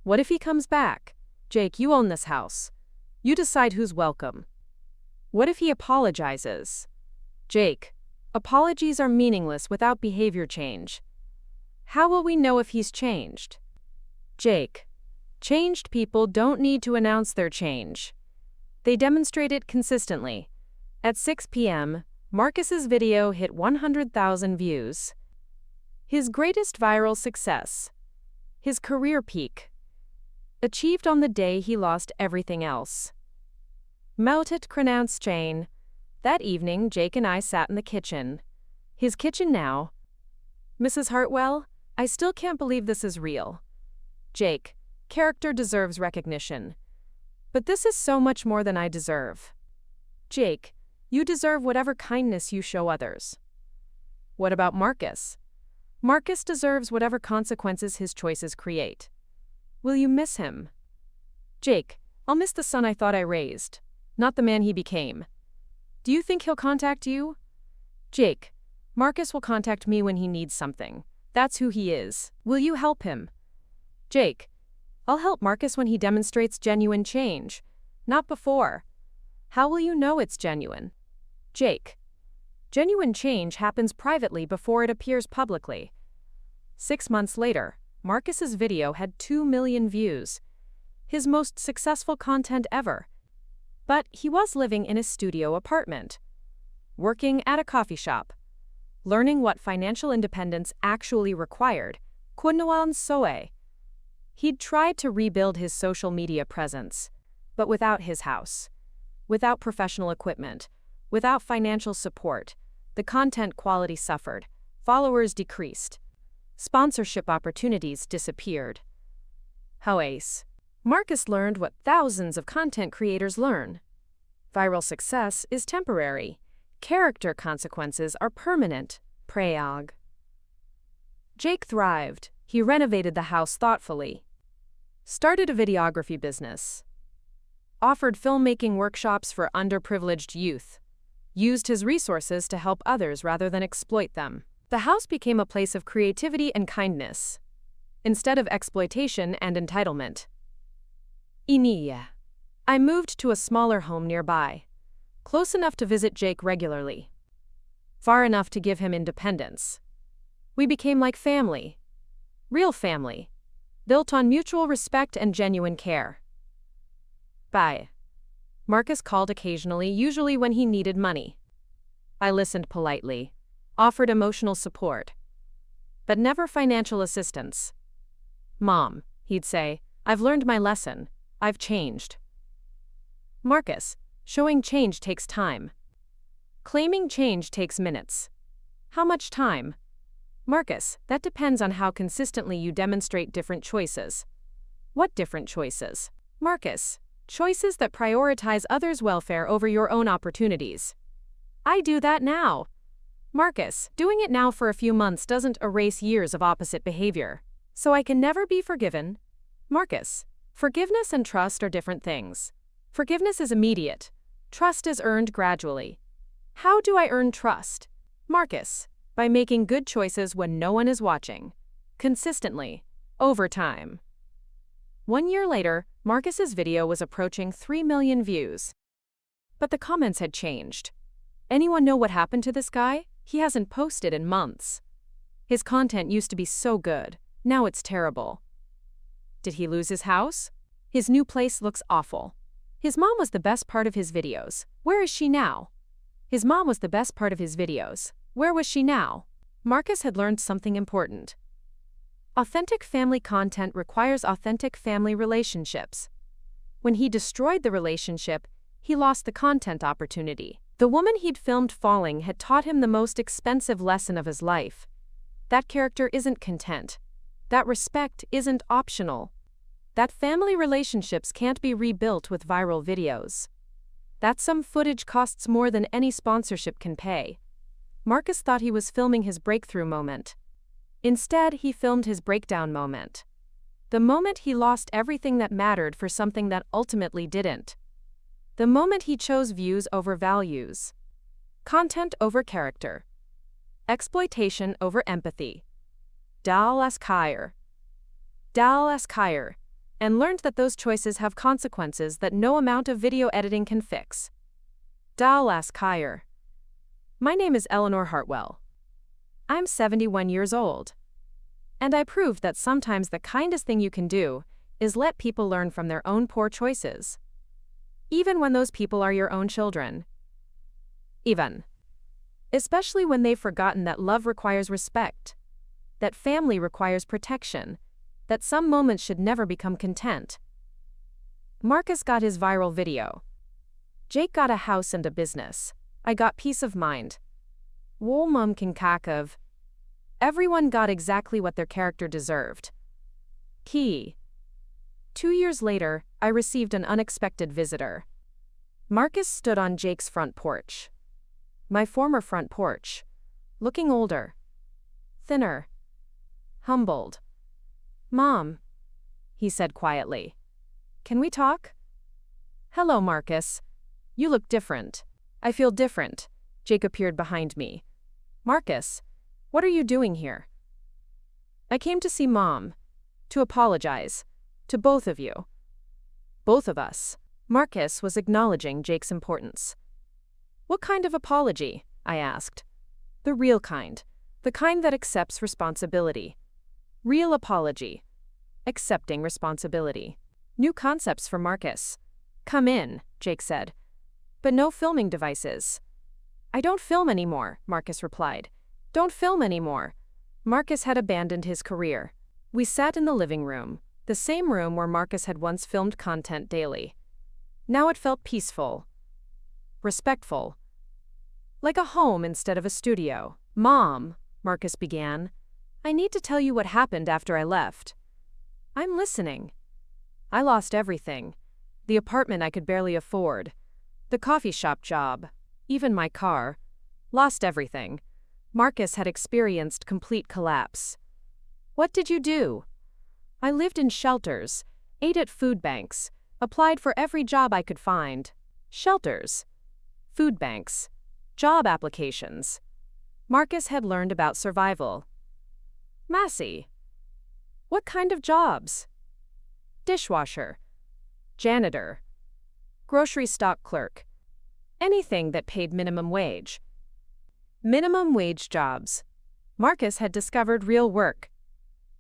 What if he comes back? Jake, you own this house. You decide who's welcome. What if he apologizes? Jake, apologies are meaningless without behavior change. How will we know if he's changed? Jake, changed people don't need to announce their change. They demonstrate it consistently. At 6 p.m., Marcus's video hit 100,000 views. His greatest viral success. His career peak. Achieved on the day he lost everything else. Melted Kranounce Chain. That evening, Jake and I sat in the kitchen. His kitchen now. Mrs. Hartwell, I still can't believe this is real. Jake, character deserves recognition. But this is so much more than I deserve. Jake, you deserve whatever kindness you show others. What about Marcus? Marcus deserves whatever consequences his choices create. Will you miss him? Jake, I'll miss the son I thought I raised, not the man he became. Do you think he'll contact you? Jake, Marcus will contact me when he needs something. That's who he is. Will you help him? Jake, I'll help Marcus when he demonstrates genuine change, not before. How will you know it's genuine? Jake, genuine change happens privately before it appears publicly. 6 months later, Marcus's video had 2 million views. His most successful content ever. But he was living in a studio apartment, working at a coffee shop, learning what financial independence actually required. Kunwan Soe. He'd tried to rebuild his social media presence, but without his house, without professional equipment, without financial support, the content quality suffered, followers decreased, sponsorship opportunities disappeared. However, Marcus learned what thousands of content creators learn. Viral success is temporary. Character consequences are permanent. Prayag. Jake thrived. He renovated the house thoughtfully. Started a videography business. Offered filmmaking workshops for underprivileged youth. Used his resources to help others rather than exploit them. The house became a place of creativity and kindness, instead of exploitation and entitlement. Iniya. I moved to a smaller home nearby, close enough to visit Jake regularly, far enough to give him independence. We became like family. Real family, built on mutual respect and genuine care. Bye. Marcus called occasionally, usually when he needed money. I listened politely, offered emotional support, but never financial assistance. Mom, he'd say, I've learned my lesson. I've changed. Marcus, showing change takes time. Claiming change takes minutes. How much time? Marcus, that depends on how consistently you demonstrate different choices. What different choices? Marcus, choices that prioritize others' welfare over your own opportunities. I do that now. Marcus, doing it now for a few months doesn't erase years of opposite behavior. So I can never be forgiven? Marcus, forgiveness and trust are different things. Forgiveness is immediate. Trust is earned gradually. How do I earn trust? Marcus, by making good choices when no one is watching. Consistently. Over time. 1 year later, Marcus's video was approaching 3 million views. But the comments had changed. Anyone know what happened to this guy? He hasn't posted in months. His content used to be so good. Now it's terrible. Did he lose his house? His new place looks awful. His mom was the best part of his videos. Where is she now? His mom was the best part of his videos. Where was she now? Marcus had learned something important. Authentic family content requires authentic family relationships. When he destroyed the relationship, he lost the content opportunity. The woman he'd filmed falling had taught him the most expensive lesson of his life. That character isn't content. That respect isn't optional. That family relationships can't be rebuilt with viral videos. That some footage costs more than any sponsorship can pay. Marcus thought he was filming his breakthrough moment. Instead, he filmed his breakdown moment. The moment he lost everything that mattered for something that ultimately didn't. The moment he chose views over values. Content over character. Exploitation over empathy. Dal as Khair. And learned that those choices have consequences that no amount of video editing can fix. Dal as Khair. My name is Eleanor Hartwell. I'm 71 years old. And I proved that sometimes the kindest thing you can do is let people learn from their own poor choices. Even when those people are your own children. Even. Especially when they've forgotten that love requires respect. That family requires protection. That some moments should never become content. Marcus got his viral video. Jake got a house and a business. I got peace of mind. Wolmum Kinkakov. Everyone got exactly what their character deserved. Key. 2 years later, I received an unexpected visitor. Marcus stood on Jake's front porch. My former front porch. Looking older. Thinner. Humbled. Mom, he said quietly. Can we talk? Hello, Marcus. You look different. I feel different. Jake appeared behind me. Marcus, what are you doing here? I came to see Mom. To apologize. To both of you. Both of us. Marcus was acknowledging Jake's importance. What kind of apology? I asked. The real kind. The kind that accepts responsibility. Real apology. Accepting responsibility. New concepts for Marcus. Come in, Jake said. But no filming devices. I don't film anymore, Marcus replied. Don't film anymore. Marcus had abandoned his career. We sat in the living room, the same room where Marcus had once filmed content daily. Now it felt peaceful. Respectful. Like a home instead of a studio. Mom, Marcus began, I need to tell you what happened after I left. I'm listening. I lost everything. The apartment I could barely afford. The coffee shop job. Even my car. Lost everything. Marcus had experienced complete collapse. What did you do? I lived in shelters, ate at food banks, applied for every job I could find. Shelters. Food banks. Job applications. Marcus had learned about survival. Massey. What kind of jobs? Dishwasher. Janitor. Grocery stock clerk. Anything that paid minimum wage. Minimum wage jobs. Marcus had discovered real work.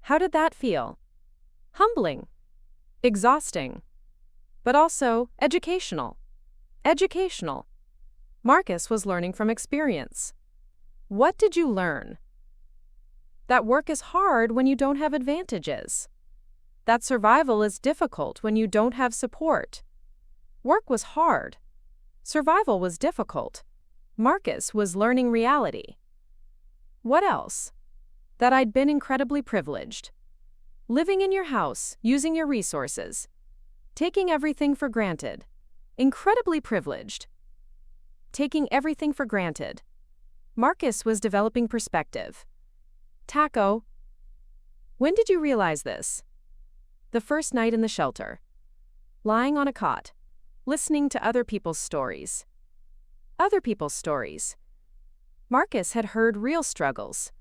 How did that feel? Humbling. Exhausting. But also educational. Educational. Marcus was learning from experience. What did you learn? That work is hard when you don't have advantages. That survival is difficult when you don't have support. Work was hard. Survival was difficult. Marcus was learning reality. What else? That I'd been incredibly privileged. Living in your house, using your resources. Taking everything for granted. Incredibly privileged. Taking everything for granted. Marcus was developing perspective. Taco. When did you realize this? The first night in the shelter. Lying on a cot. Listening to other people's stories. Other people's stories. Marcus had heard real struggles.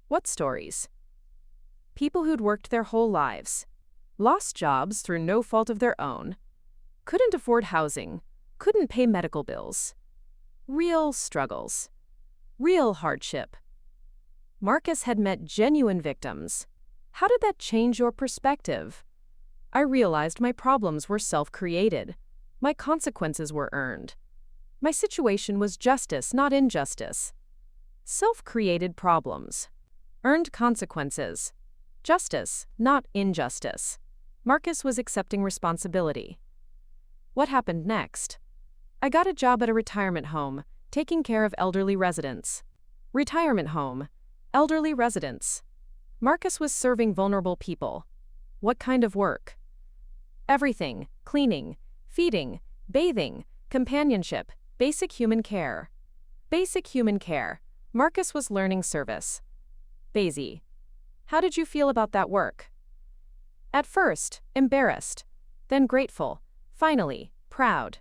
What stories? People who'd worked their whole lives. Lost jobs through no fault of their own. Couldn't afford housing. Couldn't pay medical bills. Real struggles. Real hardship. Marcus had met genuine victims. How did that change your perspective? I realized my problems were self-created. My consequences were earned. My situation was justice, not injustice. Self-created problems. Earned consequences. Justice, not injustice. Marcus was accepting responsibility. What happened next? I got a job at a retirement home, taking care of elderly residents. Retirement home. Elderly residents. Marcus was serving vulnerable people. What kind of work? Everything: cleaning, feeding, bathing, companionship, basic human care. Basic human care. Marcus was learning service. Basie. How did you feel about that work? At first, embarrassed. Then grateful. Finally, proud.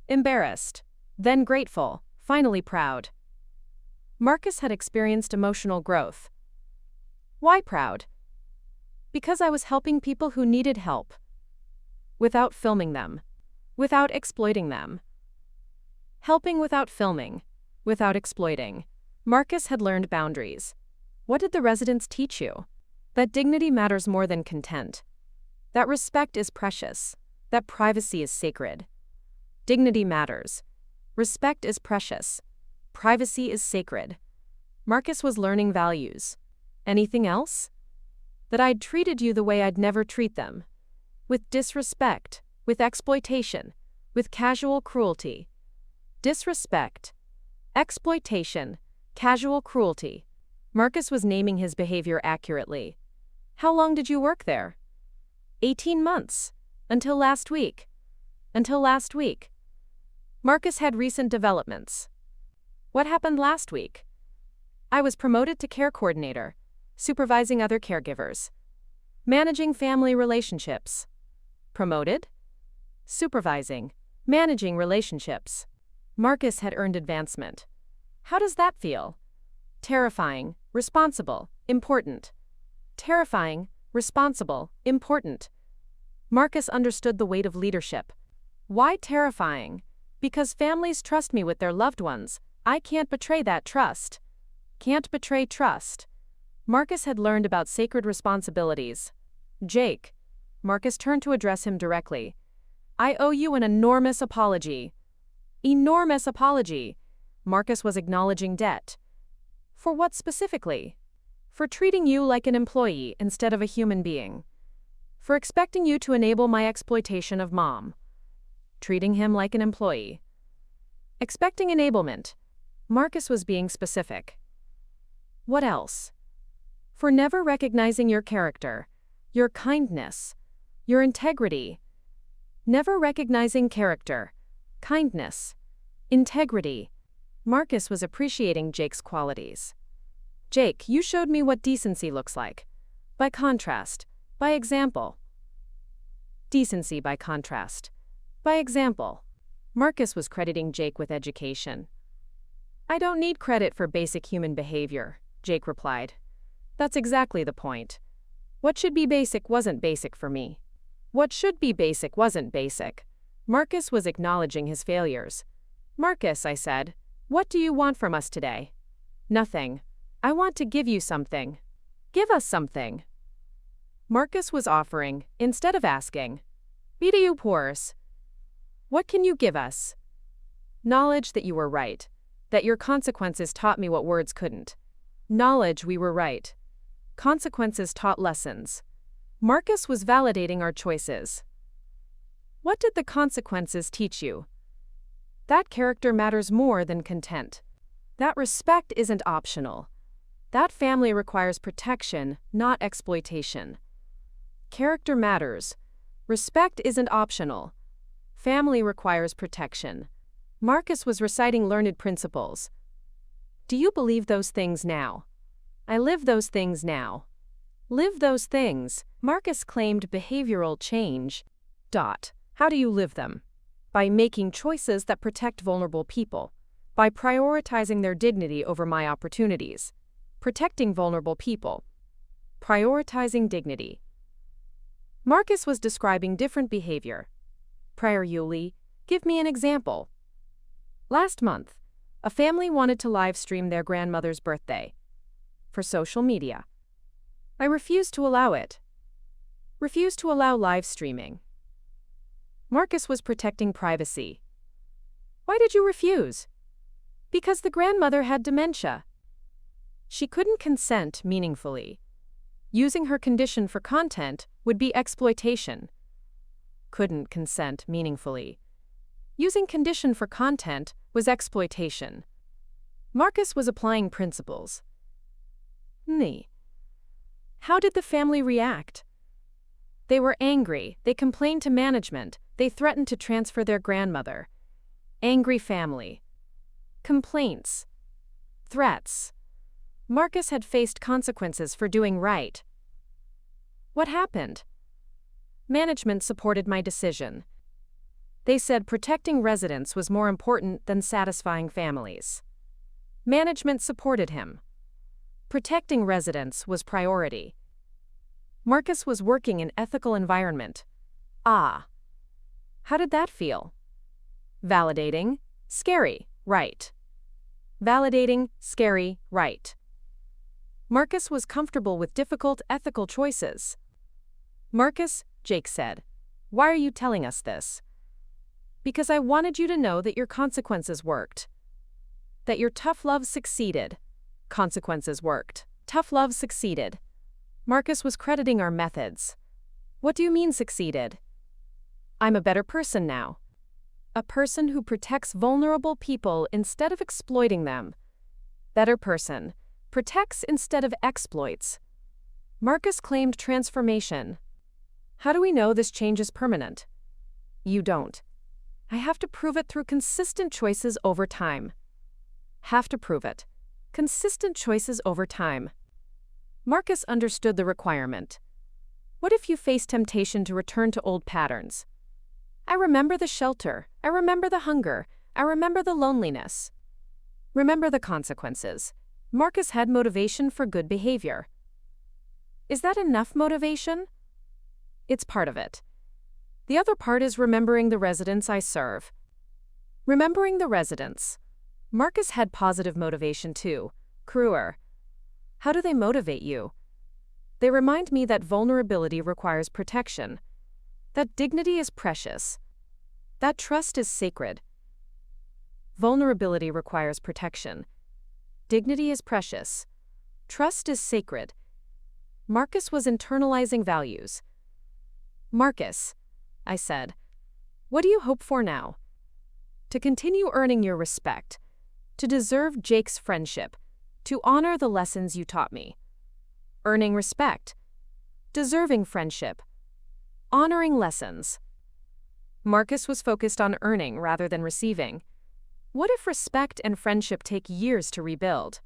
Embarrassed. Then grateful. Finally proud. Marcus had experienced emotional growth. Why proud? Because I was helping people who needed help. Without filming them. Without exploiting them. Helping without filming. Without exploiting. Marcus had learned boundaries. What did the residents teach you? That dignity matters more than content. That respect is precious. That privacy is sacred. Dignity matters. Respect is precious. Privacy is sacred. Marcus was learning values. Anything else? That I'd treated you the way I'd never treat them. With disrespect, with exploitation, with casual cruelty. Disrespect, exploitation, casual cruelty. Marcus was naming his behavior accurately. How long did you work there? 18 months. Until last week. Until last week. Marcus had recent developments. What happened last week? I was promoted to care coordinator, supervising other caregivers. Managing family relationships. Promoted? Supervising. Managing relationships. Marcus had earned advancement. How does that feel? Terrifying, responsible, important. Terrifying, responsible, important. Marcus understood the weight of leadership. Why terrifying? Because families trust me with their loved ones. I can't betray that trust. Can't betray trust. Marcus had learned about sacred responsibilities. Jake. Marcus turned to address him directly. I owe you an enormous apology. Enormous apology. Marcus was acknowledging debt. For what specifically? For treating you like an employee instead of a human being. For expecting you to enable my exploitation of Mom. Treating him like an employee. Expecting enablement. Marcus was being specific. What else? For never recognizing your character, your kindness, your integrity. Never recognizing character, kindness, integrity. Marcus was appreciating Jake's qualities. Jake, you showed me what decency looks like. By contrast, by example. Decency by contrast. By example. Marcus was crediting Jake with education. I don't need credit for basic human behavior, Jake replied. That's exactly the point. What should be basic wasn't basic for me. What should be basic wasn't basic. Marcus was acknowledging his failures. Marcus, I said, what do you want from us today? Nothing. I want to give you something. Give us something. Marcus was offering, instead of asking. Be you poors. What can you give us? Knowledge that you were right. That your consequences taught me what words couldn't. Knowledge we were right. Consequences taught lessons. Marcus was validating our choices. What did the consequences teach you? That character matters more than content. That respect isn't optional. That family requires protection, not exploitation. Character matters. Respect isn't optional. Family requires protection. Marcus was reciting learned principles. Do you believe those things now? I live those things now. Live those things. Marcus claimed behavioral change. How do you live them? By making choices that protect vulnerable people. By prioritizing their dignity over my opportunities. Protecting vulnerable people. Prioritizing dignity. Marcus was describing different behavior. Priorly, give me an example. Last month, a family wanted to live stream their grandmother's birthday. For social media. I refused to allow it. refused to allow live streaming. Marcus was protecting privacy. Why did you refuse? Because the grandmother had dementia. She couldn't consent meaningfully. Using her condition for content would be exploitation. Couldn't consent meaningfully. Using condition for content was exploitation. Marcus was applying principles. How did the family react? They were angry, they complained to management, they threatened to transfer their grandmother. Angry family. Complaints. Threats. Marcus had faced consequences for doing right. What happened? Management supported my decision. They said protecting residents was more important than satisfying families. Management supported him. Protecting residents was priority. Marcus was working in ethical environment. How did that feel? Validating, scary, right. Validating, scary, right. Marcus was comfortable with difficult ethical choices. Marcus, Jake said, why are you telling us this? Because I wanted you to know that your consequences worked. That your tough love succeeded. Consequences worked. Tough love succeeded. Marcus was crediting our methods. What do you mean succeeded? I'm a better person now. A person who protects vulnerable people instead of exploiting them. Better person. Protects instead of exploits. Marcus claimed transformation. How do we know this change is permanent? You don't. I have to prove it through consistent choices over time. Have to prove it. Consistent choices over time. Marcus understood the requirement. What if you face temptation to return to old patterns? I remember the shelter. I remember the hunger. I remember the loneliness. Remember the consequences. Marcus had motivation for good behavior. Is that enough motivation? It's part of it. The other part is remembering the residents I serve. Remembering the residents. Marcus had positive motivation too. Cruer. How do they motivate you? They remind me that vulnerability requires protection. That dignity is precious. That trust is sacred. Vulnerability requires protection. Dignity is precious. Trust is sacred. Marcus was internalizing values. Marcus, I said, what do you hope for now? To continue earning your respect. To deserve Jake's friendship. To honor the lessons you taught me. Earning respect. Deserving friendship. Honoring lessons. Marcus was focused on earning rather than receiving. What if respect and friendship take years to rebuild?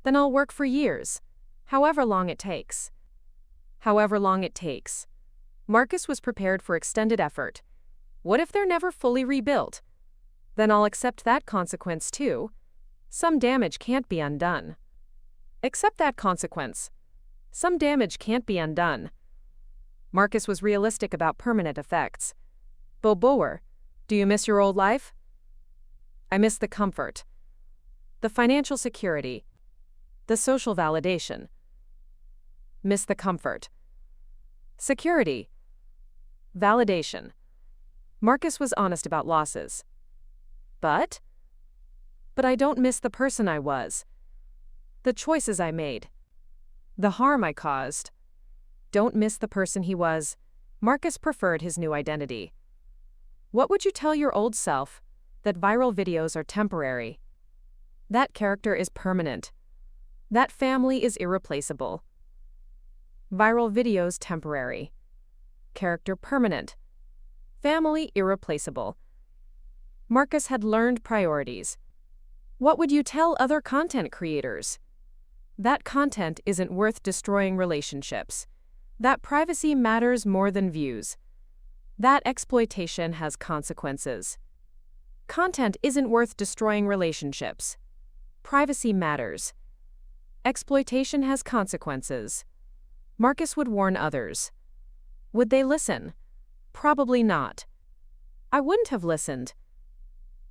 Then I'll work for years. However long it takes. However long it takes. Marcus was prepared for extended effort. What if they're never fully rebuilt? Then I'll accept that consequence too. Some damage can't be undone. Accept that consequence. Some damage can't be undone. Marcus was realistic about permanent effects. Boer, do you miss your old life? I miss the comfort. The financial security. The social validation. Miss the comfort. Security. Validation. Marcus was honest about losses. But I don't miss the person I was. The choices I made. The harm I caused. Don't miss the person he was. Marcus preferred his new identity. What would you tell your old self? That viral videos are temporary. That character is permanent. That family is irreplaceable. Viral videos temporary. Character permanent. Family irreplaceable. Marcus had learned priorities. What would you tell other content creators? That content isn't worth destroying relationships. That privacy matters more than views. That exploitation has consequences. Content isn't worth destroying relationships. Privacy matters. Exploitation has consequences. Marcus would warn others. Would they listen? Probably not. I wouldn't have listened.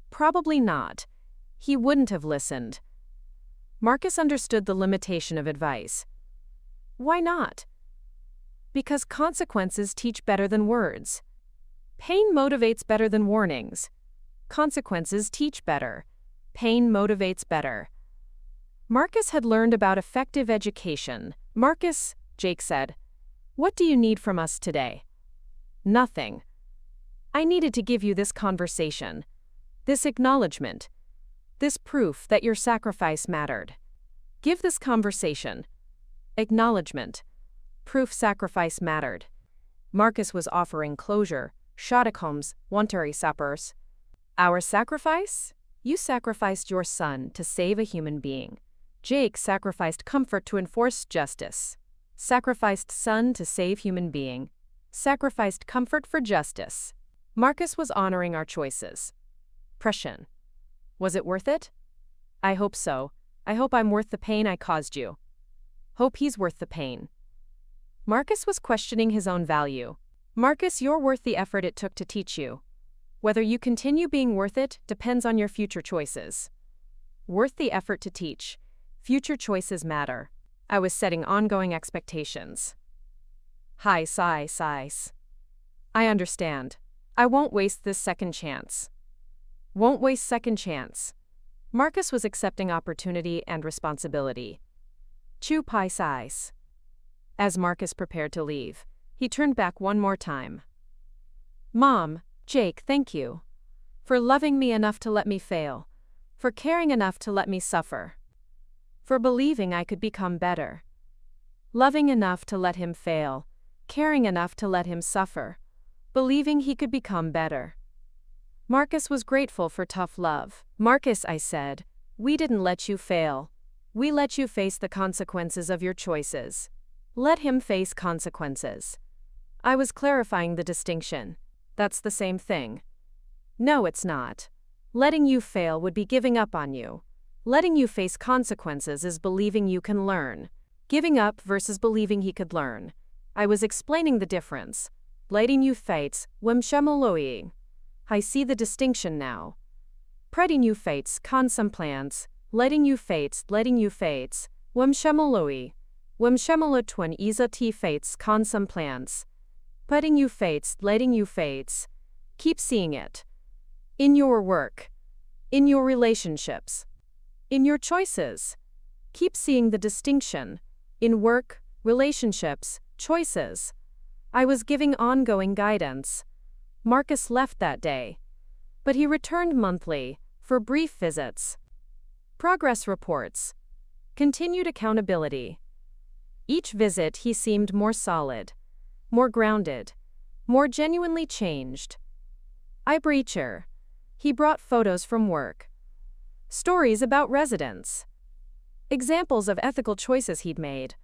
Probably not. He wouldn't have listened. Marcus understood the limitation of advice. Why not? Because consequences teach better than words. Pain motivates better than warnings. Consequences teach better. Pain motivates better. Marcus had learned about effective education. Marcus, Jake said, what do you need from us today? Nothing. I needed to give you this conversation, this acknowledgement, this proof that your sacrifice mattered. Give this conversation. Acknowledgement. Proof sacrifice mattered. Marcus was offering closure. Shadacombs, Wantari Sappers. Our sacrifice? You sacrificed your son to save a human being. Jake sacrificed comfort to enforce justice. Sacrificed son to save human being. Sacrificed comfort for justice. Marcus was honoring our choices. Pression. Was it worth it? I hope so. I hope I'm worth the pain I caused you. Hope he's worth the pain. Marcus was questioning his own value. Marcus, you're worth the effort it took to teach you. Whether you continue being worth it depends on your future choices. Worth the effort to teach. Future choices matter. I was setting ongoing expectations. Hi, sighs. I understand. I won't waste this second chance. Won't waste second chance. Marcus was accepting opportunity and responsibility. Chu pai sighs. As Marcus prepared to leave, he turned back one more time. Mom, Jake, thank you. For loving me enough to let me fail. For caring enough to let me suffer. For believing I could become better. Loving enough to let him fail. Caring enough to let him suffer. Believing he could become better. Marcus was grateful for tough love. Marcus, I said, we didn't let you fail. We let you face the consequences of your choices. Let him face consequences. I was clarifying the distinction. That's the same thing. No, it's not. Letting you fail would be giving up on you. Letting you face consequences is believing you can learn. Giving up versus believing he could learn. I was explaining the difference. Letting you fates, wemshemaloi. I see the distinction now. Pretting you fates, consumplants, letting you fates, wemshemaloi. Wemshemalotwin isa t fates, consumplants. Pretting you fates, letting you fates. Keep seeing it. In your work. In your relationships. In your choices. Keep seeing the distinction. In work, relationships, choices. I was giving ongoing guidance. Marcus left that day. But he returned monthly, for brief visits. Progress reports. Continued accountability. Each visit he seemed more solid, more grounded, more genuinely changed. I breacher. He brought photos from work. Stories about residents. Examples of ethical choices he'd made.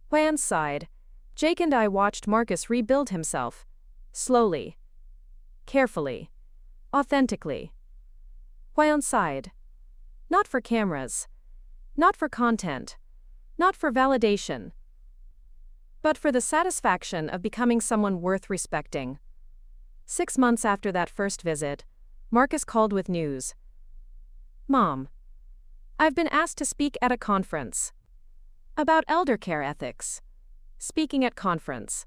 Plan's side. Jake and I watched Marcus rebuild himself. Slowly. Carefully. Authentically. Plan's side. Not for cameras. Not for content. Not for validation. But for the satisfaction of becoming someone worth respecting. 6 months after that first visit, Marcus called with news. Mom. I've been asked to speak at a conference. About elder care ethics. Speaking at conference.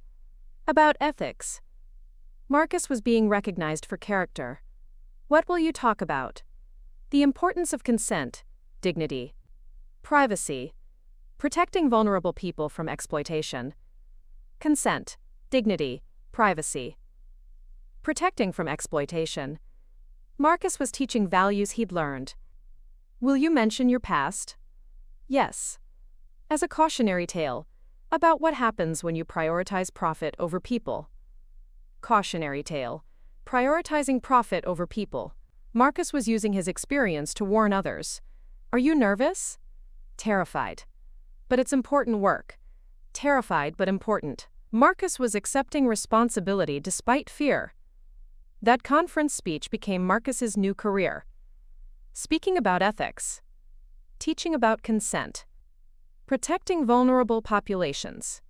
About ethics. Marcus was being recognized for character. What will you talk about? The importance of consent, dignity, privacy, protecting vulnerable people from exploitation. Consent, dignity, privacy. Protecting from exploitation. Marcus was teaching values he'd learned. Will you mention your past? Yes. As a cautionary tale, about what happens when you prioritize profit over people. Cautionary tale. Prioritizing profit over people. Marcus was using his experience to warn others. Are you nervous? Terrified. But it's important work. Terrified but important. Marcus was accepting responsibility despite fear. That conference speech became Marcus's new career. Speaking about ethics. Teaching about consent. Protecting vulnerable populations.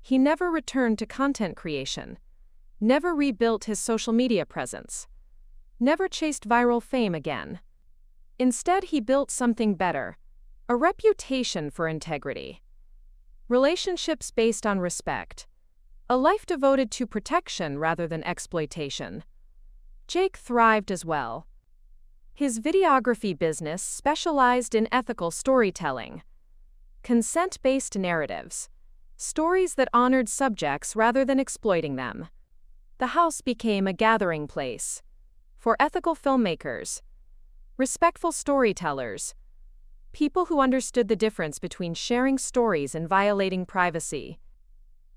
He never returned to content creation. Never rebuilt his social media presence. Never chased viral fame again. Instead, he built something better. A reputation for integrity. Relationships based on respect. A life devoted to protection rather than exploitation. Jake thrived as well. His videography business specialized in ethical storytelling. Consent-based narratives. Stories that honored subjects rather than exploiting them. The house became a gathering place for ethical filmmakers, respectful storytellers, people who understood the difference between sharing stories and violating privacy.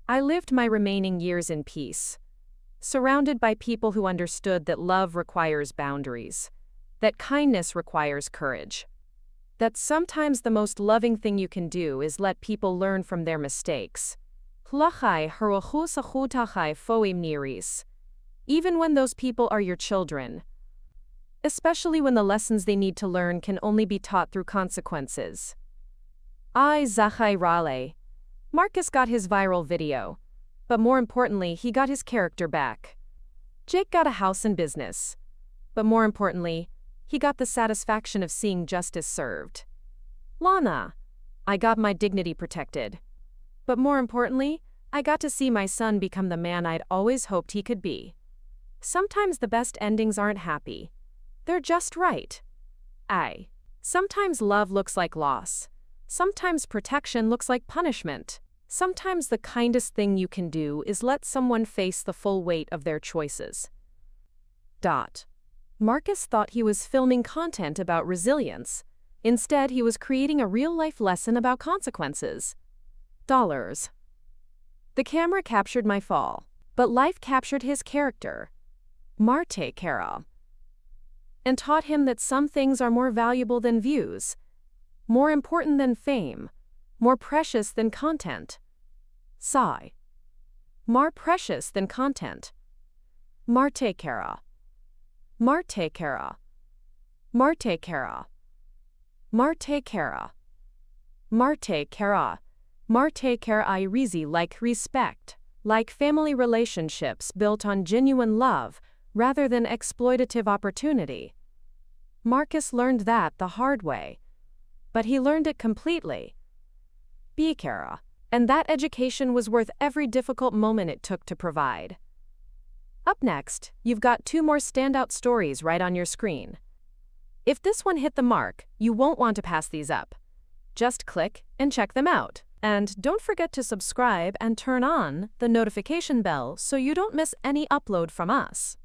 I lived my remaining years in peace, surrounded by people who understood that love requires boundaries, that kindness requires courage, that sometimes the most loving thing you can do is let people learn from their mistakes. Even when those people are your children. Especially when the lessons they need to learn can only be taught through consequences. Marcus got his viral video, but more importantly, he got his character back. Jake got a house and business, but more importantly, he got the satisfaction of seeing justice served. Lana, I got my dignity protected, but more importantly, I got to see my son become the man I'd always hoped he could be. Sometimes the best endings aren't happy. They're just right. Sometimes love looks like loss. Sometimes protection looks like punishment. Sometimes the kindest thing you can do is let someone face the full weight of their choices. Marcus thought he was filming content about resilience. Instead, he was creating a real-life lesson about consequences. The camera captured my fall, but life captured his character, Marte Kara, and taught him that some things are more valuable than views, more important than fame, more precious than content. More precious than content. Marte Kara. Marte Kara. Marte Kara. Marte Kara. Marte Kara. Marte Kara I Rizi like respect, like family relationships built on genuine love rather than exploitative opportunity. Marcus learned that the hard way, but he learned it completely. Kara. And that education was worth every difficult moment it took to provide. Up next, you've got 2 more standout stories right on your screen. If this one hit the mark, you won't want to pass these up. Just click and check them out. And don't forget to subscribe and turn on the notification bell so you don't miss any upload from us.